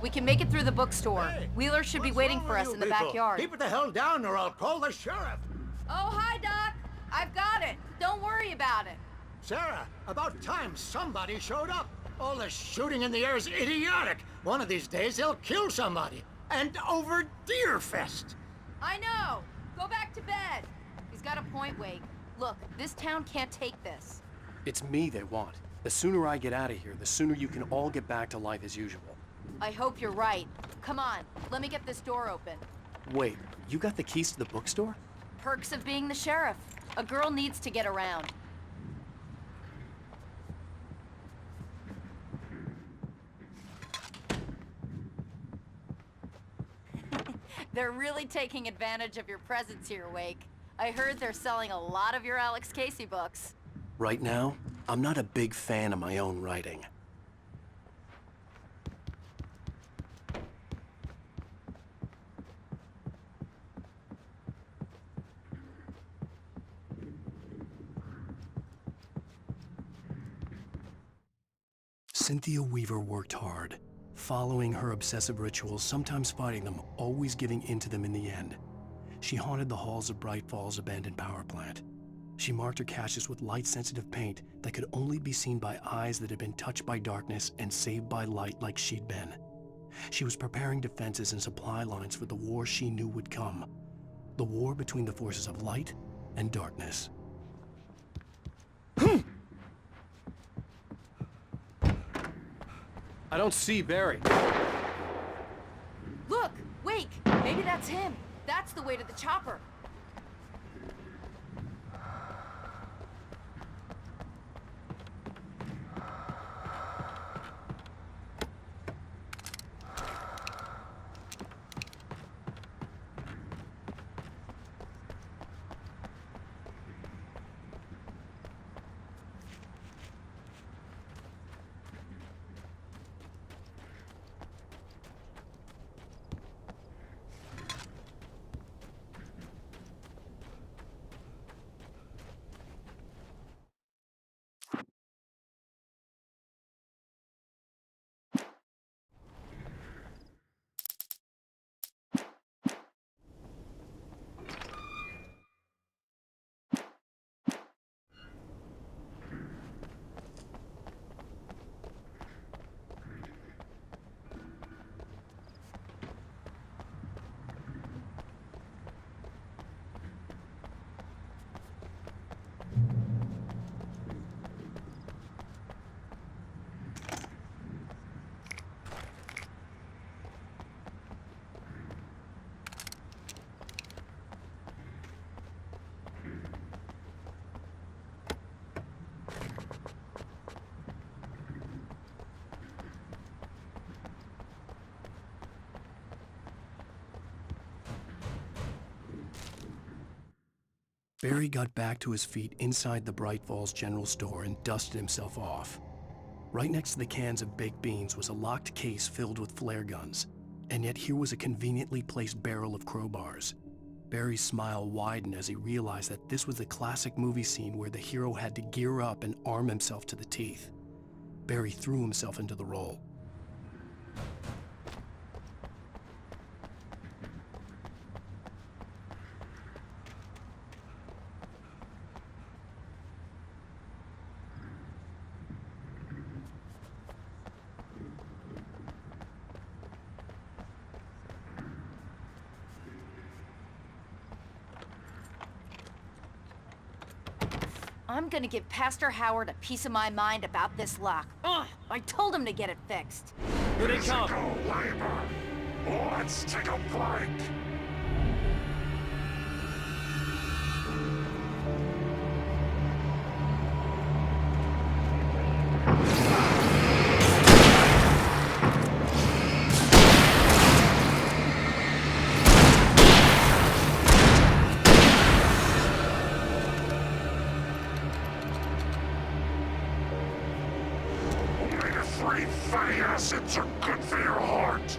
We can make it through the bookstore. Hey, Wheeler should be waiting for us in the backyard. Keep it the hell down or I'll call the sheriff. Oh, hi, Doc. I've got it. Don't worry about it. Sarah, about time somebody showed up. All this shooting in the air is idiotic. One of these days they'll kill somebody. And over Deerfest. I know. Go back to bed. He's got a point, Wake. Look, this town can't take this. It's me they want. The sooner I get out of here, the sooner you can all get back to life as usual. I hope you're right. Come on, let me get this door open. Wait, you got the keys to the bookstore? Perks of being the sheriff. A girl needs to get around. They're really taking advantage of your presence here, Wake. I heard they're selling a lot of your Alex Casey books. Right now, I'm not a big fan of my own writing. Cynthia Weaver worked hard, following her obsessive rituals, sometimes fighting them, always giving in to them in the end. She haunted the halls of Bright Falls' abandoned power plant. She marked her caches with light-sensitive paint that could only be seen by eyes that had been touched by darkness and saved by light like she'd been. She was preparing defenses and supply lines for the war she knew would come. The war between the forces of light and darkness. I don't see Barry. Look, Wake, maybe that's him. That's the way to the chopper. Barry got back to his feet inside the Bright Falls General Store and dusted himself off. Right next to the cans of baked beans was a locked case filled with flare guns, and yet here was a conveniently placed barrel of crowbars. Barry's smile widened as he realized that this was the classic movie scene where the hero had to gear up and arm himself to the teeth. Barry threw himself into the role. I'm gonna give Pastor Howard a piece of my mind about this lock. Ugh, I told him to get it fixed. Here they come. Labor. Let's take a break. Omega-3 fatty acids are good for your heart.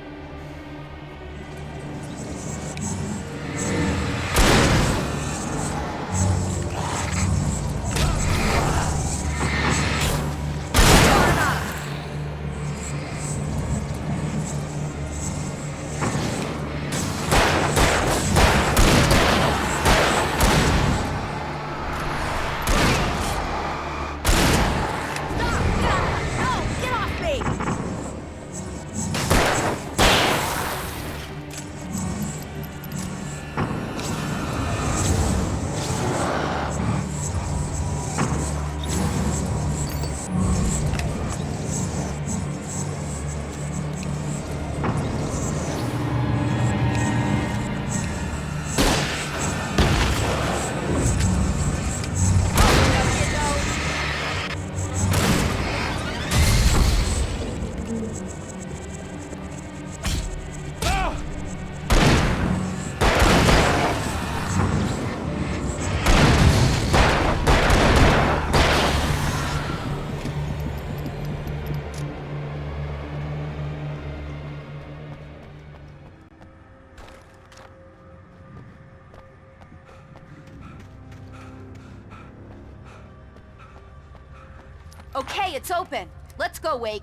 Okay, it's open. Let's go, Wake.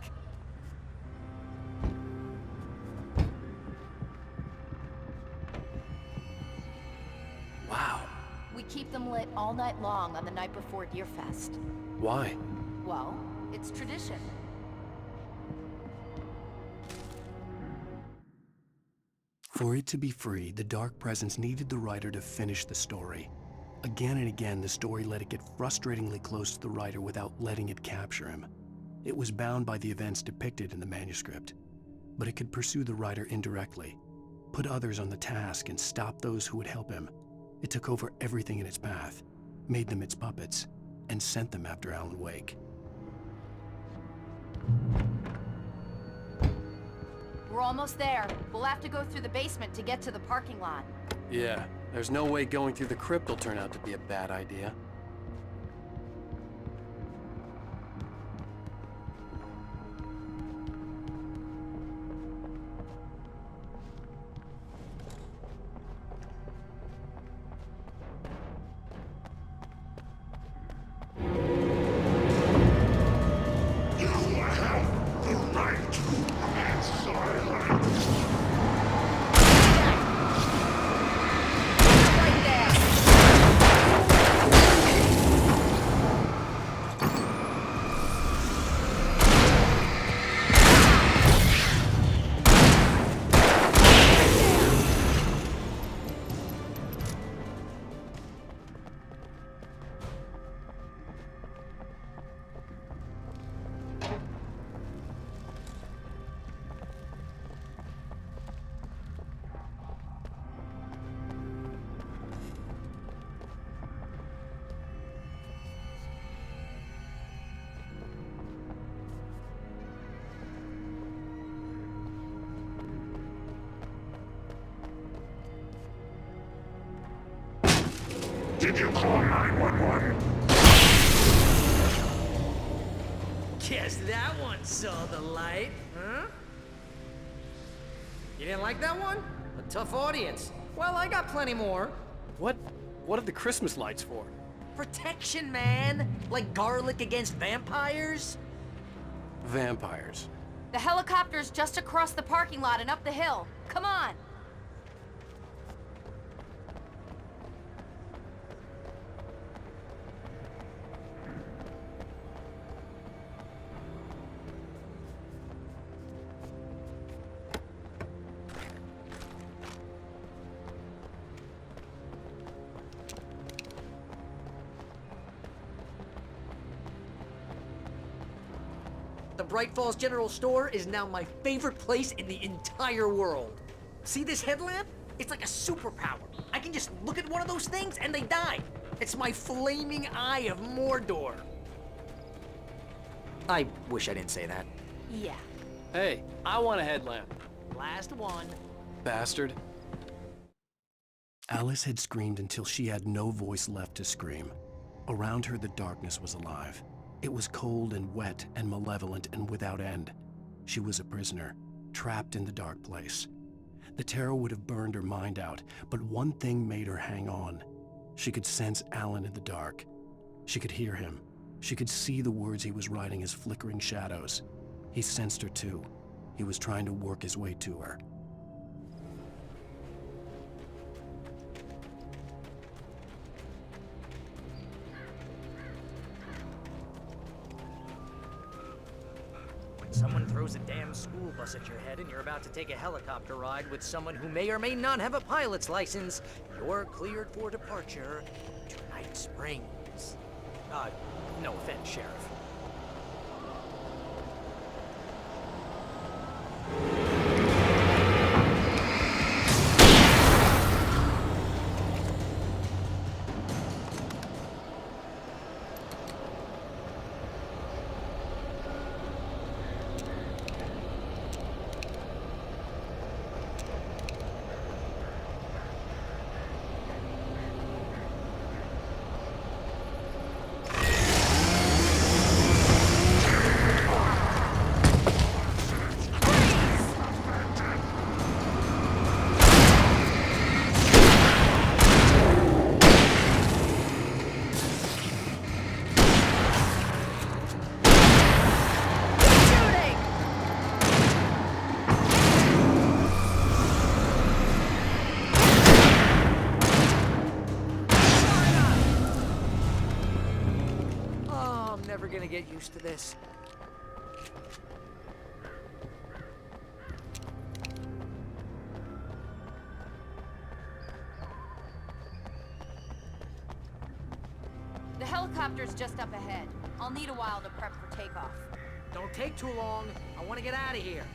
Wow. We keep them lit all night long on the night before Deerfest. Why? Well, it's tradition. For it to be free, the Dark Presence needed the writer to finish the story. Again and again, the story let it get frustratingly close to the writer without letting it capture him. It was bound by the events depicted in the manuscript, but it could pursue the writer indirectly, put others on the task, and stop those who would help him. It took over everything in its path, made them its puppets, and sent them after Alan Wake. We're almost there. We'll have to go through the basement to get to the parking lot. Yeah, there's no way going through the crypt will turn out to be a bad idea. Did you call 911? Guess that one saw the light, huh? You didn't like that one? A tough audience. Well, I got plenty more. What are the Christmas lights for? Protection, man! Like garlic against vampires? Vampires. The helicopter's just across the parking lot and up the hill. Come on! The Bright Falls General Store is now my favorite place in the entire world. See this headlamp? It's like a superpower. I can just look at one of those things and they die. It's my flaming eye of Mordor. I wish I didn't say that. Yeah. Hey, I want a headlamp. Last one. Bastard. Alice had screamed until she had no voice left to scream. Around her, the darkness was alive. It was cold and wet and malevolent and without end. She was a prisoner, trapped in the dark place. The terror would have burned her mind out, but one thing made her hang on. She could sense Alan in the dark. She could hear him. She could see the words he was writing as flickering shadows. He sensed her too. He was trying to work his way to her. Someone throws a damn school bus at your head and you're about to take a helicopter ride with someone who may or may not have a pilot's license, you're cleared for departure to Night Springs. No offense, Sheriff. Get used to this. The helicopter's just up ahead. I'll need a while to prep for takeoff. Don't take too long. I want to get out of here.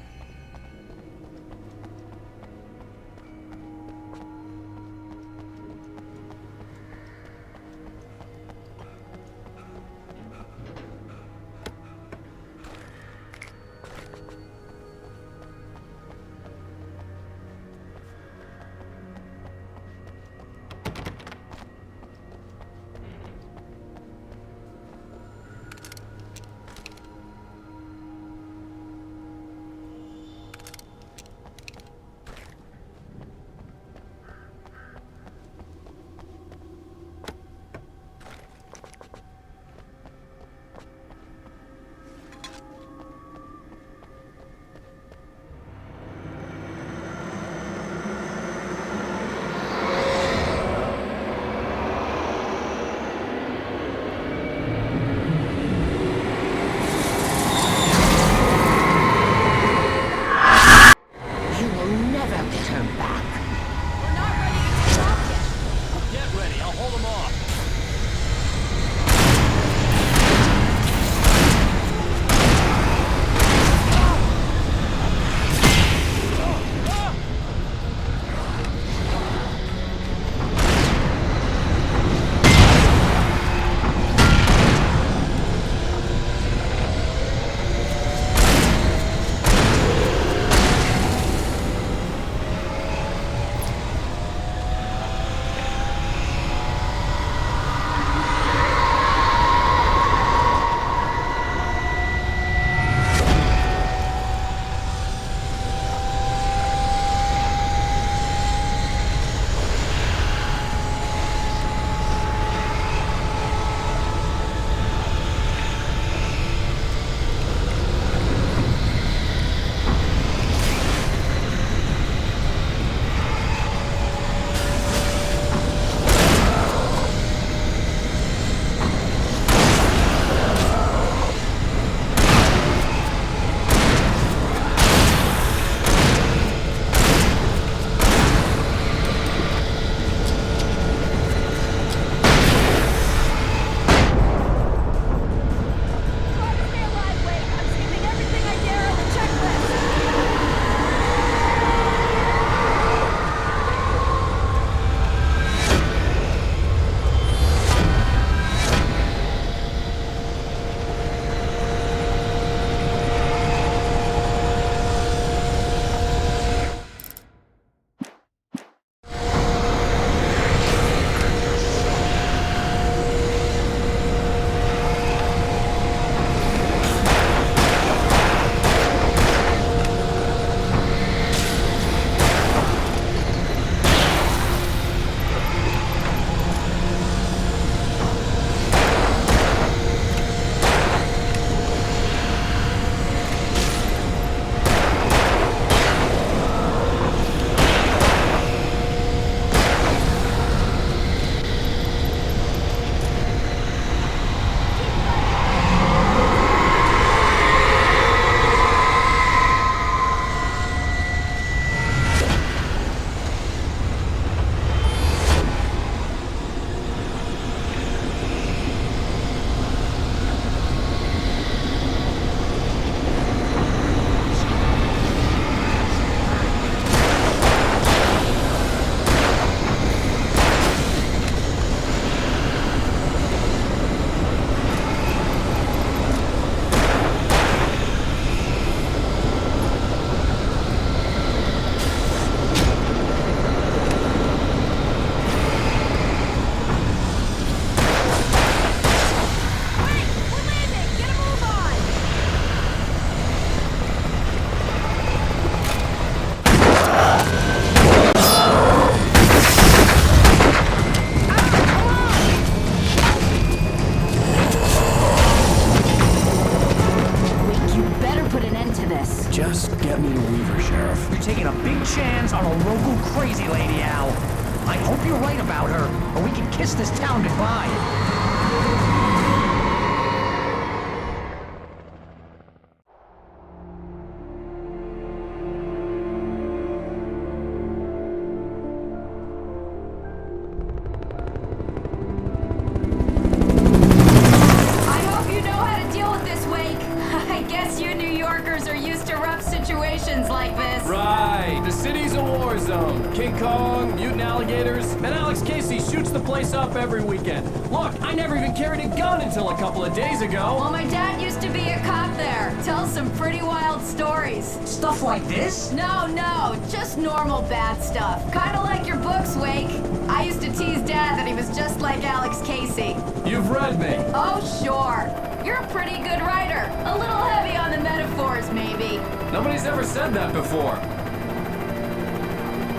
Just get me to Weaver, Sheriff. You're taking a big chance on a local crazy lady, Al. I hope you're right about her, or we can kiss this town goodbye. Like this. Right, the city's a war zone. King Kong, mutant alligators, and Alex Casey shoots the place up every weekend. Look, I never even carried a gun until a couple of days ago. Well, my dad used to be a cop there. Tells some pretty wild stories. Stuff like this? No, just normal bad stuff. Kinda like your books, Wake. I used to tease Dad that he was just like Alex Casey. You've read me. Oh, sure. You're a pretty good writer. A little heavy on the metaphors, maybe. Nobody's ever said that before.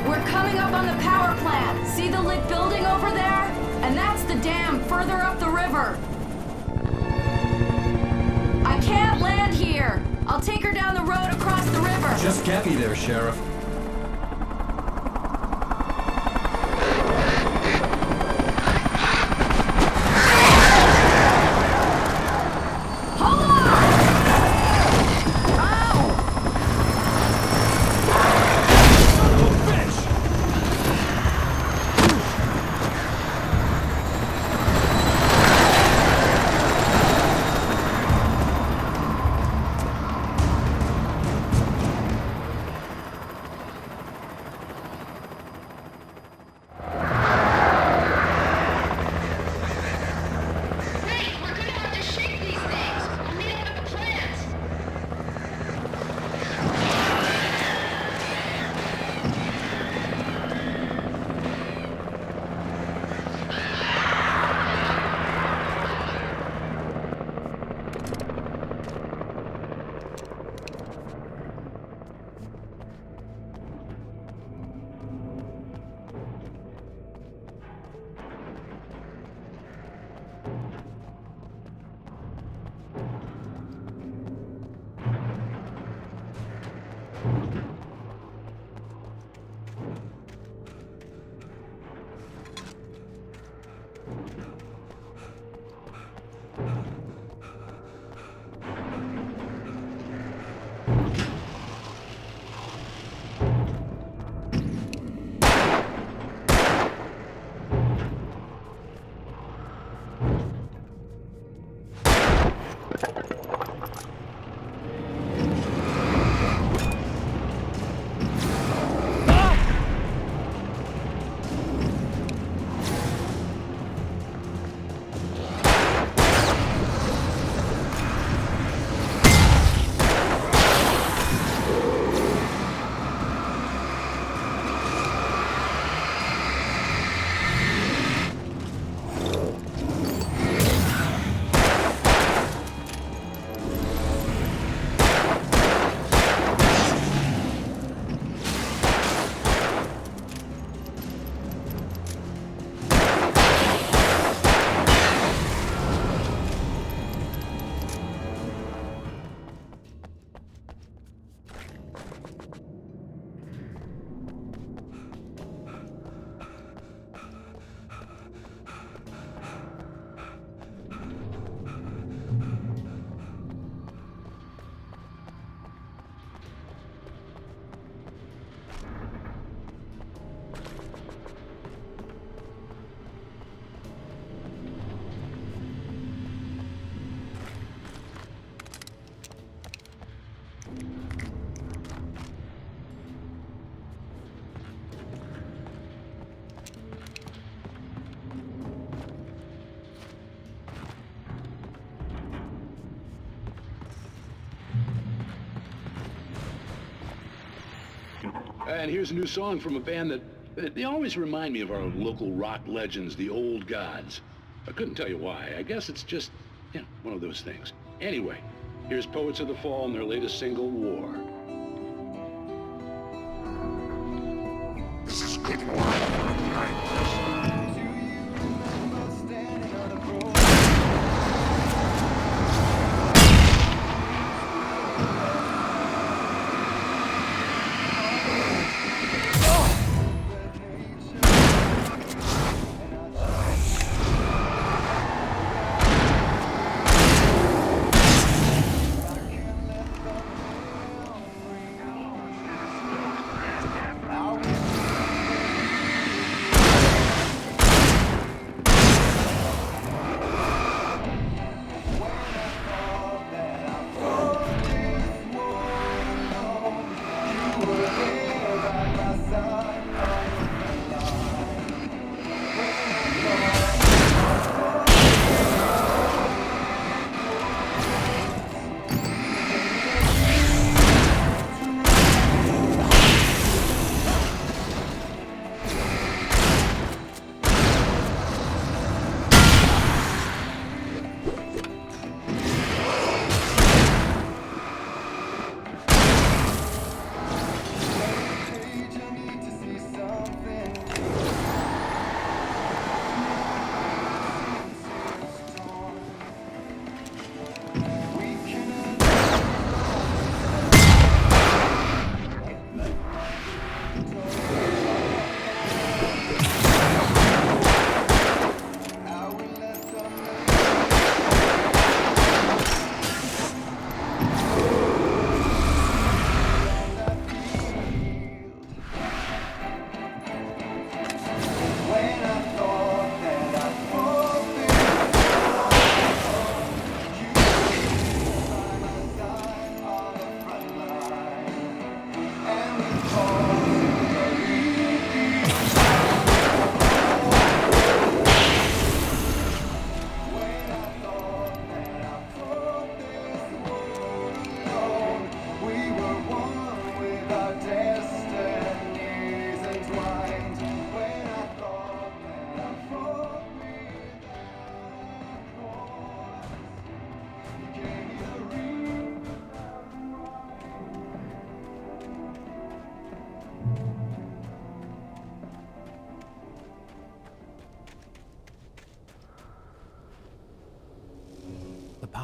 We're coming up on the power plant. See the lit building over there? And that's the dam further up the river. I can't land here. I'll take her down the road across the river. Just get me there, Sheriff. And here's a new song from a band that they always remind me of our local rock legends, the Old Gods. I couldn't tell you why. I guess it's just, one of those things. Anyway, here's Poets of the Fall and their latest single, War. This is good war.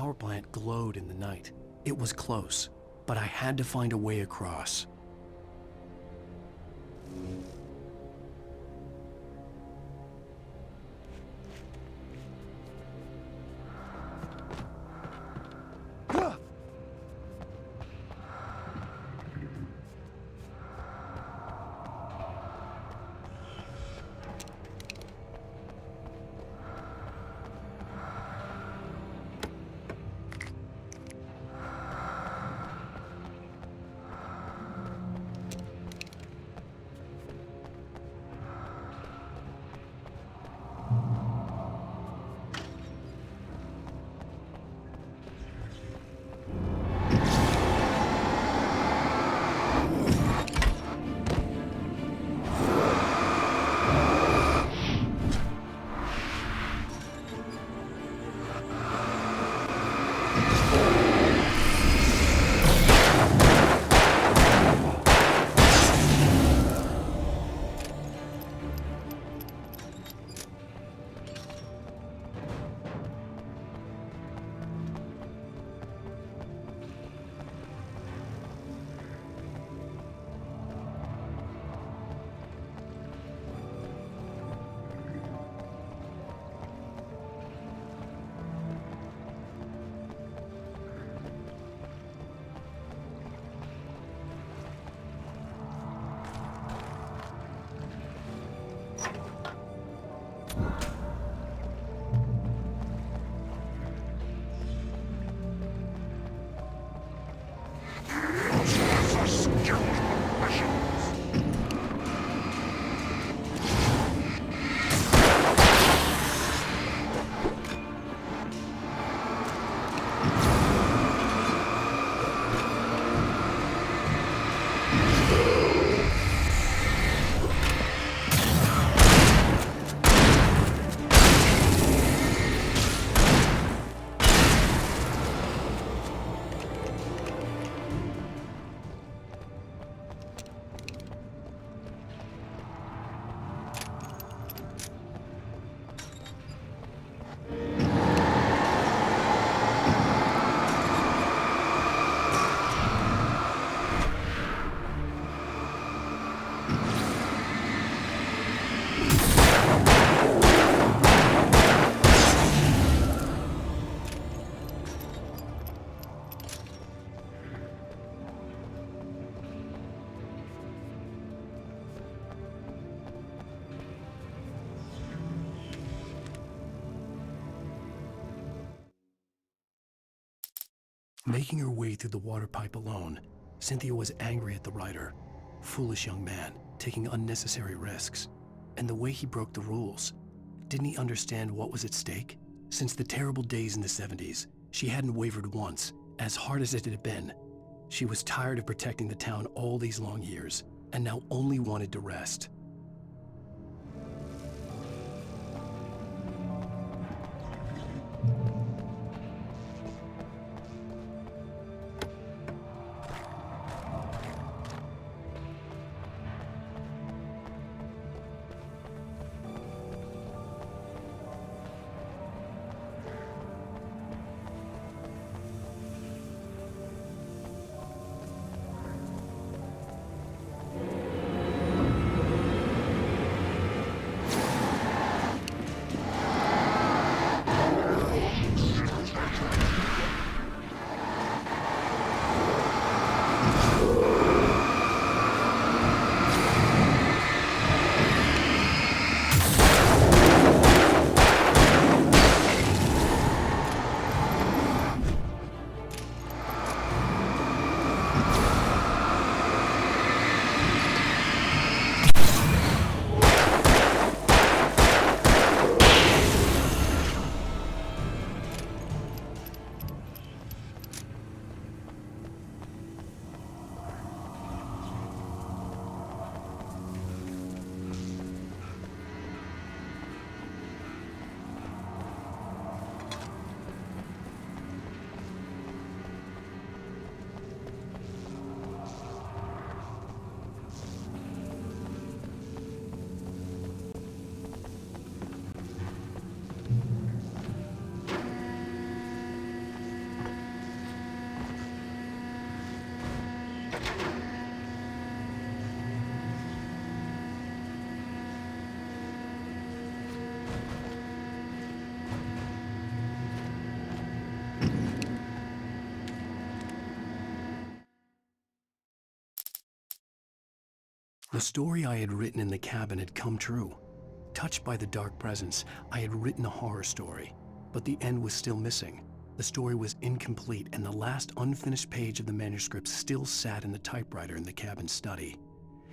power plant glowed in the night. It was close, but I had to find a way across. Making her way through the water pipe alone, Cynthia was angry at the rider. Foolish young man, taking unnecessary risks. And the way he broke the rules. Didn't he understand what was at stake? Since the terrible days in the 70s, she hadn't wavered once, as hard as it had been. She was tired of protecting the town all these long years, and now only wanted to rest. The story I had written in the cabin had come true. Touched by the dark presence, I had written a horror story, but the end was still missing. The story was incomplete, and the last unfinished page of the manuscript still sat in the typewriter in the cabin study.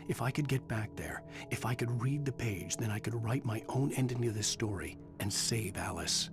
If I could get back there, if I could read the page, then I could write my own ending to this story and save Alice.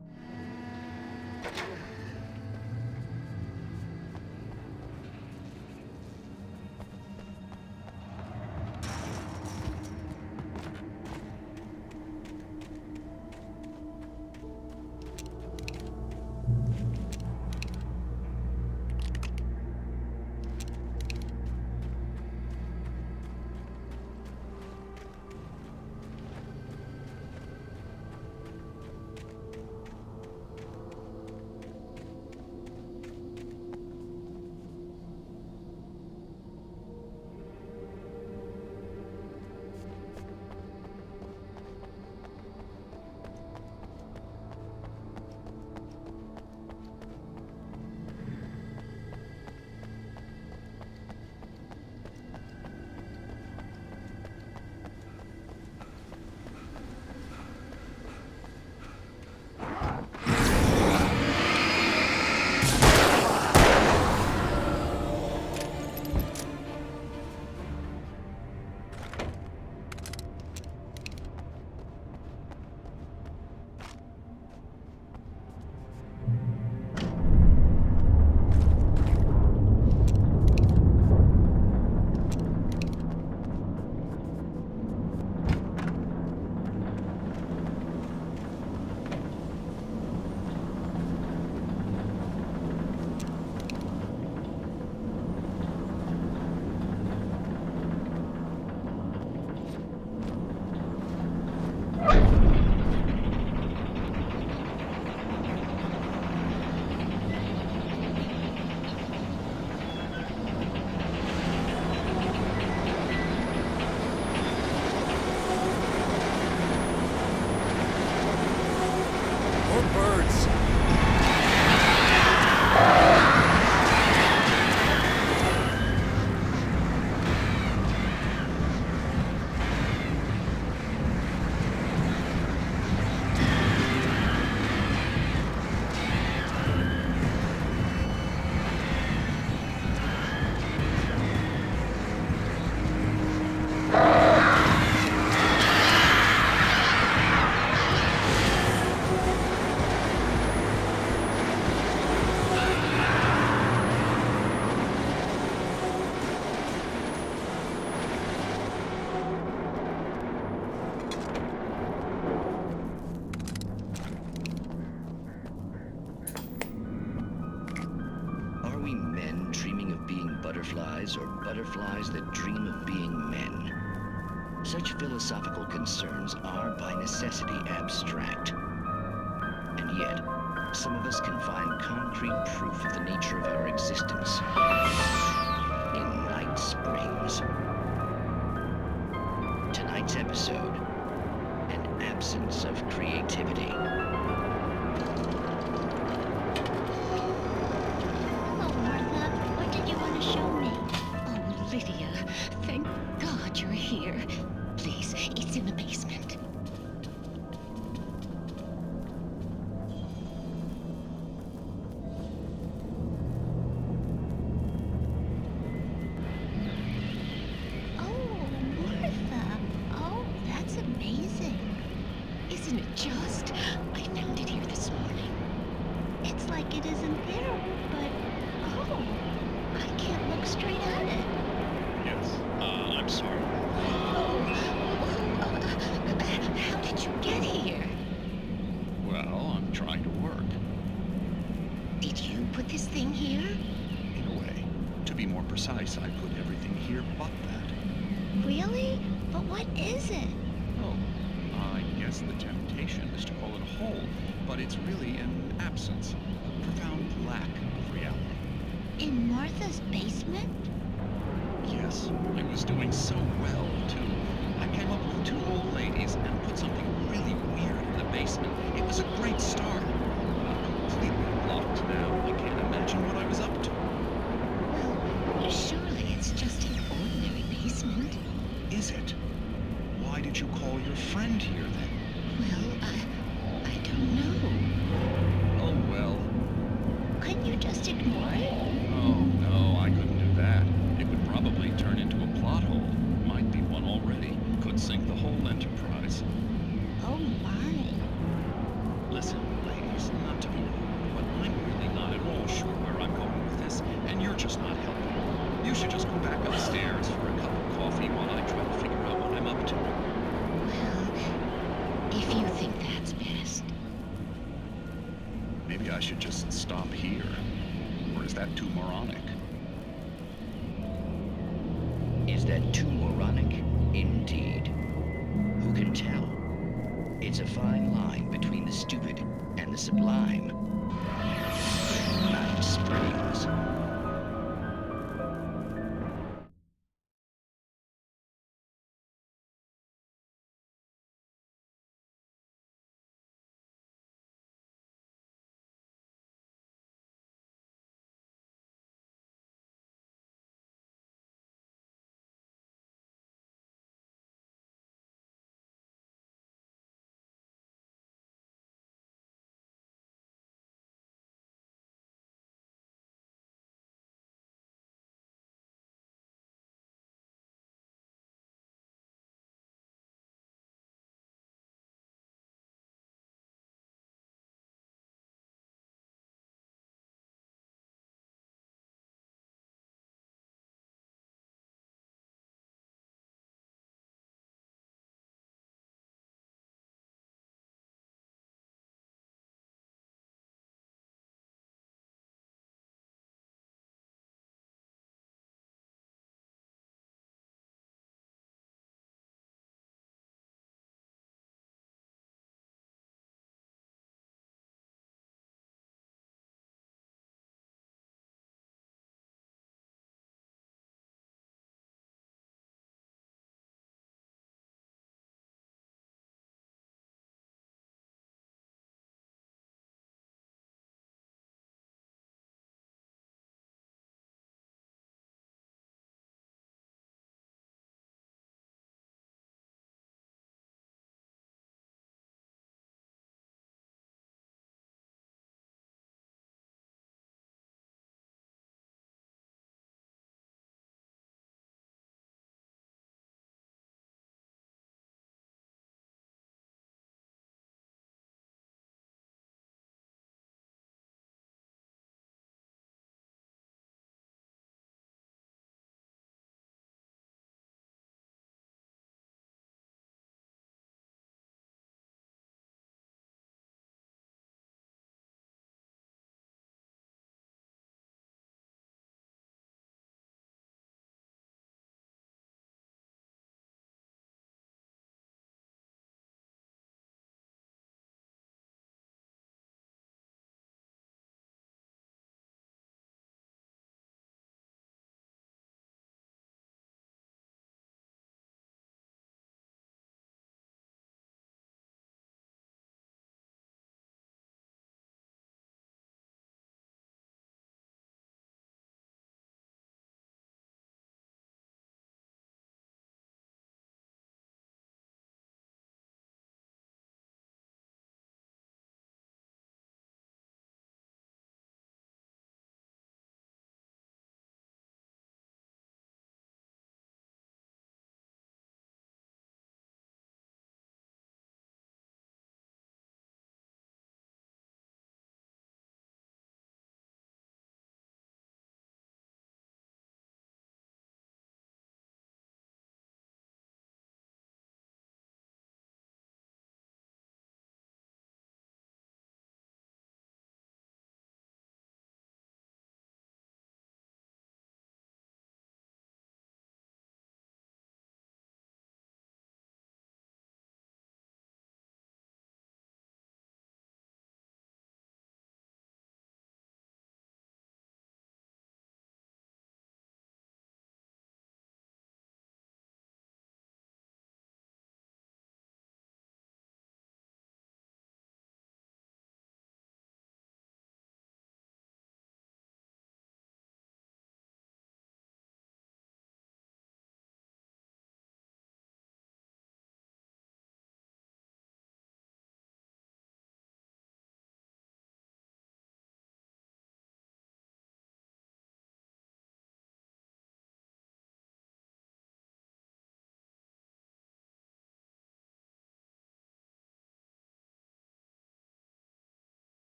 Or butterflies that dream of being men. Such philosophical concerns are by necessity abstract. And yet, some of us can find concrete proof of the nature of our existence in Night Springs. Tonight's episode, an absence of creativity. Lydia, thank God you're here. Please, it's in the basement. Oh, Martha. Oh, that's amazing. Isn't it just? I found it here this morning. It's like it isn't there, but oh, I can't look straight at it. I'm sorry. How did you get here? Well, I'm trying to work. Did you put this thing here? In a way. To be more precise, I put everything here but that. Really? But what is it? Oh, I guess the temptation is to call it a hole, but it's really an absence, a profound lack of reality. In Martha's basement? Yes, I was doing so well, too. I came up with 2 old ladies and put something really weird in the basement. It was a great start. I'm completely blocked now. I can't imagine what I was up to. Well, surely it's just an ordinary basement. Is it? Why did you call your friend here, then? Well, I don't know. Oh, well. Couldn't you just ignore it? Oh, no, I couldn't do that. It would probably turn into a plot hole. Might be one already. Could sink the whole enterprise. Oh my. Listen, ladies, not to be rude, but I'm really not at all sure where I'm going with this, and you're just not helping. You should just go back upstairs for a cup of coffee while I try to figure out what I'm up to. Well, if you think that's best. Maybe I should just stop here. Or is that too moronic? Is that too moronic? Indeed. Who can tell? It's a fine line between the stupid and the sublime. Night springs.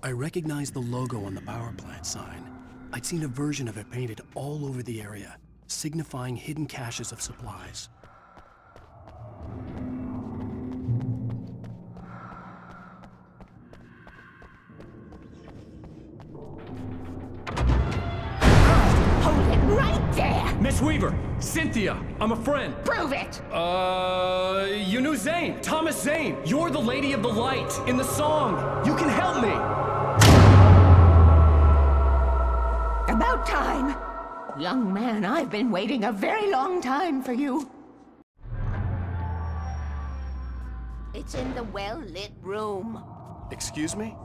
I recognized the logo on the power plant sign. I'd seen a version of it painted all over the area, signifying hidden caches of supplies. Hold it right there! Miss Weaver! Cynthia! I'm a friend! Prove it! You knew Zane! Thomas Zane! You're the Lady of the Light in the song! You can help me! About time! Young man, I've been waiting a very long time for you. It's in the well-lit room. Excuse me?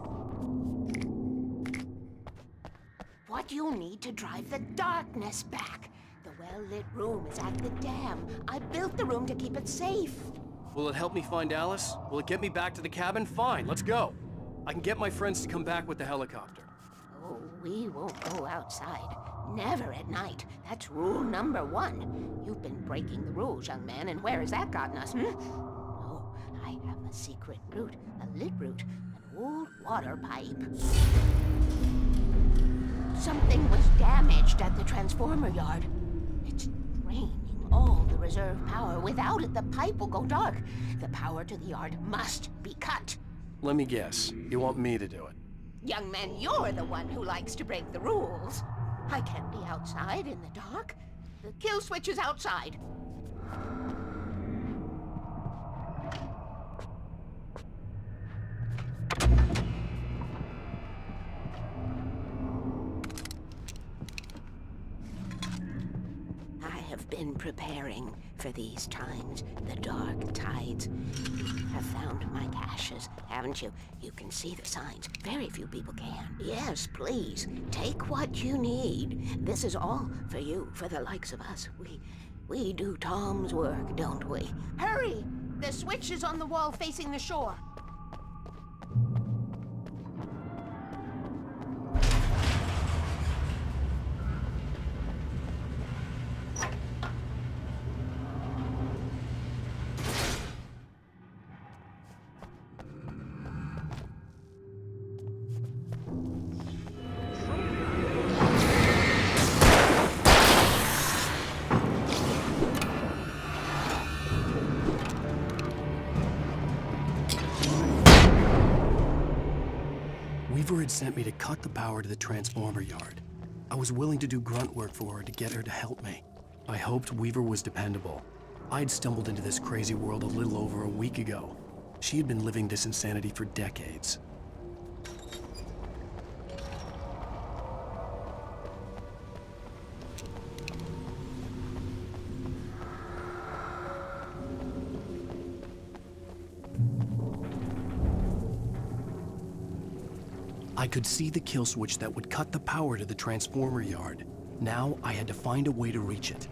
What you'll need to drive the darkness back. The well-lit room is at the dam. I built the room to keep it safe. Will it help me find Alice? Will it get me back to the cabin? Fine, let's go. I can get my friends to come back with the helicopter. Oh, we won't go outside. Never at night. That's rule number 1. You've been breaking the rules, young man, and where has that gotten us, No, I have a secret route, a lit route, an old water pipe. Something was damaged at the transformer yard. It's draining all the reserve power. Without it, the pipe will go dark. The power to the yard must be cut. Let me guess. You want me to do it? Young man, you're the one who likes to break the rules. I can't be outside in the dark. The kill switch is outside. I have been preparing for these times, the dark tides. You have found my caches, haven't you? You can see the signs. Very few people can. Yes, please, take what you need. This is all for you, for the likes of us. We do Tom's work, don't we? Hurry! The switch is on the wall facing the shore. Weaver had sent me to cut the power to the transformer yard. I was willing to do grunt work for her to get her to help me. I hoped Weaver was dependable. I'd stumbled into this crazy world a little over a week ago. She had been living this insanity for decades. I could see the kill switch that would cut the power to the transformer yard. Now I had to find a way to reach it.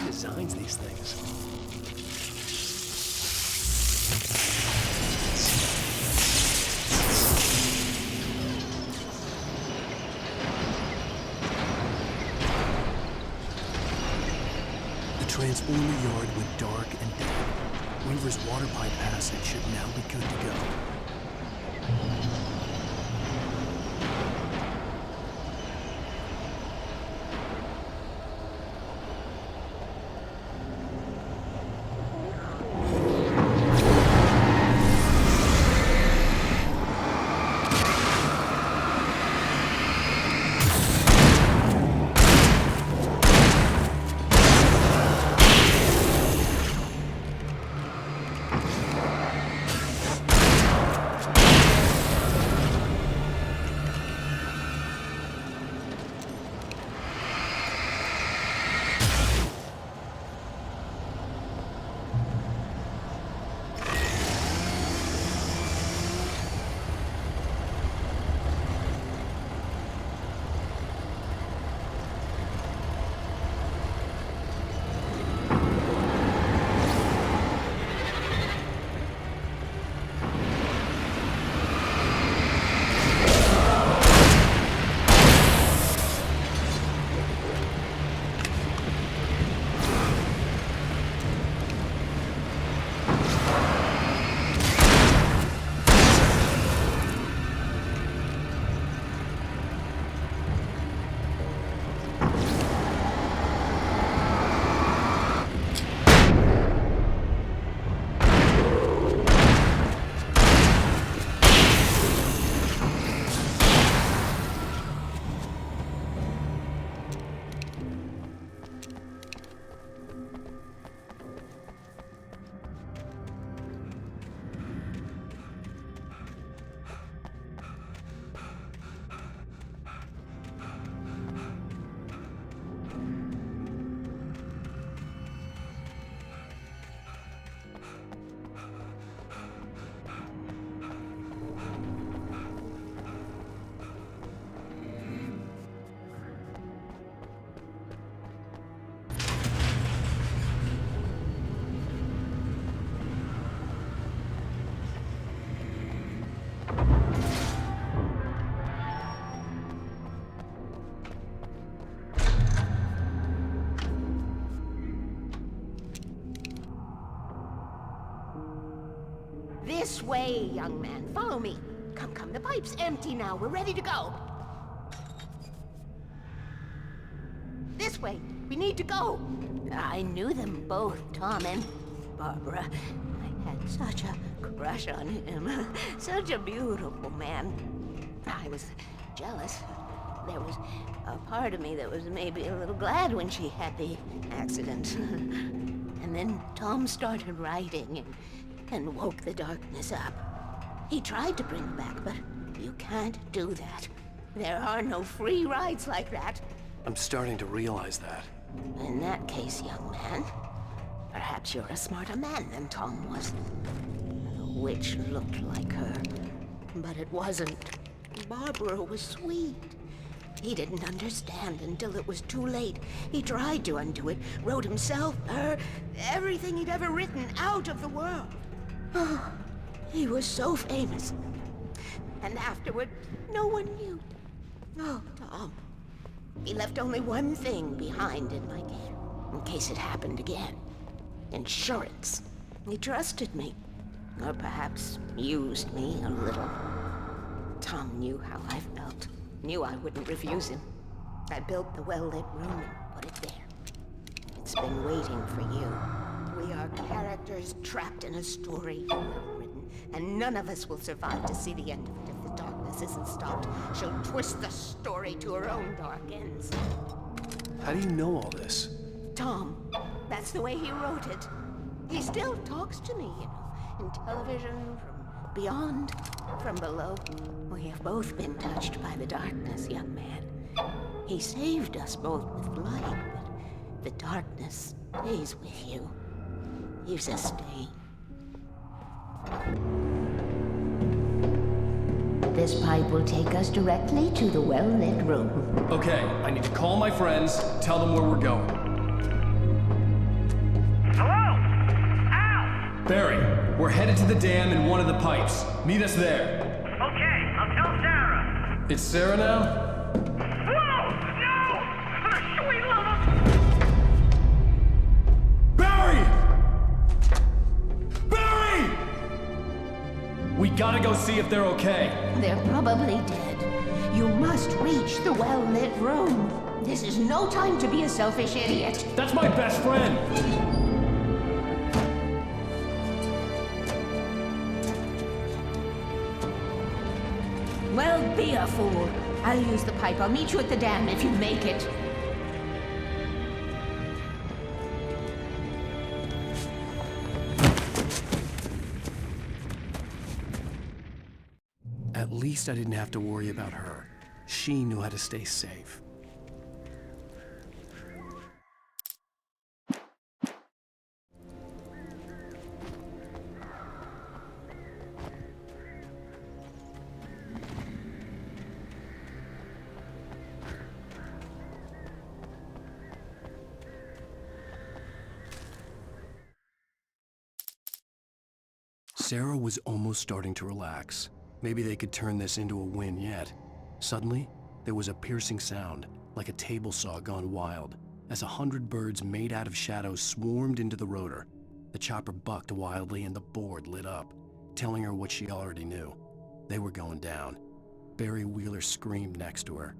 Designs these things. Transform the yard with dark and damp. Weaver's water pipe passage should now be good to go. This way, young man. Follow me. Come, the pipe's empty now. We're ready to go. This way. We need to go. I knew them both, Tom and Barbara. I had such a crush on him. Such a beautiful man. I was jealous. There was a part of me that was maybe a little glad when she had the accident. And then Tom started writing and woke the darkness up. He tried to bring her back, but you can't do that. There are no free rides like that. I'm starting to realize that. In that case, young man, perhaps you're a smarter man than Tom was. The witch looked like her, but it wasn't. Barbara was sweet. He didn't understand until it was too late. He tried to undo it, wrote himself, her, everything he'd ever written out of the world. Oh, he was so famous. And afterward, no one knew. Oh, Tom. He left only one thing behind in my care, in case it happened again. Insurance. He trusted me. Or perhaps used me a little. Tom knew how I felt. Knew I wouldn't refuse him. I built the well-lit room and put it there. It's been waiting for you. We are characters trapped in a story you have written, and none of us will survive to see the end of it if the darkness isn't stopped. She'll twist the story to her own dark ends. How do you know all this? Tom, that's the way he wrote it. He still talks to me, in television, from beyond, from below. We have both been touched by the darkness, young man. He saved us both with light, but the darkness stays with you. Leaves a stain. This pipe will take us directly to the well-lit room. Okay, I need to call my friends, tell them where we're going. Hello? Al! Barry, we're headed to the dam in one of the pipes. Meet us there. Okay, I'll tell Sarah. It's Sarah now? Whoa! No! For the sweet love of... gotta go see if they're okay. They're probably dead. You must reach the well-lit room. This is no time to be a selfish idiot. That's my best friend! Well, be a fool. I'll use the pipe. I'll meet you at the dam if you make it. At least I didn't have to worry about her. She knew how to stay safe. Sarah was almost starting to relax. Maybe they could turn this into a win yet. Suddenly, there was a piercing sound, like a table saw gone wild, as 100 birds made out of shadows swarmed into the rotor. The chopper bucked wildly and the board lit up, telling her what she already knew. They were going down. Barry Wheeler screamed next to her.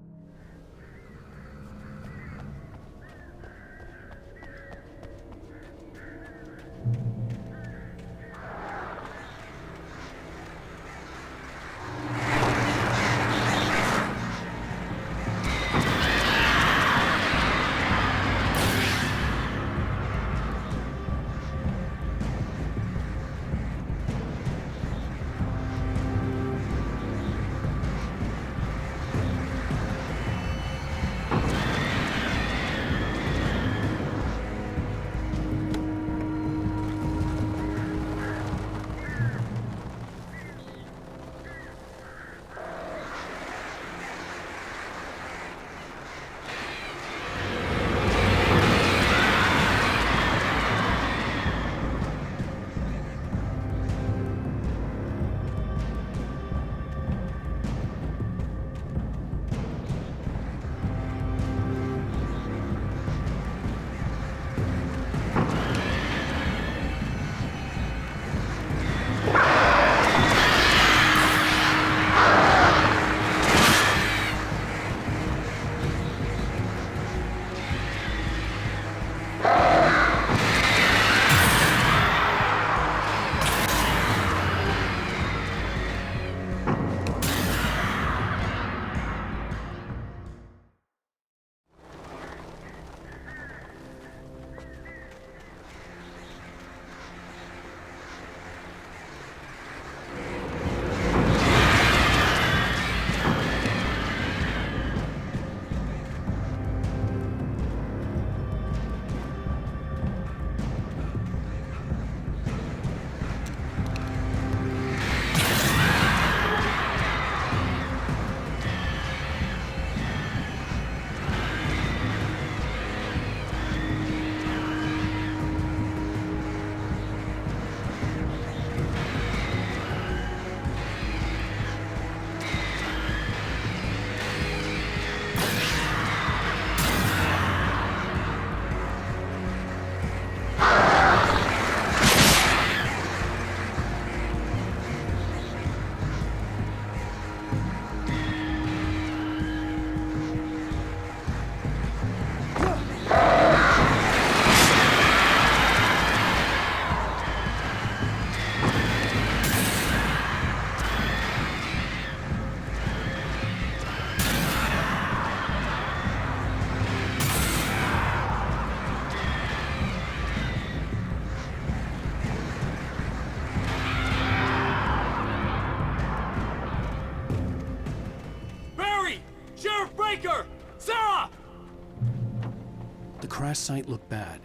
Sarah! The crash site looked bad,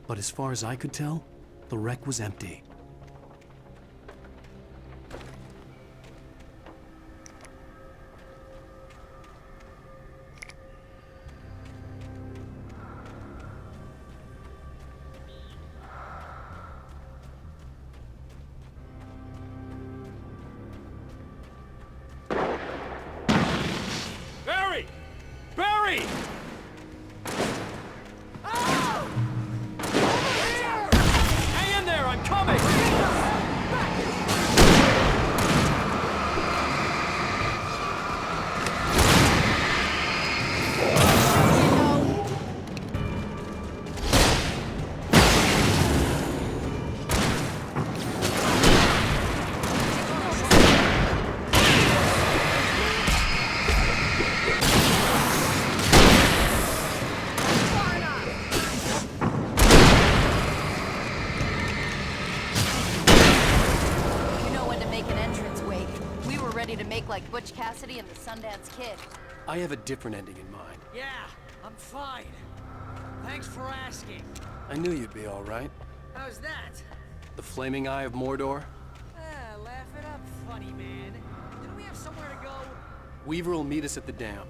but as far as I could tell, the wreck was empty. Barry! Barry! Hang in there, I'm coming! look like Butch Cassidy and the Sundance Kid. I have a different ending in mind. Yeah, I'm fine. Thanks for asking. I knew you'd be all right. How's that? The flaming eye of Mordor? Laugh it up, funny man. Didn't we have somewhere to go? Weaver will meet us at the dam.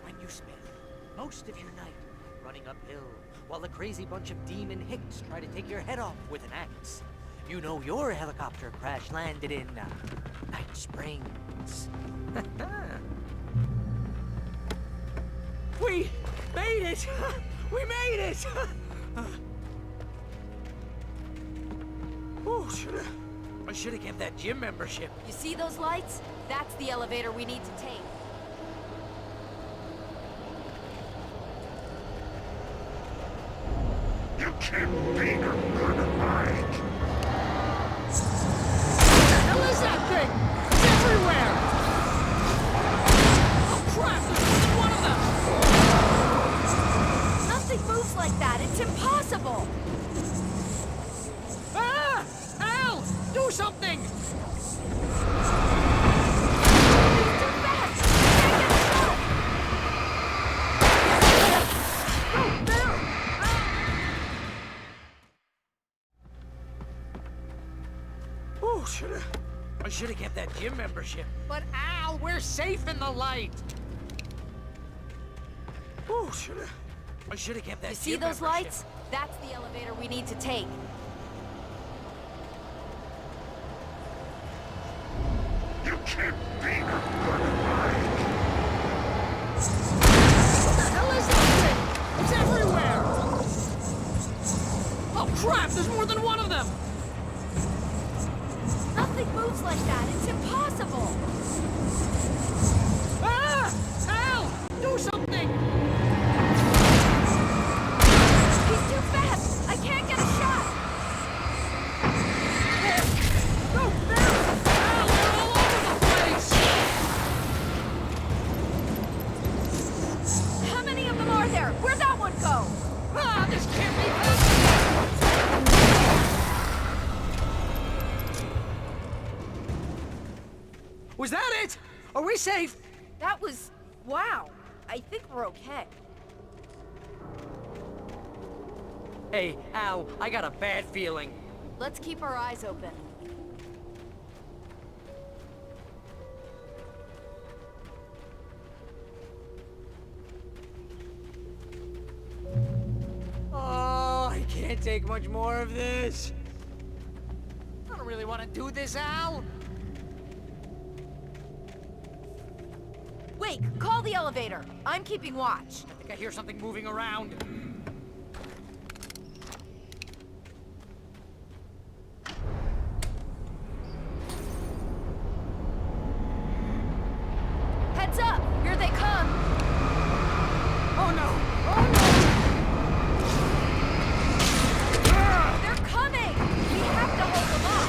When you spend most of your night running uphill while a crazy bunch of demon hicks try to take your head off with an axe, you know your helicopter crash landed in Night Springs. We made it! We made it! Oh, I should have kept that gym membership. You see those lights? That's the elevator we need to take. You can't be a good mind. What the hell is that thing? It's everywhere! Oh crap, there's more than one of them! Nothing moves like that. It's impossible. Ah! Al! Do something! I should have kept that gym membership. But Al, we're safe in the light. Oh, I should have kept that. You see gym those membership. lights? That's the elevator we need to take. You can't be a good mind. What the hell is that thing? It's everywhere. Oh crap! There's more than one of them. Nothing moves like that. It's impossible. Ah! Al! Do something! He's too fast. I can't get a shot. No, there! Al, they're all over the place! How many of them are there? Where'd that one go? Ah, this can't be happening! Was that it? Are we safe? That was... wow. I think we're okay. Hey, Al, I got a bad feeling. Let's keep our eyes open. Oh, I can't take much more of this. I don't really want to do this, Al. Wait, call the elevator. I'm keeping watch. I think I hear something moving around. Heads up! Here they come! Oh no! Oh no! They're coming! We have to hold them off!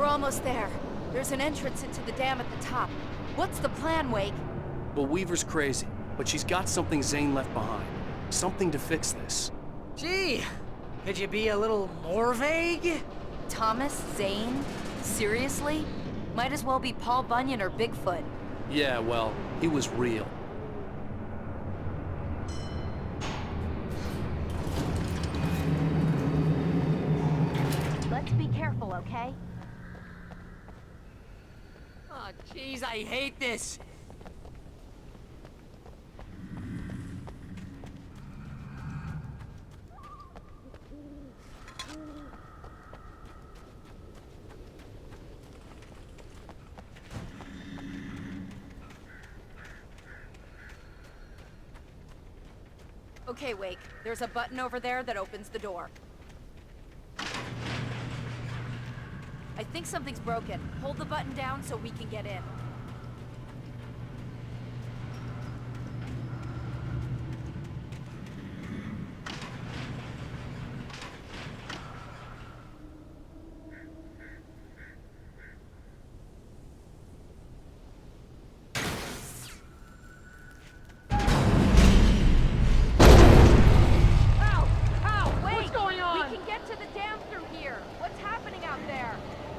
We're almost there. There's an entrance into the dam at the top. What's the plan, Wake? Well, Weaver's crazy, but she's got something Zane left behind. Something to fix this. Gee, could you be a little more vague? Thomas Zane? Seriously? Might as well be Paul Bunyan or Bigfoot. Yeah, well, he was real. Let's be careful, okay? Oh, jeez, I hate this. Okay, Wake. There's a button over there that opens the door. I think something's broken. Hold the button down so we can get in.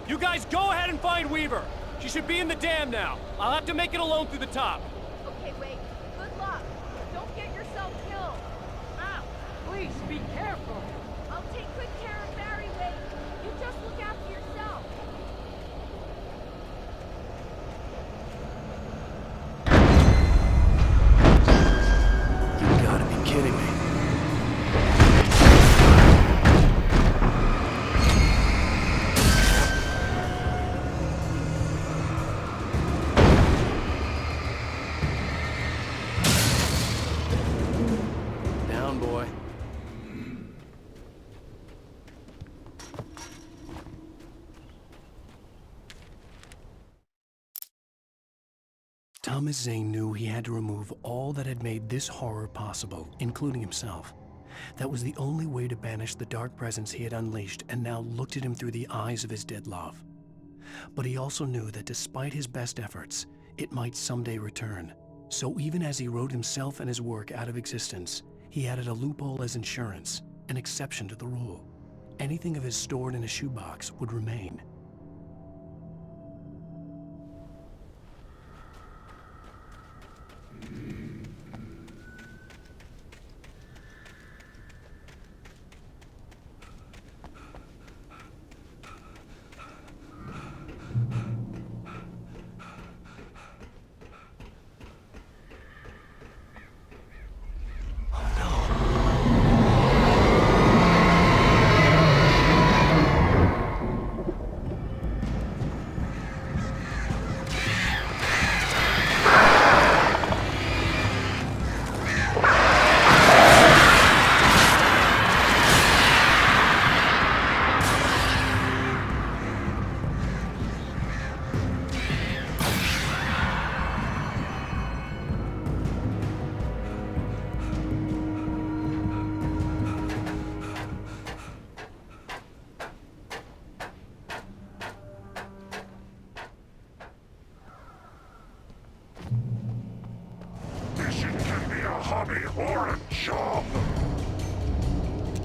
You guys go ahead and find Weaver. She should be in the dam now. I'll have to make it alone through the top. Okay, wait. Good luck. Don't get yourself killed. Ow! Please be careful. I'll take good care of Barry, Wade. You just look after yourself. You gotta be kidding me. Thomas Zane knew he had to remove all that had made this horror possible, including himself. That was the only way to banish the dark presence he had unleashed and now looked at him through the eyes of his dead love. But he also knew that despite his best efforts, it might someday return. So even as he wrote himself and his work out of existence, he added a loophole as insurance, an exception to the rule. Anything of his stored in a shoebox would remain.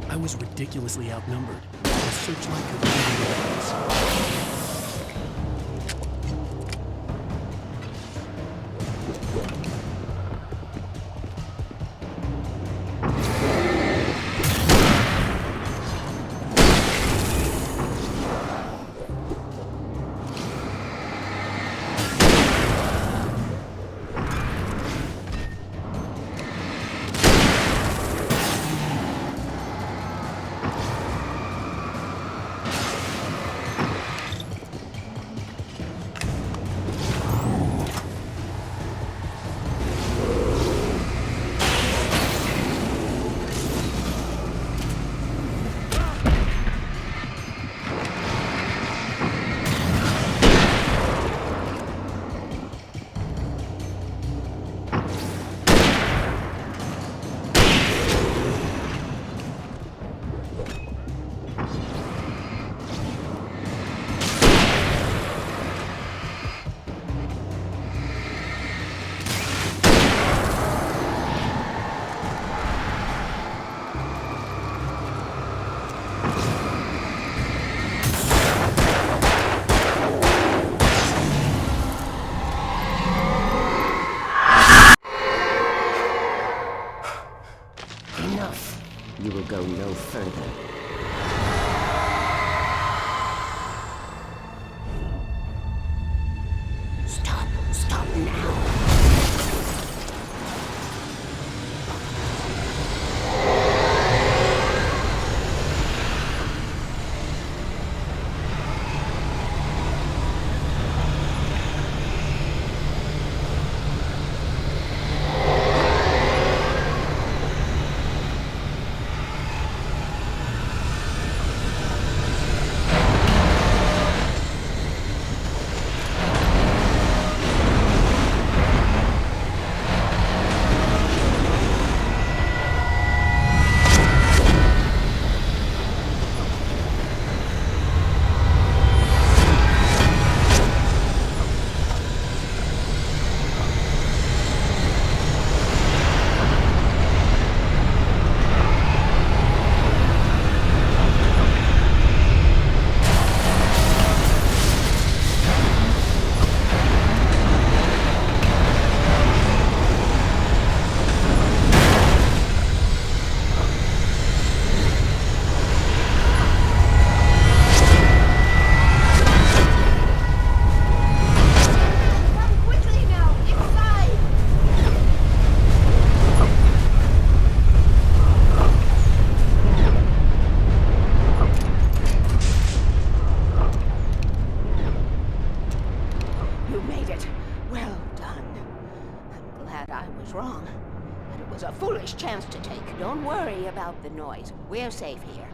I was ridiculously outnumbered. The searchlight could reveal foolish chance to take. Don't worry about the noise. We're safe here.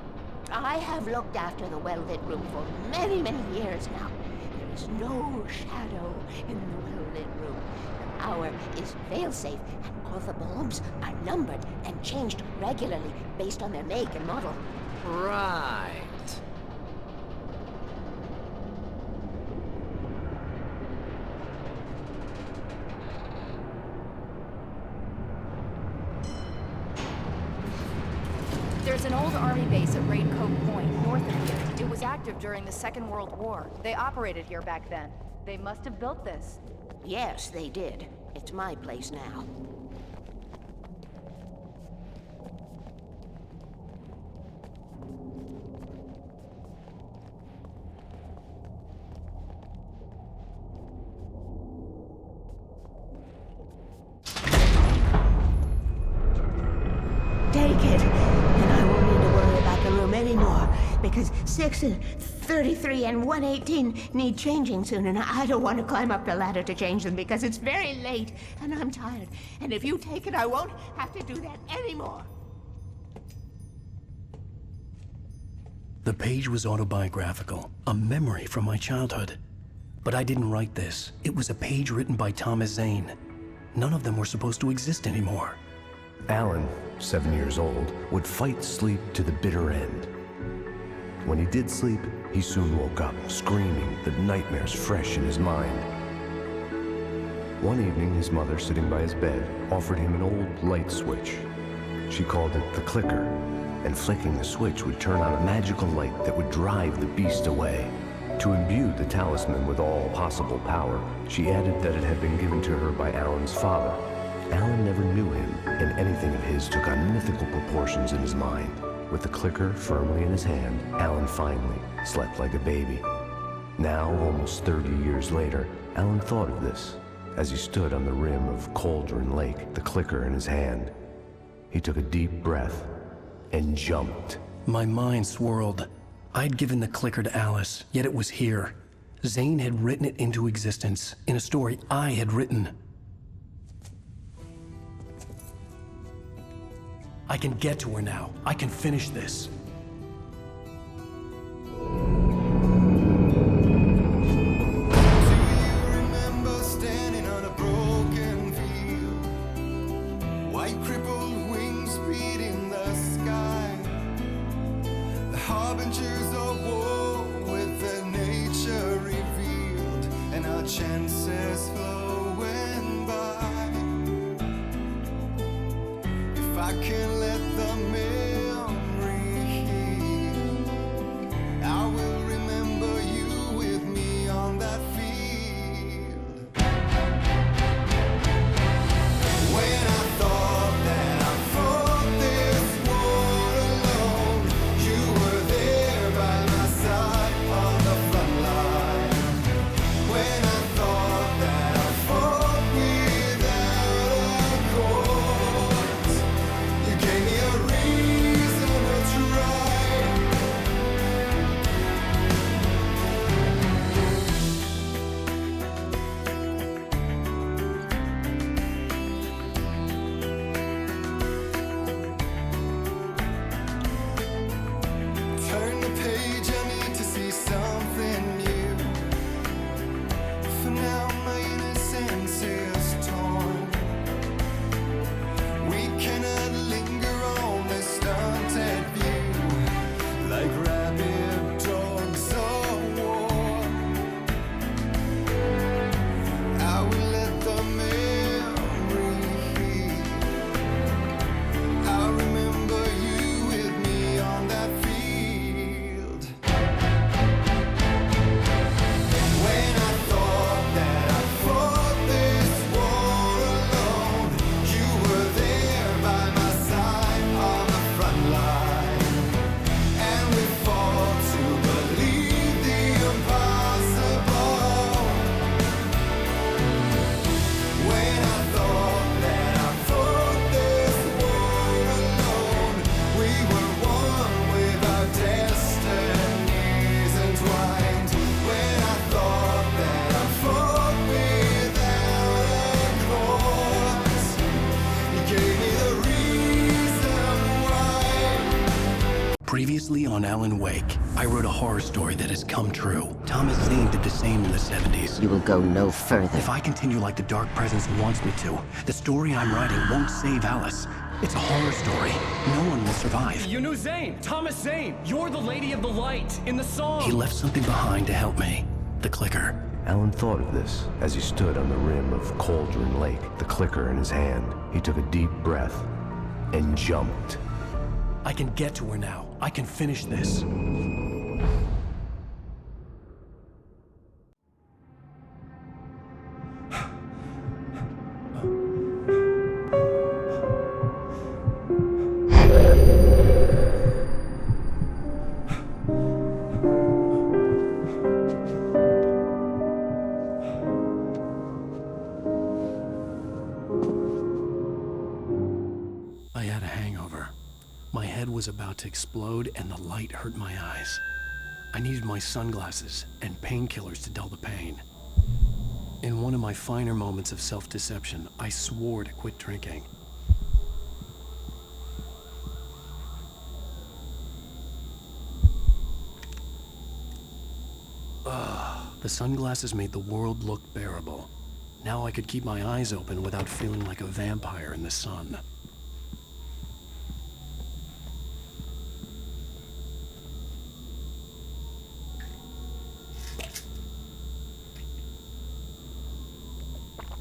I have looked after the well-lit room for many, many years now. There is no shadow in the well-lit room. The power is fail-safe, and all the bulbs are numbered and changed regularly based on their make and model. Right. There's an old army base at Raincoat Point, north of here. It was active during the Second World War. They operated here back then. They must have built this. Yes, they did. It's my place now. Take it, and I won't need to worry about the room anymore, because 6 and 33 and 118 need changing soon, and I don't want to climb up the ladder to change them because it's very late, and I'm tired. And if you take it, I won't have to do that anymore. The page was autobiographical, a memory from my childhood. But I didn't write this. It was a page written by Thomas Zane. None of them were supposed to exist anymore. Alan, 7 years old, would fight sleep to the bitter end. When he did sleep, he soon woke up, screaming, the nightmares fresh in his mind. One evening, his mother, sitting by his bed, offered him an old light switch. She called it the clicker, and flicking the switch would turn on a magical light that would drive the beast away. To imbue the talisman with all possible power, she added that it had been given to her by Alan's father. Alan never knew him, and anything of his took on mythical proportions in his mind. With the clicker firmly in his hand, Alan finally slept like a baby. Now, almost 30 years later, Alan thought of this as he stood on the rim of Cauldron Lake, the clicker in his hand. He took a deep breath and jumped. My mind swirled. I'd given the clicker to Alice, yet it was here. Zane had written it into existence in a story I had written. I can get to her now. I can finish this. Remember standing on a broken field, white crippled wings beating the sky, the harbingers of war with the nature revealed, and our chances flowing by. If I can let the memory heal, I will remember you with me on that field. When I thought that I fought this war alone, you were there by my side on the front line. When I thought that I loosely on Alan Wake. I wrote a horror story that has come true. Thomas Zane did the same in the 70s. You will go no further. If I continue like the Dark Presence wants me to, the story I'm writing won't save Alice. It's a horror story. No one will survive. You knew Zane! Thomas Zane! You're the Lady of the Light in the song! He left something behind to help me. The clicker. Alan thought of this as he stood on the rim of Cauldron Lake, the clicker in his hand. He took a deep breath and jumped. I can get to her now. I can finish this. I had a hangover. My head was about to explode and the light hurt my eyes. I needed my sunglasses and painkillers to dull the pain. In one of my finer moments of self-deception, I swore to quit drinking. The sunglasses made the world look bearable. Now I could keep my eyes open without feeling like a vampire in the sun.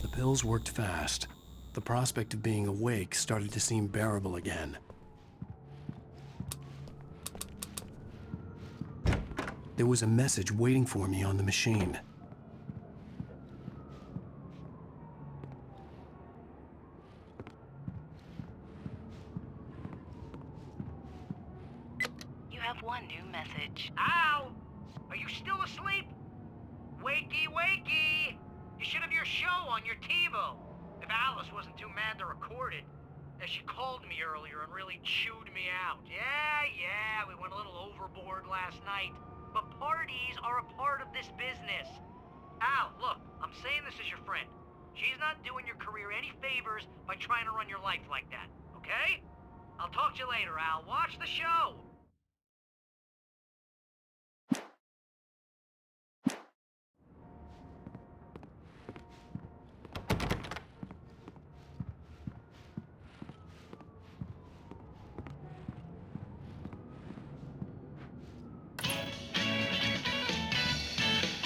The pills worked fast. The prospect of being awake started to seem bearable again. There was a message waiting for me on the machine. You have one new message. Al! Are you still asleep? Wakey, wakey! You should have your show on your TiVo. If Alice wasn't too mad to record it. As she called me earlier and really chewed me out. Yeah, we went a little overboard last night. But parties are a part of this business. Al, look, I'm saying this as your friend. She's not doing your career any favors by trying to run your life like that, okay? I'll talk to you later, Al. Watch the show.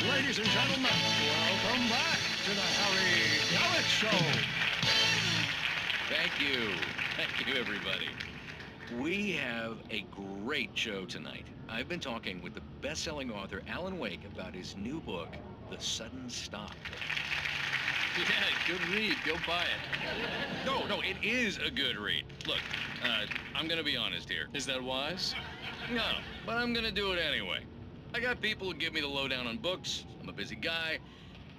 Ladies and gentlemen, welcome back to the Harry Gallic Show. Thank you. Thank you, everybody. We have a great show tonight. I've been talking with the best-selling author Alan Wake about his new book, The Sudden Stop. Yeah, good read. Go buy it. No, it is a good read. Look, I'm gonna be honest here. Is that wise? No, but I'm gonna do it anyway. I got people who give me the lowdown on books. I'm a busy guy.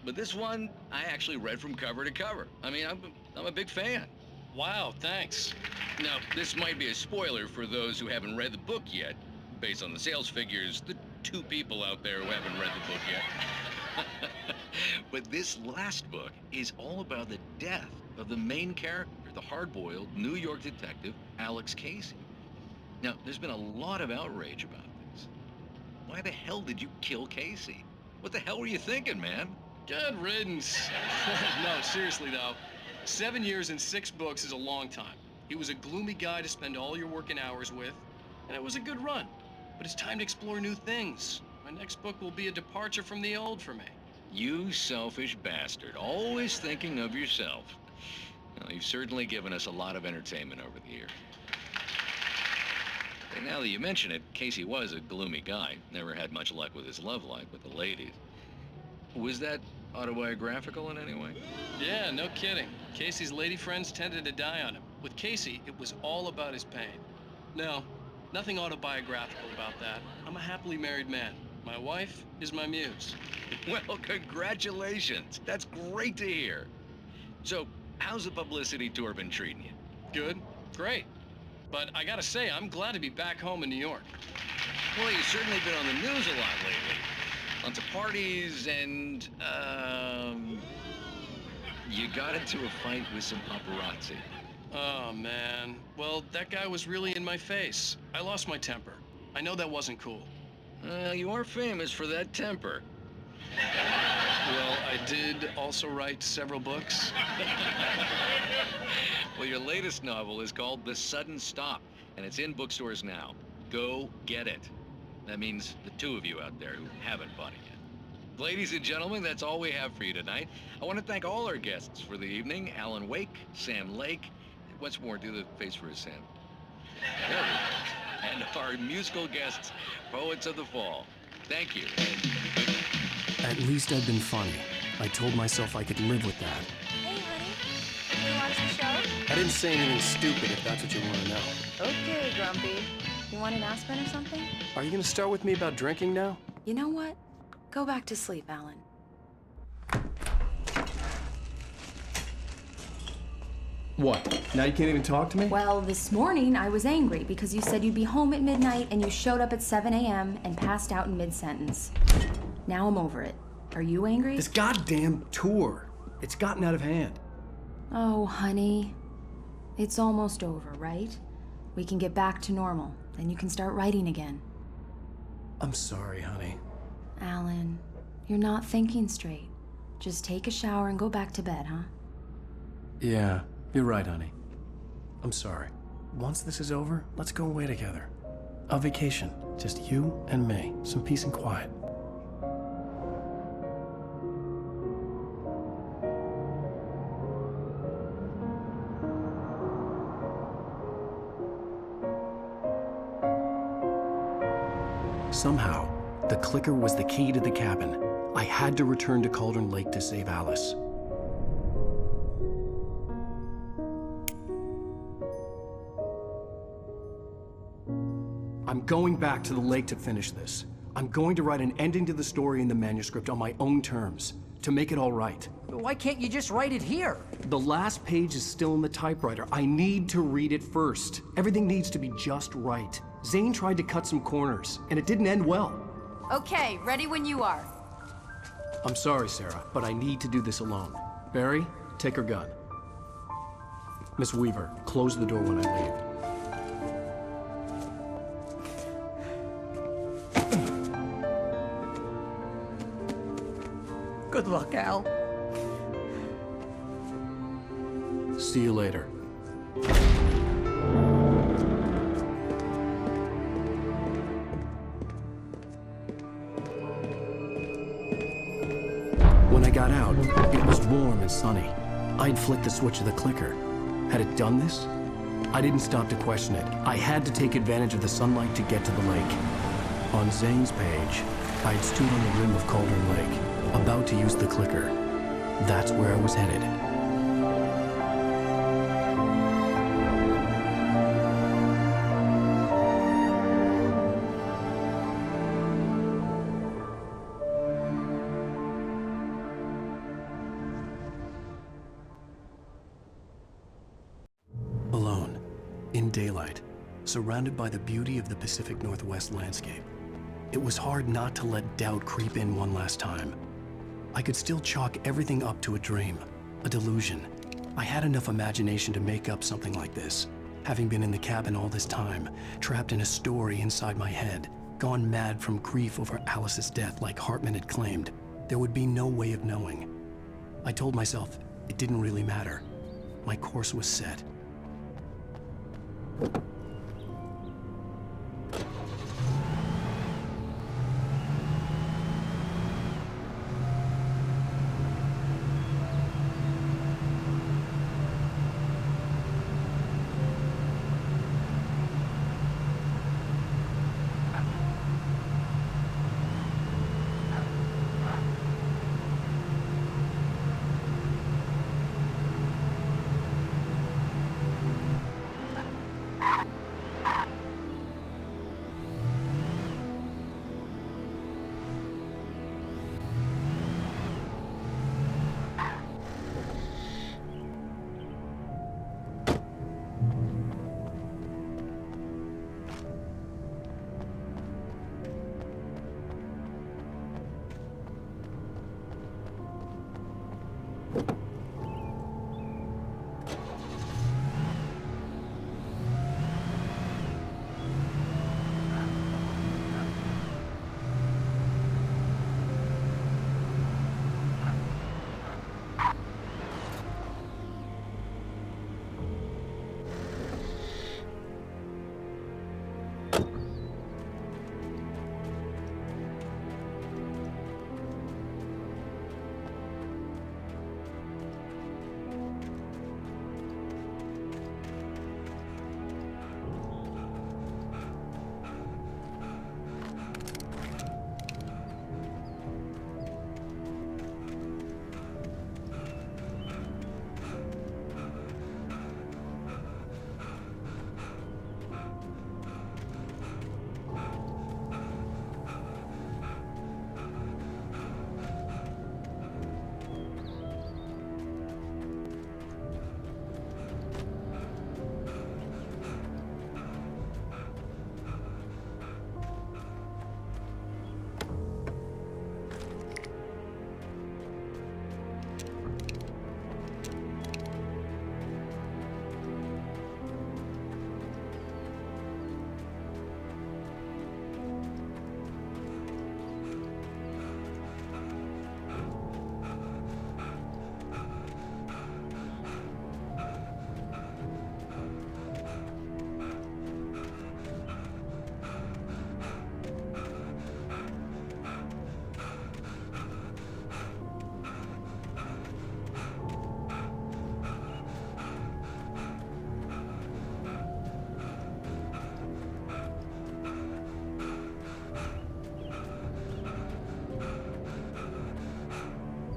But this one, I actually read from cover to cover. I mean, I'm a big fan. Wow, thanks. Now, this might be a spoiler for those who haven't read the book yet. Based on the sales figures, the 2 people out there who haven't read the book yet. But this last book is all about the death of the main character, the hard-boiled New York detective, Alex Casey. Now, there's been a lot of outrage about this. Why the hell did you kill Casey? What the hell were you thinking, man? Good riddance. No, seriously though. 7 years and 6 books is a long time. He was a gloomy guy to spend all your working hours with, and it was a good run. But it's time to explore new things. My next book will be a departure from the old for me. You selfish bastard, always thinking of yourself. Well, you've certainly given us a lot of entertainment over the years. And now that you mention it, Casey was a gloomy guy. Never had much luck with his love life with the ladies. Was that autobiographical in any way? Yeah, no kidding. Casey's lady friends tended to die on him. With Casey, it was all about his pain. No, nothing autobiographical about that. I'm a happily married man. My wife is my muse. Well, congratulations. That's great to hear. So, how's the publicity tour been treating you? Good. Great. But I gotta say, I'm glad to be back home in New York. Well, you've certainly been on the news a lot lately. Lots of parties and, you got into a fight with some paparazzi. Oh, man. Well, that guy was really in my face. I lost my temper. I know that wasn't cool. You are famous for that temper. Well, I did also write several books. Well, your latest novel is called The Sudden Stop, and it's in bookstores now. Go get it. That means the two of you out there who haven't bought it yet. Ladies and gentlemen, that's all we have for you tonight. I want to thank all our guests for the evening. Alan Wake, Sam Lake. Once more, do the face for us, Sam. There we go. And our musical guests, Poets of the Fall. Thank you. At least I'd been funny. I told myself I could live with that. Hey, honey. You watch the show? I didn't say anything stupid, if that's what you want to know. Okay, Grumpy. You want an aspirin or something? Are you going to start with me about drinking now? You know what? Go back to sleep, Alan. What? Now you can't even talk to me? Well, this morning I was angry because you said you'd be home at midnight and you showed up at 7 a.m. and passed out in mid-sentence. Now I'm over it. Are you angry? This goddamn tour. It's gotten out of hand. Oh, honey. It's almost over, right? We can get back to normal. Then you can start writing again. I'm sorry, honey. Alan, you're not thinking straight. Just take a shower and go back to bed, huh? Yeah, you're right, honey. I'm sorry. Once this is over, let's go away together. A vacation. Just you and me. Some peace and quiet. Somehow, the clicker was the key to the cabin. I had to return to Cauldron Lake to save Alice. I'm going back to the lake to finish this. I'm going to write an ending to the story in the manuscript on my own terms, to make it all right. Why can't you just write it here? The last page is still in the typewriter. I need to read it first. Everything needs to be just right. Zane tried to cut some corners, and it didn't end well. Okay, ready when you are. I'm sorry, Sarah, but I need to do this alone. Barry, take her gun. Miss Weaver, close the door when I leave. Good luck, Al. See you later. When I got out, it was warm and sunny. I'd flicked the switch of the clicker. Had it done this? I didn't stop to question it. I had to take advantage of the sunlight to get to the lake. On Zane's page, I'd stood on the rim of Cauldron Lake, about to use the clicker. That's where I was headed. Alone, in daylight, surrounded by the beauty of the Pacific Northwest landscape. It was hard not to let doubt creep in one last time. I could still chalk everything up to a dream, a delusion. I had enough imagination to make up something like this, having been in the cabin all this time, trapped in a story inside my head, gone mad from grief over Alice's death like Hartman had claimed. There would be no way of knowing. I told myself it didn't really matter. My course was set.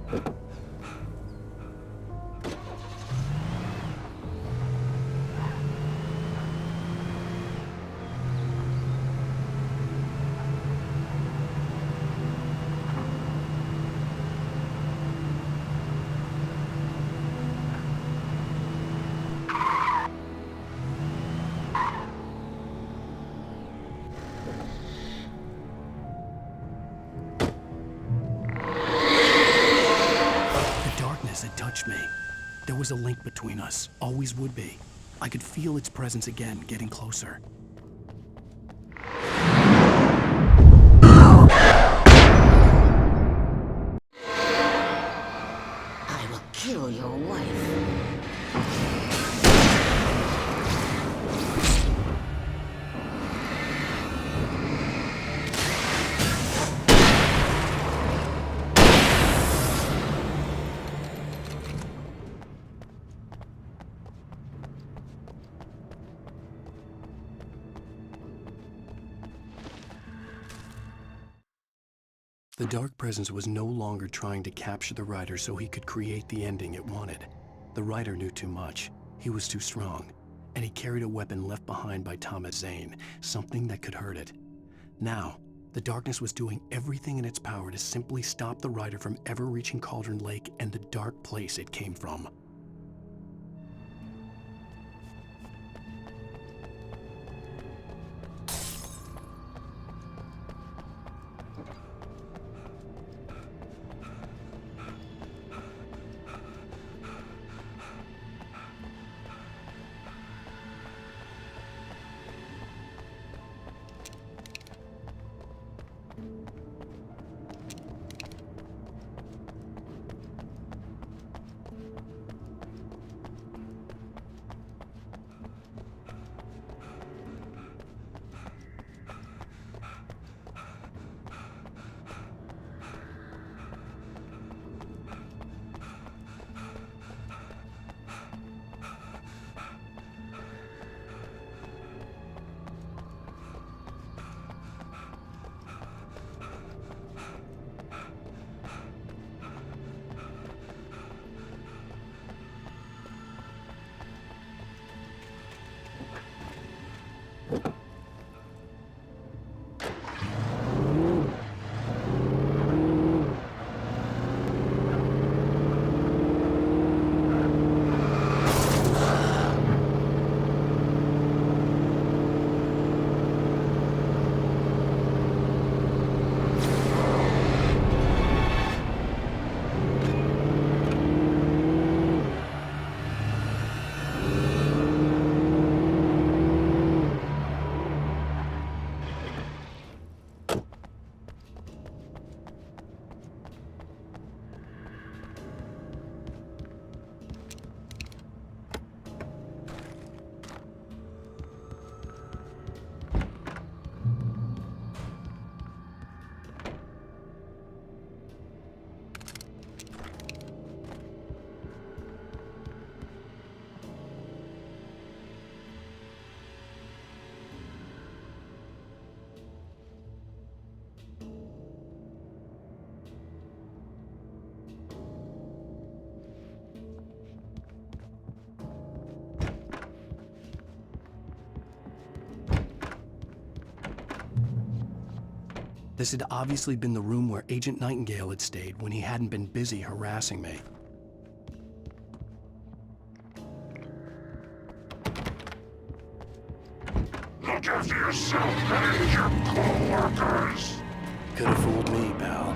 The darkness had touched me. There was a link between us, always would be. I could feel its presence again, getting closer. I will kill your wife. The dark presence was no longer trying to capture the writer so he could create the ending it wanted. The writer knew too much. He was too strong. And he carried a weapon left behind by Thomas Zane, something that could hurt it. Now, the darkness was doing everything in its power to simply stop the writer from ever reaching Cauldron Lake and the dark place it came from. This had obviously been the room where Agent Nightingale had stayed when he hadn't been busy harassing me. Look after yourself and your co-workers! Could have fooled me, pal.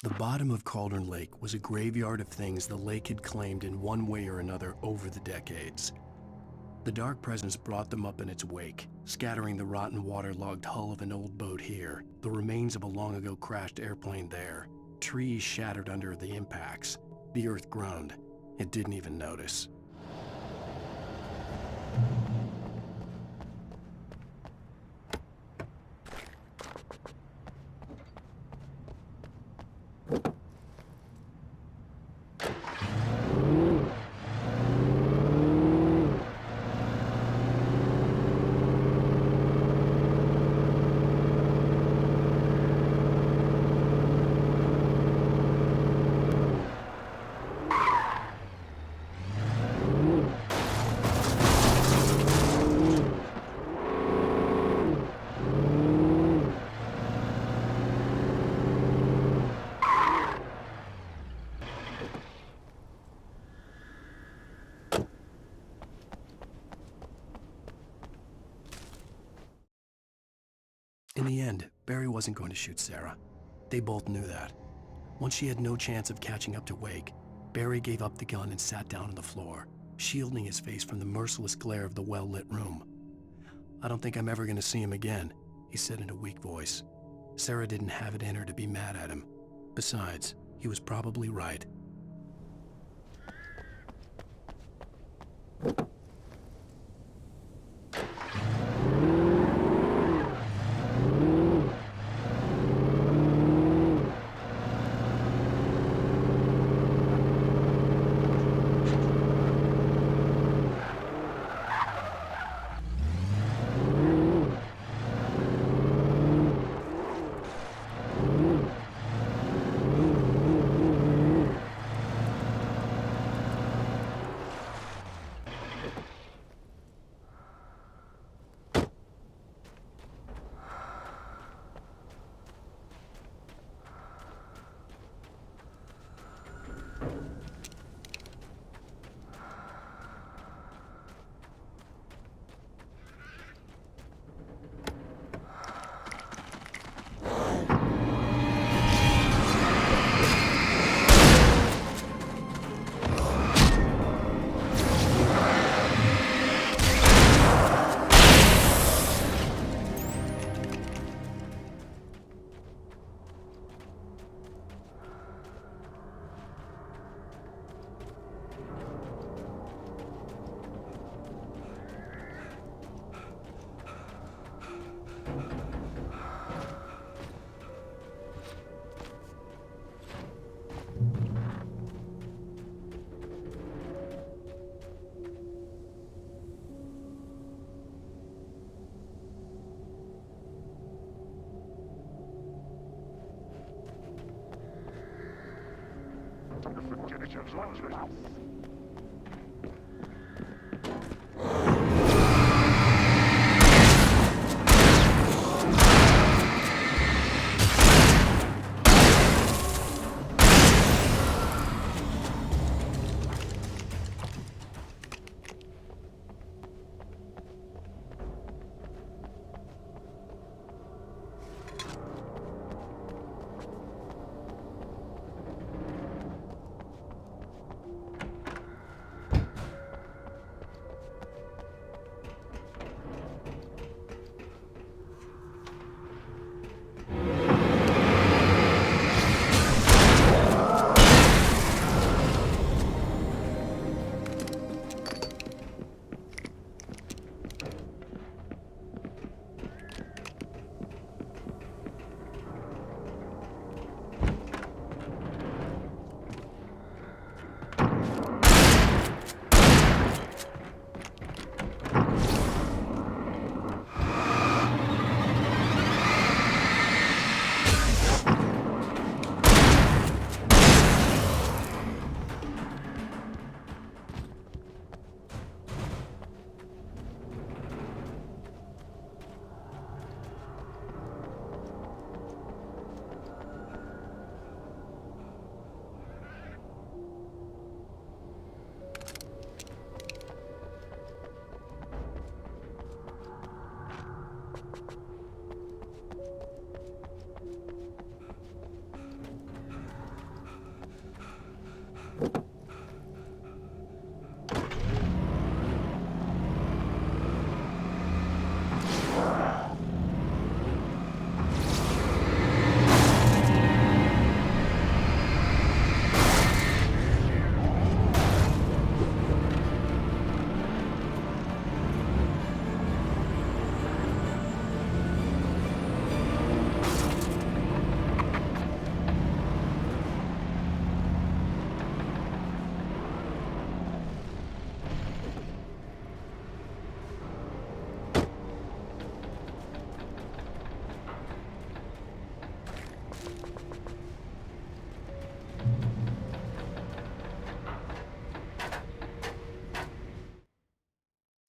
The bottom of Cauldron Lake was a graveyard of things the lake had claimed in one way or another over the decades. The Dark Presence brought them up in its wake, scattering the rotten waterlogged hull of an old boat here, the remains of a long-ago crashed airplane there, trees shattered under the impacts. The earth groaned. It didn't even notice. In the end, Barry wasn't going to shoot Sarah. They both knew that. Once she had no chance of catching up to Wake, Barry gave up the gun and sat down on the floor, shielding his face from the merciless glare of the well-lit room. "I don't think I'm ever going to see him again," he said in a weak voice. Sarah didn't have it in her to be mad at him. Besides, he was probably right.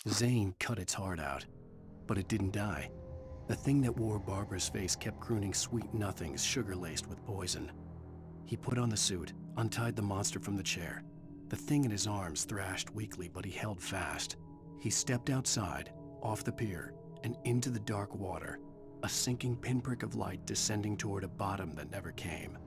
Zane cut its heart out, but it didn't die. The thing that wore Barbara's face kept crooning sweet nothings sugar-laced with poison. He put on the suit, untied the monster from the chair. The thing in his arms thrashed weakly, but he held fast. He stepped outside, off the pier, and into the dark water, a sinking pinprick of light descending toward a bottom that never came.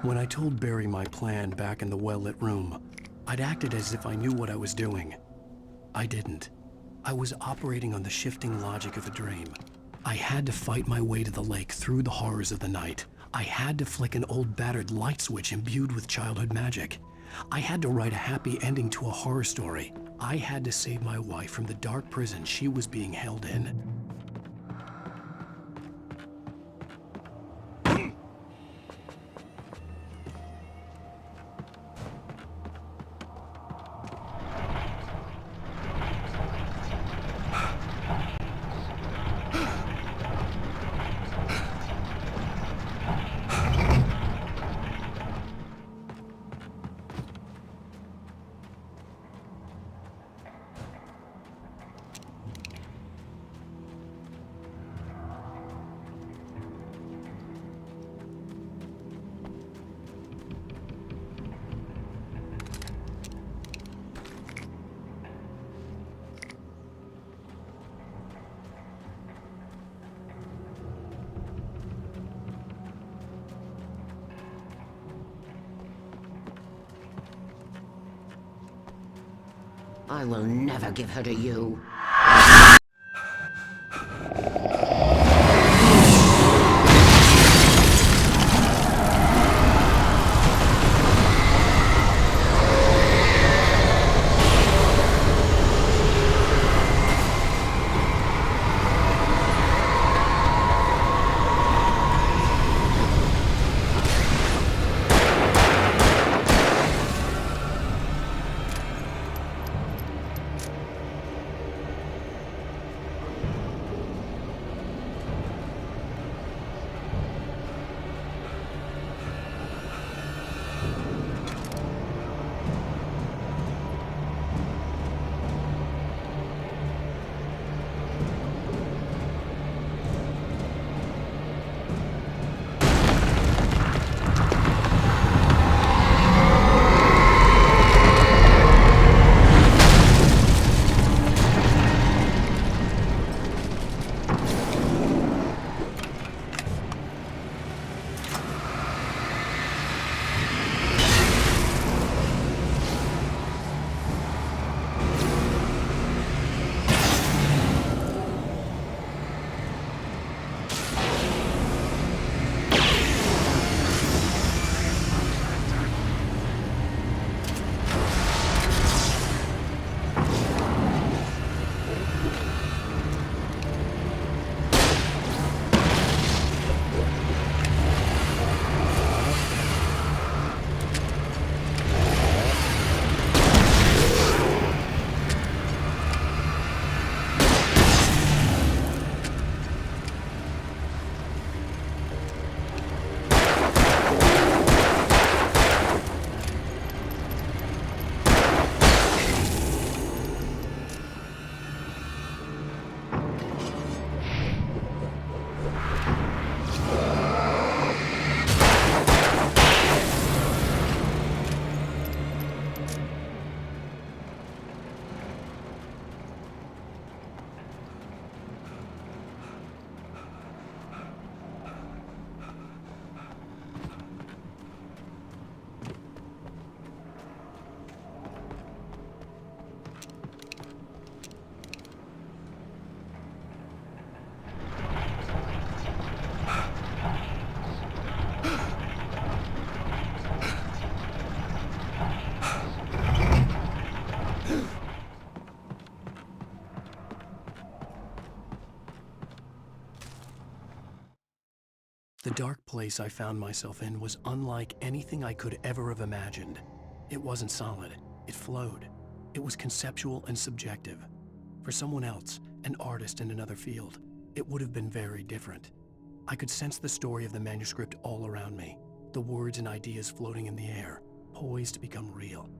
When I told Barry my plan back in the well-lit room, I'd acted as if I knew what I was doing. I didn't. I was operating on the shifting logic of a dream. I had to fight my way to the lake through the horrors of the night. I had to flick an old battered light switch imbued with childhood magic. I had to write a happy ending to a horror story. I had to save my wife from the dark prison she was being held in. I will never give her to you. The dark place I found myself in was unlike anything I could ever have imagined. It wasn't solid. It flowed. It was conceptual and subjective. For someone else, an artist in another field, it would have been very different. I could sense the story of the manuscript all around me, the words and ideas floating in the air, poised to become real.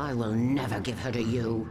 I will never give her to you.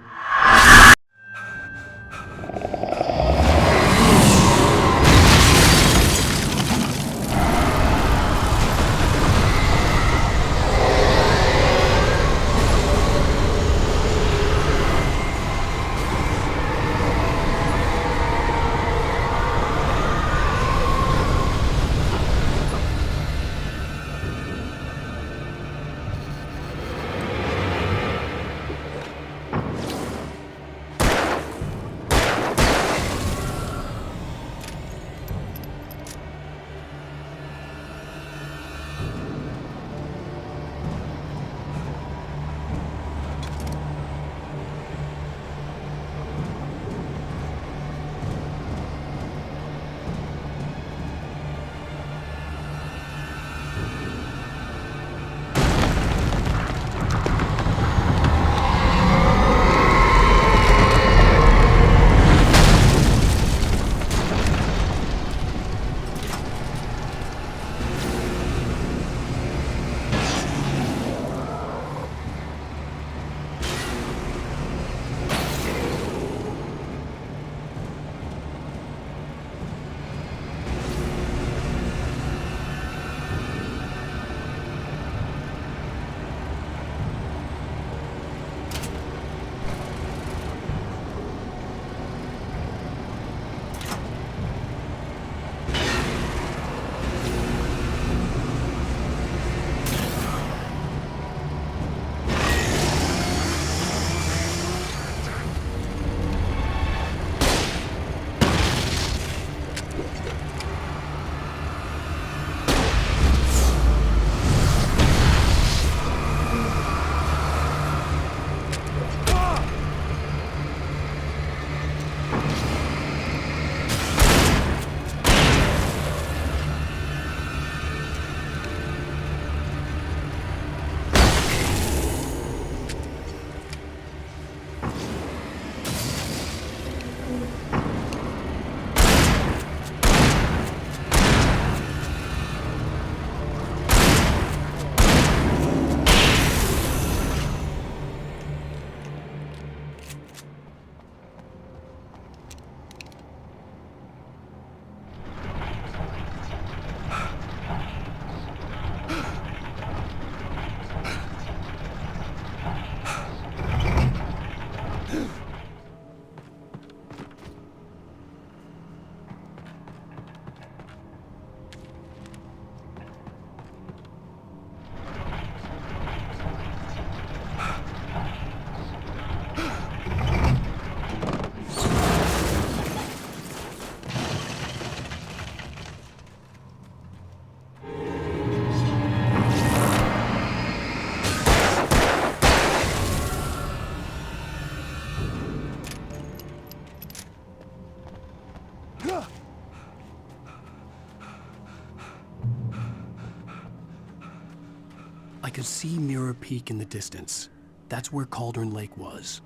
could see Mirror Peak in the distance. That's where Cauldron Lake was.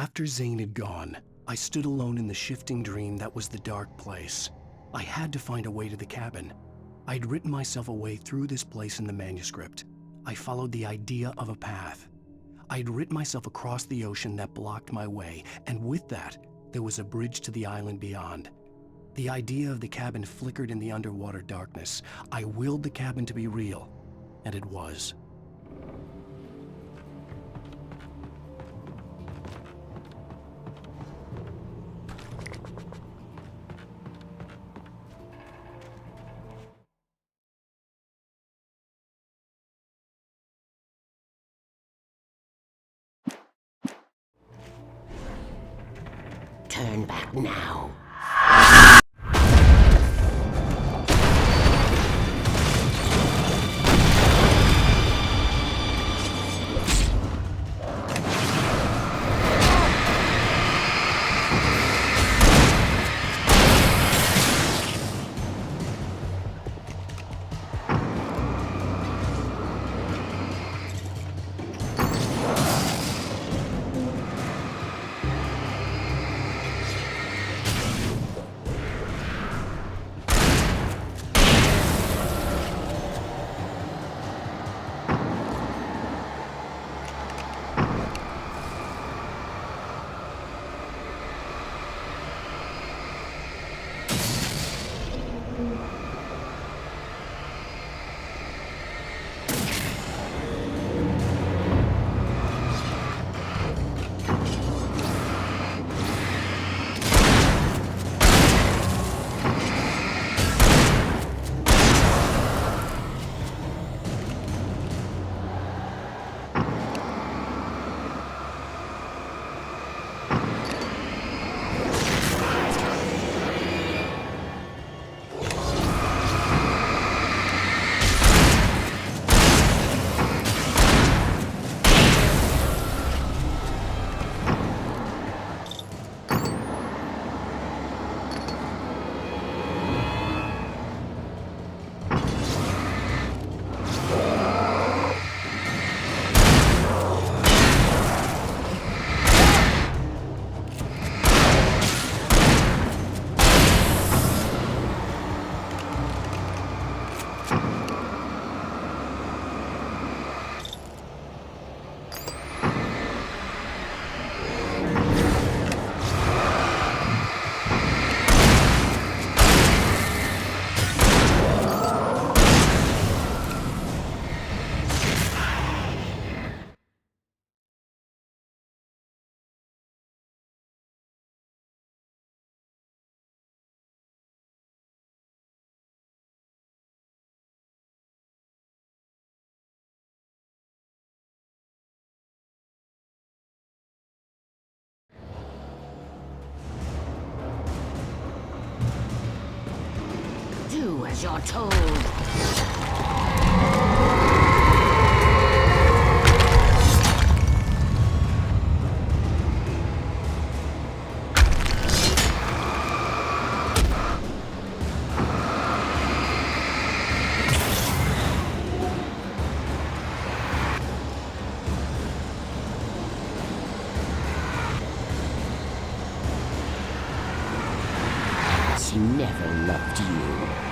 After Zane had gone, I stood alone in the shifting dream that was the dark place. I had to find a way to the cabin. I'd written myself a way through this place in the manuscript. I followed the idea of a path. I'd written myself across the ocean that blocked my way, and with that, there was a bridge to the island beyond. The idea of the cabin flickered in the underwater darkness. I willed the cabin to be real, and it was. Turn back now. Do as you're told. She never loved you.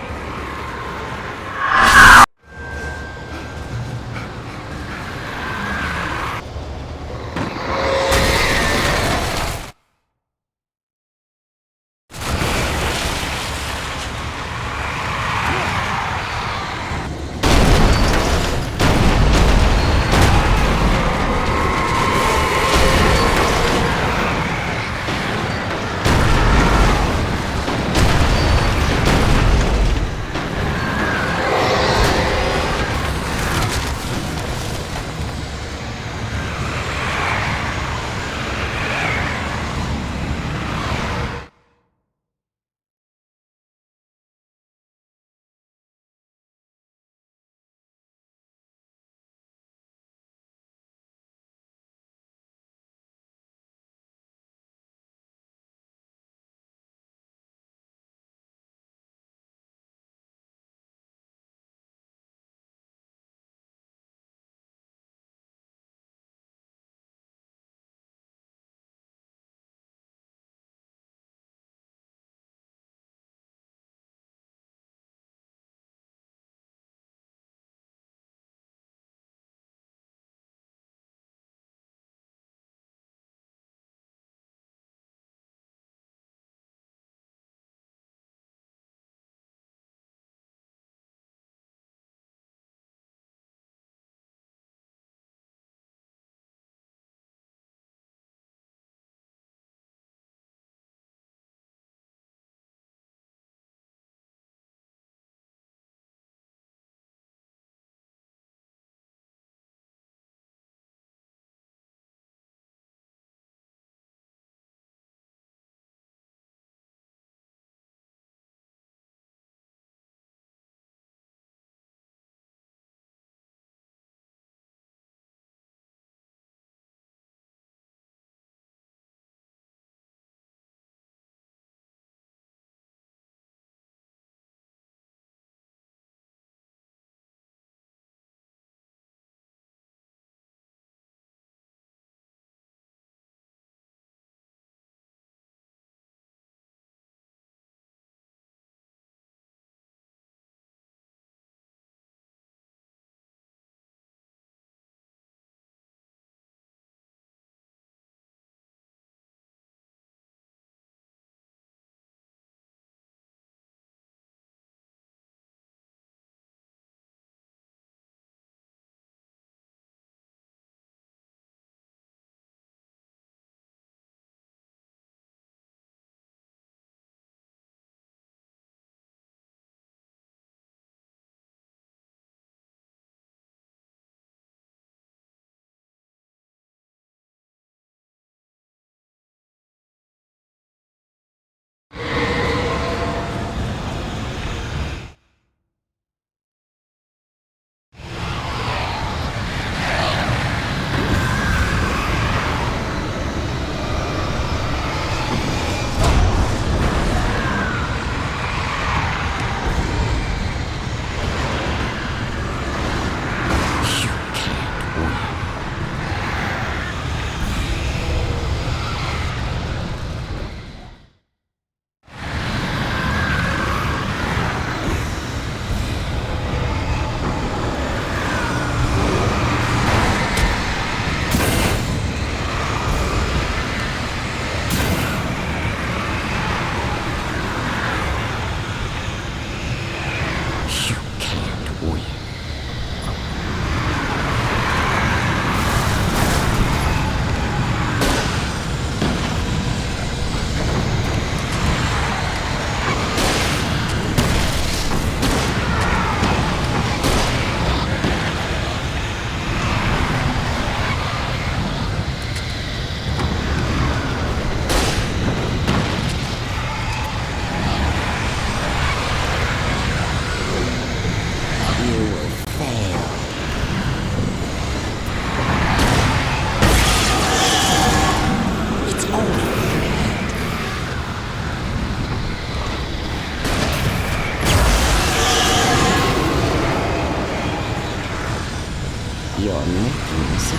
You're making so.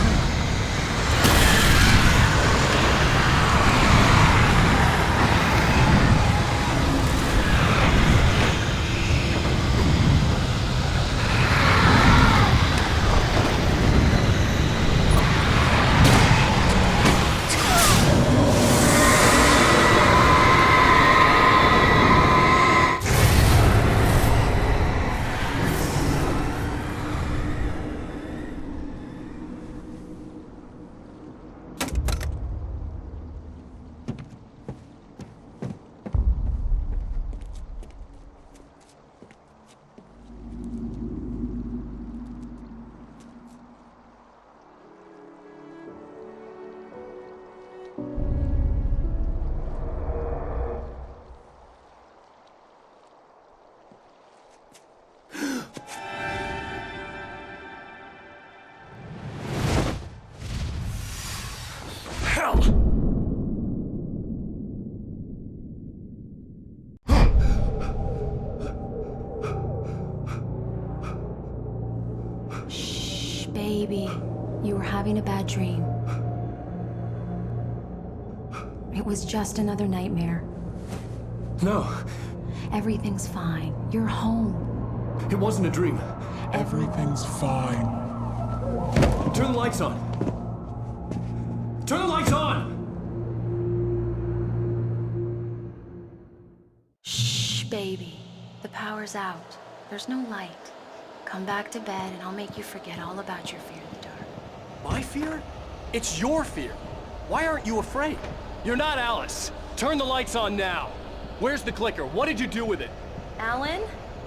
Baby, you were having a bad dream. It was just another nightmare. No. Everything's fine. You're home. It wasn't a dream. Everything's fine. Turn the lights on. Turn the lights on! Shh, baby. The power's out. There's no light. Come back to bed and I'll make you forget all about your fear in the dark. My fear? It's your fear. Why aren't you afraid? You're not Alice. Turn the lights on now. Where's the clicker? What did you do with it? Alan,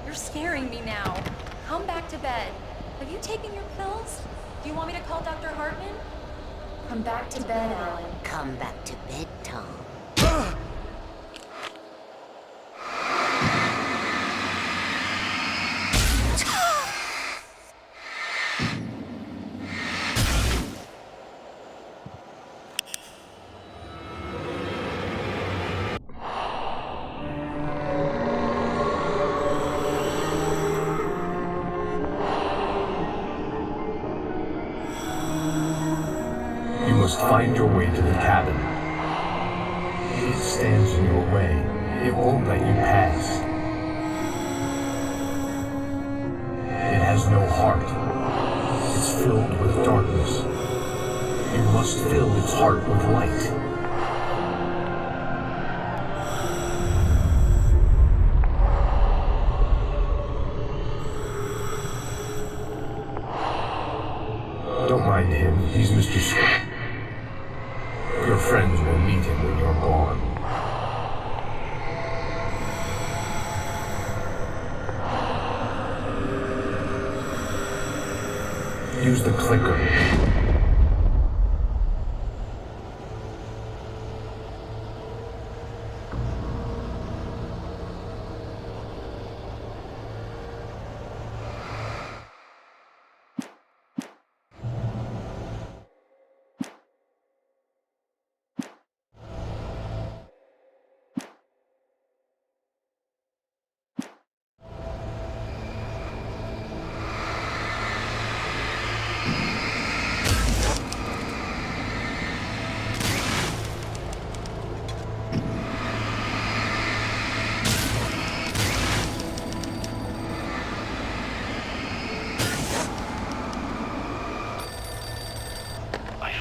you're scaring me now. Come back to bed. Have you taken your pills? Do you want me to call Dr. Hartman? Come back to bed, Alan. Come back to bed, Tom. You must find your way to the cabin. It stands in your way. It won't let you pass. It has no heart. It's filled with darkness. You must fill its heart with light. Don't mind him. He's Mr. Scott. Your friends will meet him when you're gone. Use the clicker.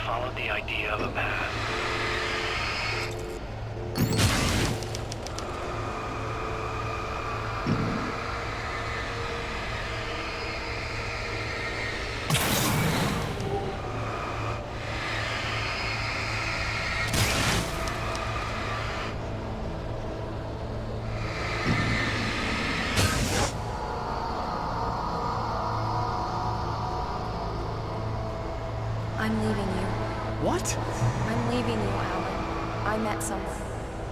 Followed the idea of a path. I'm leaving you. What? I'm leaving you, Alan. I met someone.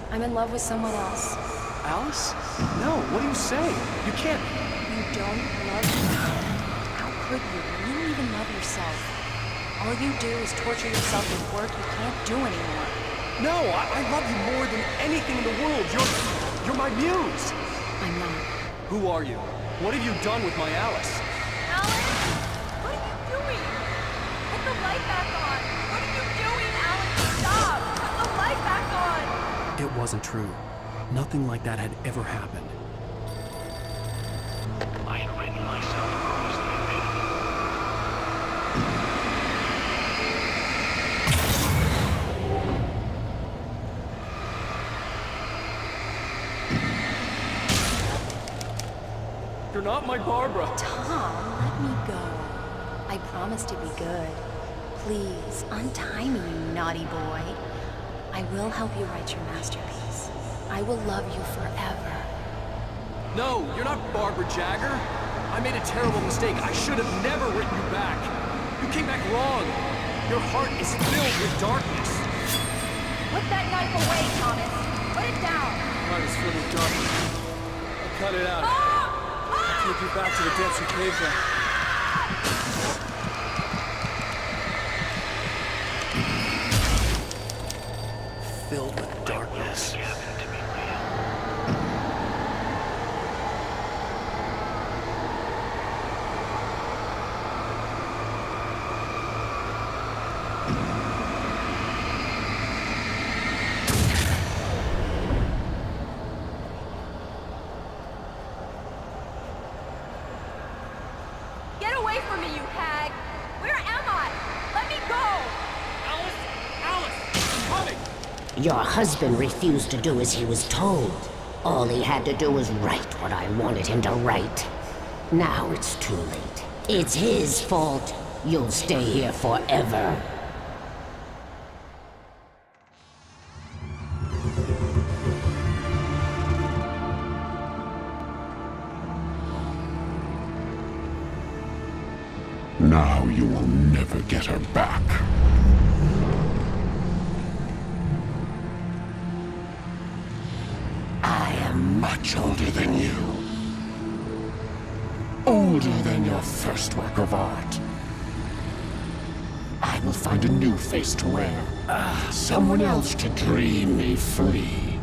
I'm in love with someone else. Alice? No, what are you saying? You can't... You don't love me, Alan. How could you? You don't even love yourself. All you do is torture yourself with work you can't do anymore. No, I love you more than anything in the world. You're my muse. I'm not. Who are you? What have you done with my Alice? Alan! What are you doing? wasn't true. Nothing like that had ever happened. I had written myself across the You're not my Barbara. Tom, let me go. I promise to be good. Please, untie me, you naughty boy. I will help you write your masterpiece. I will love you forever. No, you're not Barbara Jagger. I made a terrible mistake. I should have never written you back. You came back wrong. Your heart is filled with darkness. Put that knife away, Thomas. Put it down. Heart is filled with darkness. I'll cut it out. I'll take you back to the depths of caveland. Filled with darkness. Get away from me, you hag! Where am I? Let me go! Alice! I'm coming! Your husband refused to do as he was told. All he had to do was write what I wanted him to write. Now it's too late. It's his fault. You'll stay here forever. Now you will never get her back. I am much older than you. Older than your first work of art. I will find a new face to wear. Someone else to dream me free.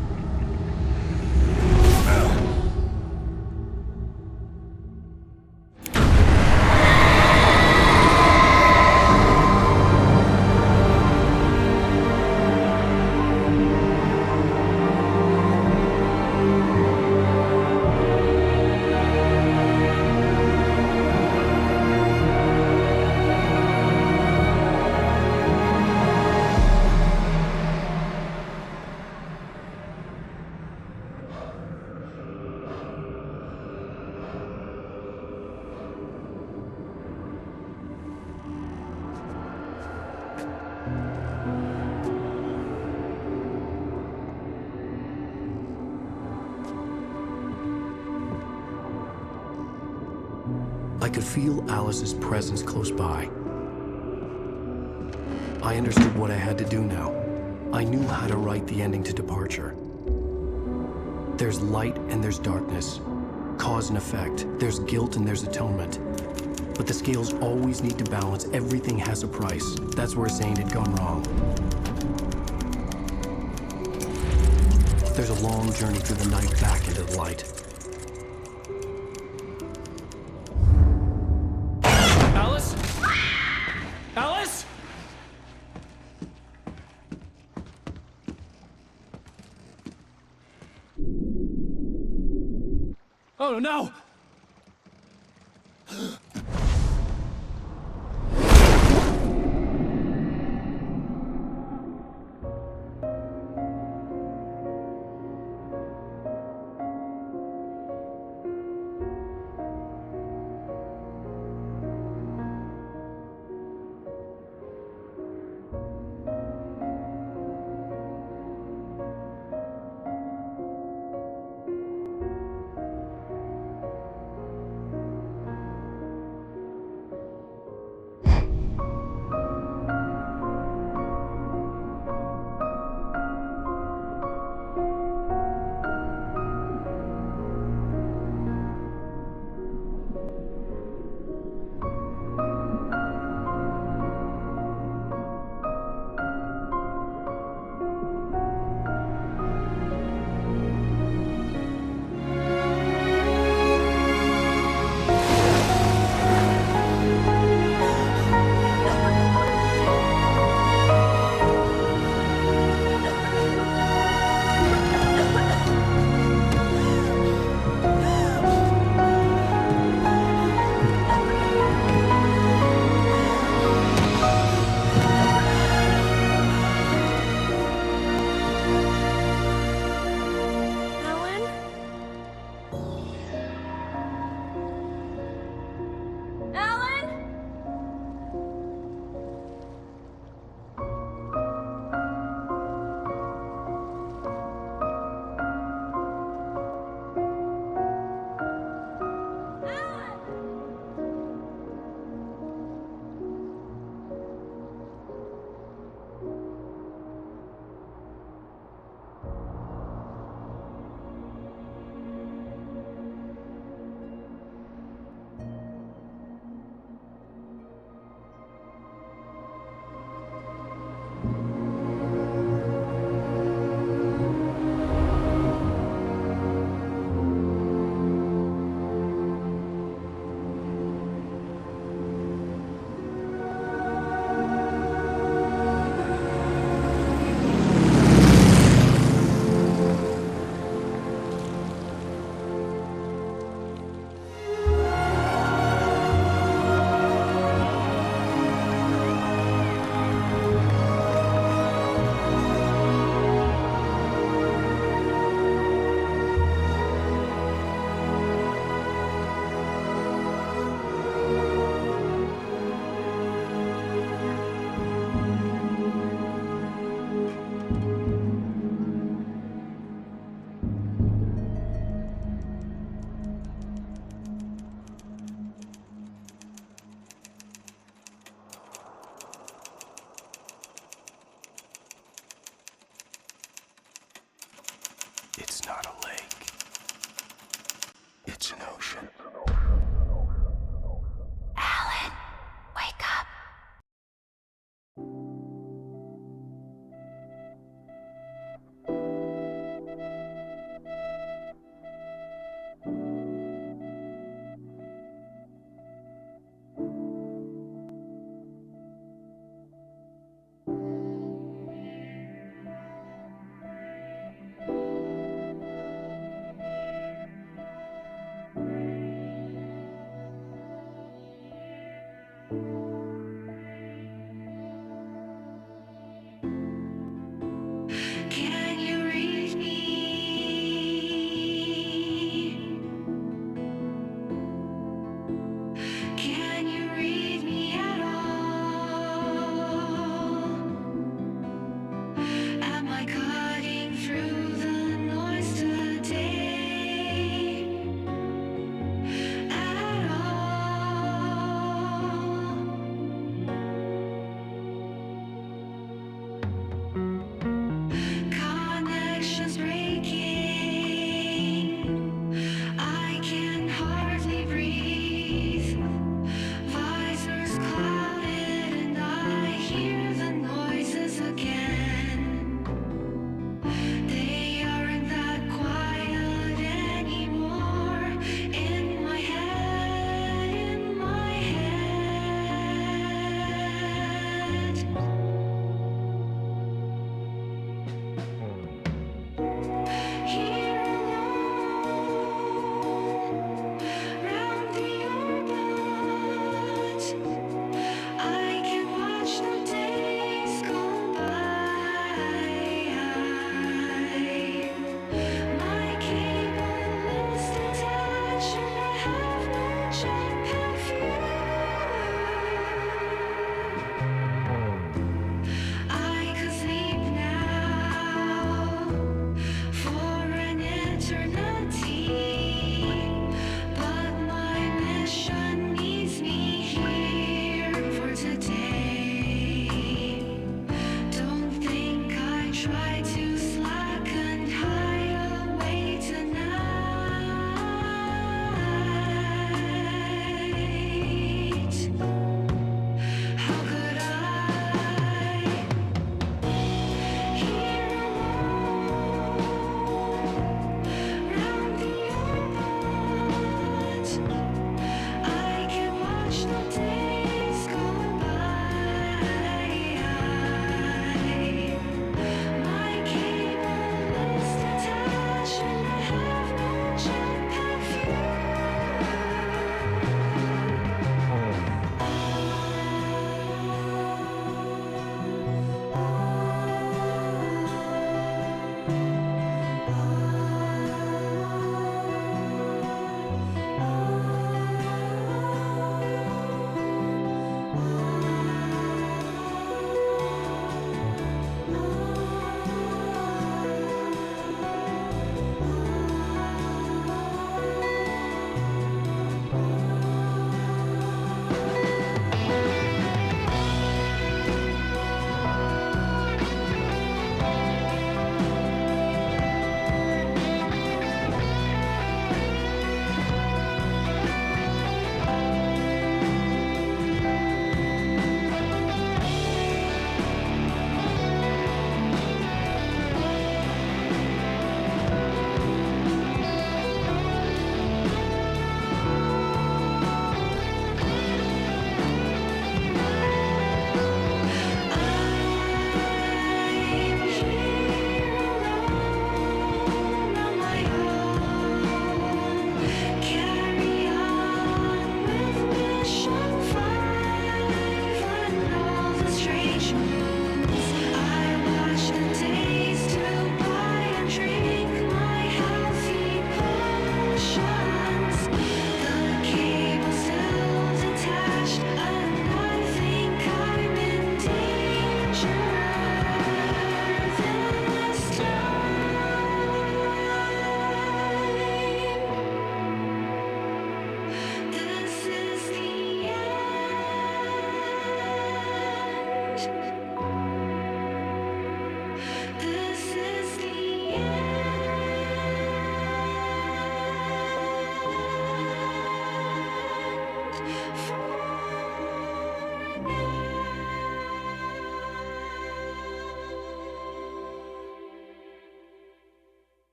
I could feel Alice's presence close by. I understood what I had to do now. I knew how to write the ending to Departure. There's light and there's darkness. Cause and effect. There's guilt and there's atonement. But the scales always need to balance. Everything has a price. That's where Zane had gone wrong. There's a long journey through the night back into the light. Alice? Alice? Oh no!